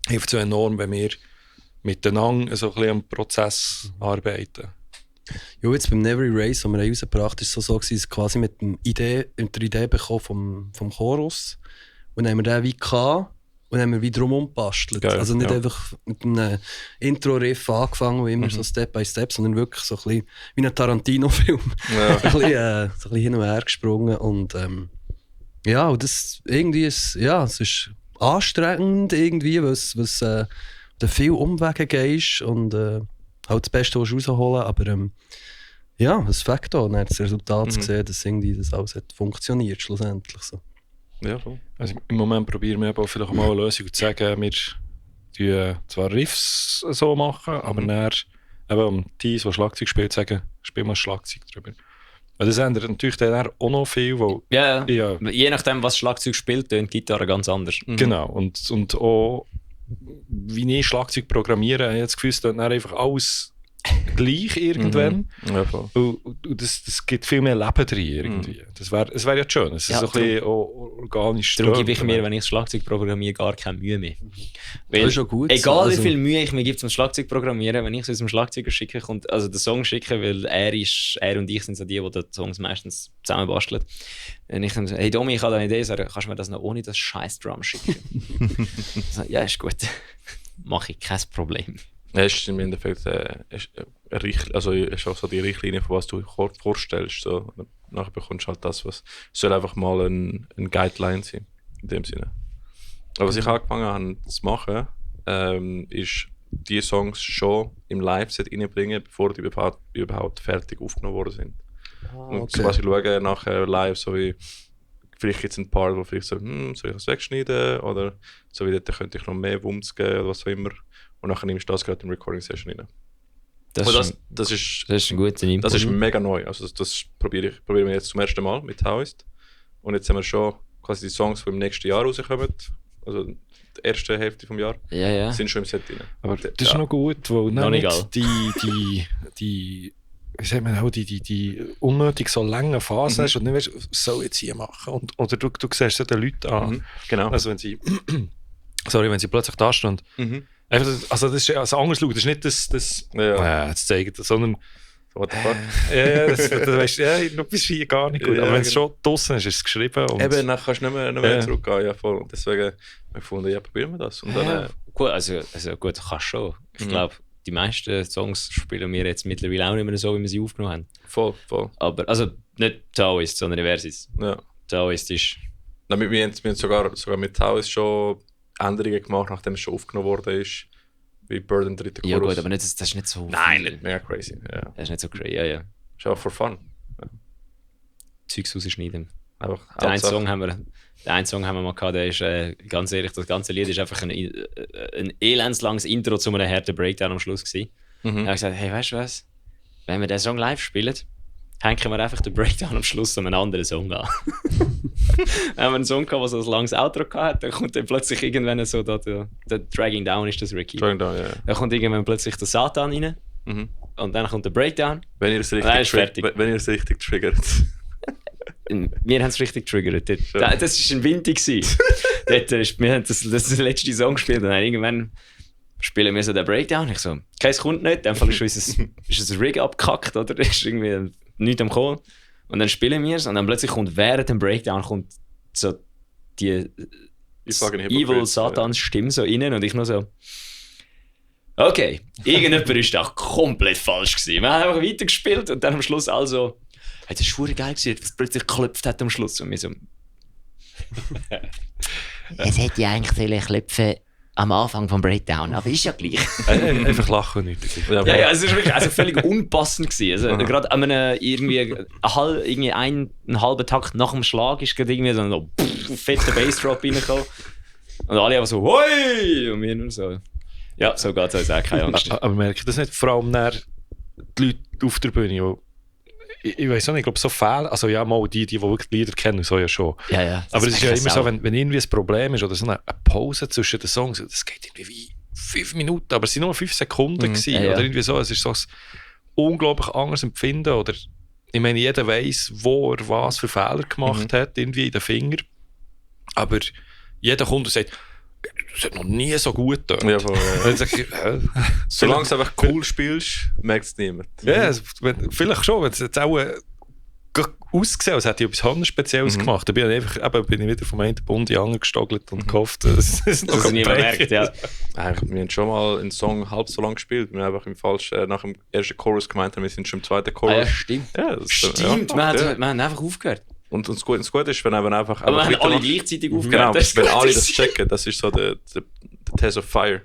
hilft es so enorm, wenn wir miteinander so ein bisschen am Prozess arbeiten. Ja, jetzt beim Never Erase, den wir rausgebracht haben, ist es so gewesen, quasi mit der Idee bekommen vom Chorus. Und dann haben wir den wie gehabt und dann haben wir wie drum bastelt. Geil, also nicht ja. einfach mit einem Intro-Riff angefangen, wie immer so Step by Step, sondern wirklich so ein bisschen wie ein Tarantino-Film. Ja. so ein bisschen hin und her gesprungen. Und ja, und das irgendwie ist, ja, es ist anstrengend irgendwie, was du viel Umwege gehst und halt das Beste rausholen, aber ja, es fängt an, dann das Resultat zu sehen, dass irgendwie das alles hat funktioniert schlussendlich so. Ja, voll. Also im Moment probieren wir aber vielleicht mal eine Lösung zu sagen, wir tun zwar Riffs so machen, aber dann eben die, die Schlagzeug spielt, sagen, spiel mal Schlagzeug drüber. Weil das ändert natürlich dann auch noch viel, weil Ja, ja, je nachdem, was Schlagzeug spielt, tönt die Gitarre ganz anders. genau, und auch wie ich Schlagzeug programmiere, habe ich das Gefühl, es dann einfach alles gleich irgendwann. Ja, voll. Und das gibt viel mehr Leben drin irgendwie. Es wär ja schön, es ist Ja, so ein bisschen organisch. Darum gebe ich tönt, mir, wenn ich das Schlagzeug programmiere, gar keine Mühe mehr. Weil, Das ist schon gut. egal Also- wie viel Mühe ich mir gebe zum Schlagzeug programmieren, wenn ich es aus dem Schlagzeuger schicke, also den Song schicke, weil er und ich sind so die Songs meistens zusammen basteln. Wenn ich dann so, hey Domi, ich habe eine Idee, sage, kannst du mir das noch ohne das scheiß Drum schicken? So, ja, ist gut. Mache ich, kein Problem. Ja, ist im Endeffekt ist auch so die Richtlinie, von was du vorstellst. So. Nachher bekommst du halt das, was soll einfach mal ein Guideline sein, in dem Sinne. Aber was ich angefangen habe zu machen, ist die Songs schon im Live-Set reinbringen, bevor die überhaupt fertig aufgenommen worden sind. Und so quasi schauen nachher live, so wie vielleicht jetzt ein paar, wo vielleicht so, soll ich das wegschneiden oder so wie dort könnte ich noch mehr Wumms geben oder was auch immer. Und nachher nimmst du das gerade in Recording-Session rein. Das Aber ist das ist ein guter Input. das ist mega neu. Also das probieren wir jetzt zum ersten Mal mit Taoist. Und jetzt haben wir schon quasi die Songs, die im nächsten Jahr rauskommen, also die erste Hälfte des Jahres, Ja. sind schon im Set drin. Aber das ist noch gut, weil Noch dann nicht nicht die wie sagt man auch, die unnötig so lange Phase hast und nicht weißt, was soll ich jetzt hier machen? Oder du siehst es den Leuten an. Genau. Also wenn sie plötzlich da stehen und einfach, also das ist also anders schauen, das ist nicht das jetzt zeigen, sondern What the fuck? das weißt du bist hier gar nicht gut. Ja, aber wenn es genau. schon draussen ist, ist es geschrieben. Und Eben, dann kannst du nicht mehr zurückgehen. Ja, voll. Und deswegen haben wir gefunden, ja, probieren wir das. Und dann, Gut, also gut, kannst schon. Ich glaube, die meisten Songs spielen wir jetzt mittlerweile auch nicht mehr so, wie wir sie aufgenommen haben. voll. Aber, also nicht Taoist, sondern Eversis. Ja. Taoist ist... Nein, wir haben sogar mit Taoist schon Änderungen gemacht, nachdem es schon aufgenommen worden ist. Wie Burden dritte Chorus. Ja gut, aber nicht, das ist nicht so... Nein, viel. nicht mehr crazy. Ja. Das ist nicht so crazy, ja. Ist auch for fun. Zeugs rausschneiden. Einfach Den einen Hauptsache- Song haben wir mal gehabt, der ist, ganz ehrlich, das ganze Lied ist einfach ein elendslanges Intro zu einem harten Breakdown am Schluss gewesen. Da habe ich gesagt, hey, weißt du was? Wenn wir den Song live spielen, hängen wir einfach den Breakdown am Schluss um einen anderen Song an. Dann haben wir einen Song gehabt, der so ein langes Outro hatte, dann kommt dann plötzlich irgendwann so der Dragging Down ist das, Ricky. Dragging Down, ja. Dann kommt irgendwann plötzlich der Satan rein und dann kommt der Breakdown. Wenn ihr es richtig triggert. Wir haben es richtig getriggert. Das war ein Winter. Wir haben das letzte Song gespielt und dann irgendwann spielen wir so den Breakdown. Ich so, kein kommt nicht. In dem Fall ist unser Rig abgekackt oder ist irgendwie nichts am Kommen. Und dann spielen wir es und dann plötzlich kommt während dem Breakdown kommt so die Evil Satans Stimme so rein und ich nur so, okay, irgendjemand ist auch komplett falsch gewesen. Wir haben einfach weitergespielt und dann am Schluss also, hey, das war geil gewesen, was plötzlich geklopft hat am Schluss und wir so, es hätte ja eigentlich klopfen am Anfang vom Breakdown, aber ist ja gleich. Einfach lachen und nicht. Ja, es war wirklich völlig unpassend gewesen. Also, gerade an einem einen halben Takt nach dem Schlag ist gerade irgendwie so ein fetter Bassdrop reingekommen. Und alle einfach so, hoi! Und wir nur so, ja, so geht es uns auch, keine Angst. Aber merke ich das nicht, vor allem die Leute auf der Bühne, ich weiß auch nicht, ich glaube, so fehlen, also ja, mal die wirklich die Lieder kennen, so ja schon. Ja. Aber es ist ja immer so, wenn irgendwie ein Problem ist oder so eine Pause zwischen den Songs, das geht irgendwie wie 5 Minuten, aber es waren nur 5 Sekunden gewesen, oder irgendwie so, es ist so ein unglaublich anderes Empfinden, oder ich meine, jeder weiss, wo er was für Fehler gemacht hat, irgendwie in den Fingern, aber jeder kommt und sagt, das hat noch nie so gut getan. Ja, solange du einfach cool spielst, merkt es niemand. Ja, vielleicht schon, wenn es jetzt auch ausgesehen, als hätte ich etwas anderes Spezielles gemacht. Da bin ich wieder vom einen Bund in den anderen gestogelt und gehofft, dass es noch niemand merkt. Ja. Wir haben schon mal einen Song halb so lang gespielt. Wir haben einfach nach dem ersten Chorus gemeint, wir sind schon im zweiten Chorus. Ja, stimmt. Ja, stimmt, wir haben einfach aufgehört. Und das Gute ist, wenn einfach... Aber wir haben alle gleichzeitig aufgehört. Genau, wenn alle das checken, das ist so der Test of Fire.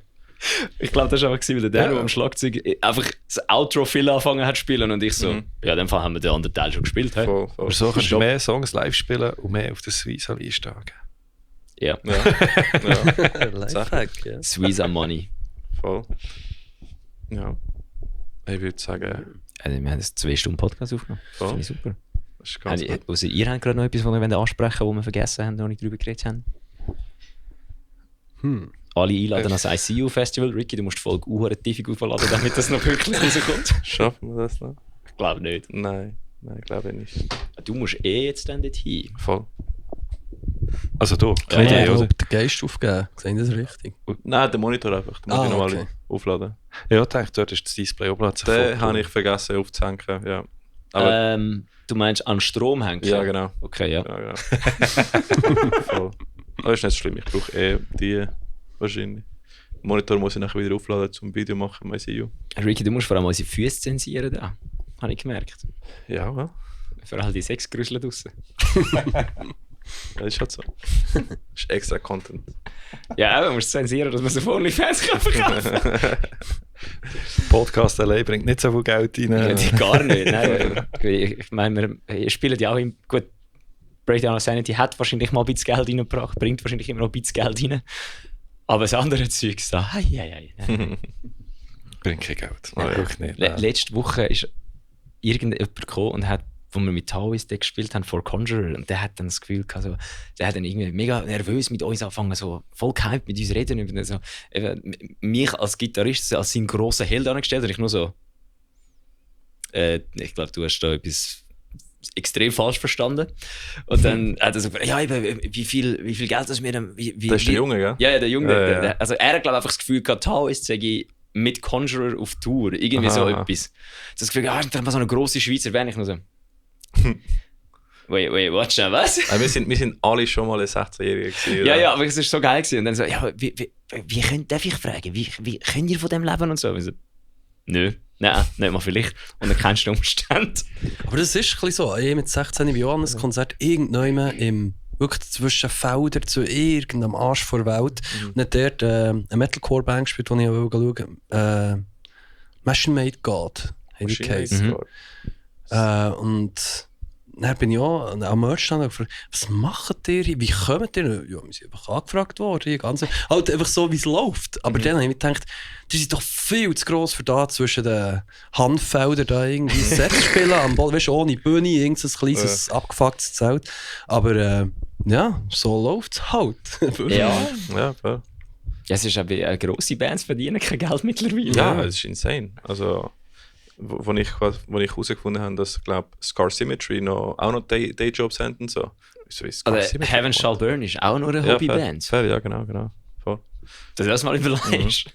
Ich glaube, das war einfach, weil der am Schlagzeug einfach das Outro viel angefangen hat zu spielen und ich so, ja, in dem Fall haben wir den anderen Teil schon gespielt. Hey. Voll. Aber so kannst du mehr Songs live spielen und mehr auf der Suiza-Liste angeben. Ja. Lifehack, ja. Suiza Money. Voll. Ja. Ich würde sagen... Also, wir haben jetzt 2 Stunden Podcast aufgenommen. Voll. Finde ich super. Das ist ganz gut. Also, ihr habt gerade noch etwas, was wir ansprechen wollen, was wir vergessen haben, noch nicht drüber geredet haben? Alle einladen ans ICU-Festival. Ricky, du musst die Folge tiefig aufladen, damit das noch wirklich rauskommt. Schaffen wir das noch? Ich glaube nicht. Nein, glaube ich nicht. Du musst jetzt dann dorthin. Voll. Also du? Kann ich den Geist aufgeben? Sehen das richtig? Nein, den Monitor einfach. Den muss ich nochmal aufladen. Ja, ich denke, dort ist das Display auch Platz. Den habe ich vergessen aufzuhängen, ja. Aber du meinst an Strom hängen? Ja, genau. Okay, ja. Genau. Voll. Aber ist nicht schlimm, ich brauche die wahrscheinlich. Den Monitor muss ich nachher wieder aufladen zum Video machen, mein ICU. Ricky, du musst vor allem unsere Füße zensieren da. Habe ich gemerkt. Ja. Für all die Sexgrüsseln draussen. Das ist halt so. Das ist extra Content. Ja, man muss zensieren, dass man so auf OnlyFans verkaufen kann. Podcast allein bringt nicht so viel Geld rein. Ja, gar nicht. Nein. Ich meine, wir spielen ja auch gut. Breakdown of Sanity hat wahrscheinlich mal ein bisschen Geld reingebracht, bringt wahrscheinlich immer noch ein bisschen Geld rein. Aber das andere Zeug da, Bringt kein Geld. Nein, wirklich nicht. Letzte Woche ist irgendjemand gekommen und hat, wo wir mit Taoist gespielt haben, For Conjurer, und der hat dann das Gefühl gehabt, so, der hat dann irgendwie mega nervös mit uns angefangen, so voll gehypt mit uns reden, über so, mich als Gitarrist als seinen grossen Held angestellt, und ich nur so, ich glaube, du hast da etwas extrem falsch verstanden. Und dann hat er so gefragt, ja, eben, wie viel Geld das mir dann... Das ist der Junge, gell? Ja, der Junge. Also er hat, glaube ich, einfach das Gefühl gehabt, Taoist sage mit Conjurer auf Tour, irgendwie so etwas. Das Gefühl, da mal so eine grosse Schweizer Band, ich nur so... Wait, watch now, was? Wir sind alle schon mal ein 16-Jähriger gewesen. Ja, aber es war so geil gewesen. Und dann so, ja, darf ich fragen, wie könnt ihr von dem leben und so? Und so, nö, nein, nicht mal vielleicht. Und dann kennst du die Umstände. Aber das ist ein bisschen so. Ich mit 16 bei Johannes Konzert irgendwann wirklich zwischen Feldern zu irgendeinem Arsch vor der Welt. Und hat dort eine Metalcore-Band gespielt, die ich auch schauen. Machine Made God. Und dann bin ich auch am Merchstand und gefragt, was macht ihr hier? Wie kommt ihr? Ja, wir sind einfach angefragt worden. Die ganze, halt einfach so, wie es läuft. Aber dann habe ich mir gedacht, die sind doch viel zu gross für da zwischen den Hanffeldern da irgendwie Sets spielen. Am Ball, weißt du, ohne Bühne, irgendein kleines abgefucktes Zelt. Aber ja, so läuft es halt. Ja. Ja, fair. Ja, es ist aber grosse Bands verdienen kein Geld mittlerweile. Ja, es ist insane. Also, wo ich herausgefunden habe, dass, glaube Scar Symmetry auch noch Dayjobs haben und so. So ist Scar Oder Symmetry Heaven Shall Burn ist auch nur eine Hobbyband. Fair, ja, genau. Voll. Dass du das mal überlegst.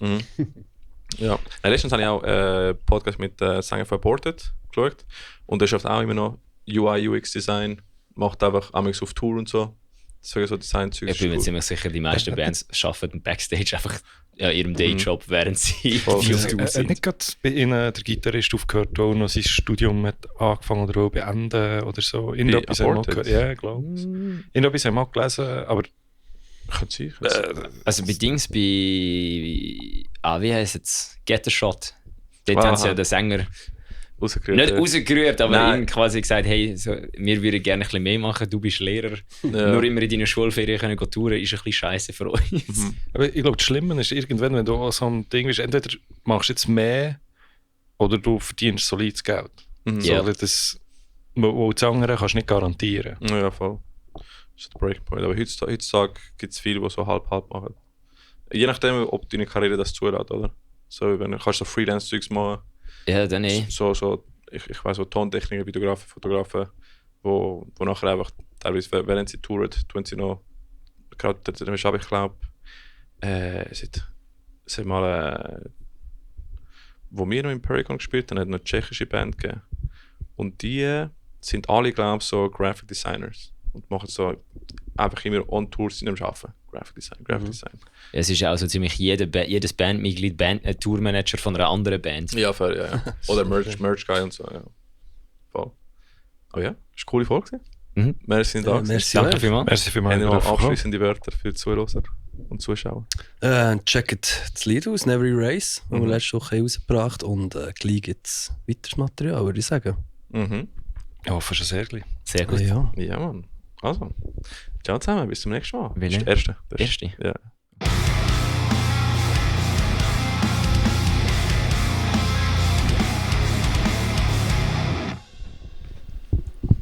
Ja. Letztens habe ich auch einen Podcast mit Sänger von Aborted geschaut. Und der schafft auch immer noch UI, UX Design, macht einfach amigs auf Tour und so. Deswegen so Design-Zeug. Ich bin mir ziemlich sicher, die meisten Bands arbeiten Backstage einfach ja, ihrem Dayjob, während sie Voll. auf Tour sind. Nicht gerade bei Ihnen der Gitarrist aufgehört, der auch noch sein Studium hat angefangen oder auch beenden oder so. Irgendetwas haben wir Aborted? ja, glaube ich. Irgendetwas haben wir gelesen, aber Könnte sein. Also bei Dings, wie heisst es? Get a Shot. Dort haben sie ja den Sänger Rausgerührt. nicht rausgerührt, aber Nein. ihm quasi gesagt, hey, so, wir würden gerne ein bisschen mehr machen, du bist Lehrer. Ja. Nur immer in deinen Schulferien können gehen touren, ist ein bisschen scheiße für uns. Aber ich glaube, das Schlimme ist irgendwann, wenn du an so einem Ding bist, entweder machst du jetzt mehr oder du verdienst solides Geld. Mhm. So, Ja. das, wo das andere kannst du nicht garantieren. Ja, voll. Das ist der Breakpoint. Aber heutzutage gibt es viele, die so halb-halb machen. Je nachdem, ob deine Karriere das zulässt, oder? So, wenn du kannst so Freelance-Zeugs machen. Ja, dann eh. Ich weiss so Tontechniker, Videografen, Fotografen, wo nachher einfach teilweise, während sie touren, tun sie noch, gerade ich glaube, es hat mal, wo wir noch im Pericon gespielt haben, hat noch eine tschechische Band gegeben. Und die sind alle, glaube ich, so Graphic Designers und machen so einfach immer on Tour sind am Arbeiten. Graphic Design. Es ist ja auch so ziemlich jedes Bandmitglied Tourmanager von einer anderen Band. Ja, fair, ja. Oder Merch Guy und so, ja. Voll. Oh ja, ist eine coole Folge. Mhm. Merci, da. merci. Danke vielmals. Merci für meine Haben wir noch Frage. abschließende Wörter für die Zuhörer und Zuschauer? Checkt das Lied aus, Never Erase, das wir letzte Woche rausgebracht haben. Und gleich gibt es weiteres Material, würde ich sagen. Mhm. Ich hoffe schon sehr gleich. Sehr gut. Ja. Ja, Mann. Also, ciao zusammen, bis zum nächsten Mal. Wille. Das ist der erste. Erste. Ja.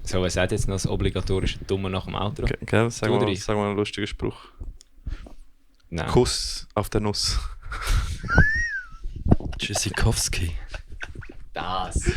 So, was sagt jetzt noch das obligatorische Dumme nach dem Outro? Gell, sag Du mal, drei. sag mal einen lustigen Spruch. Nein. Kuss auf der Nuss. Tschüssikowski. Das.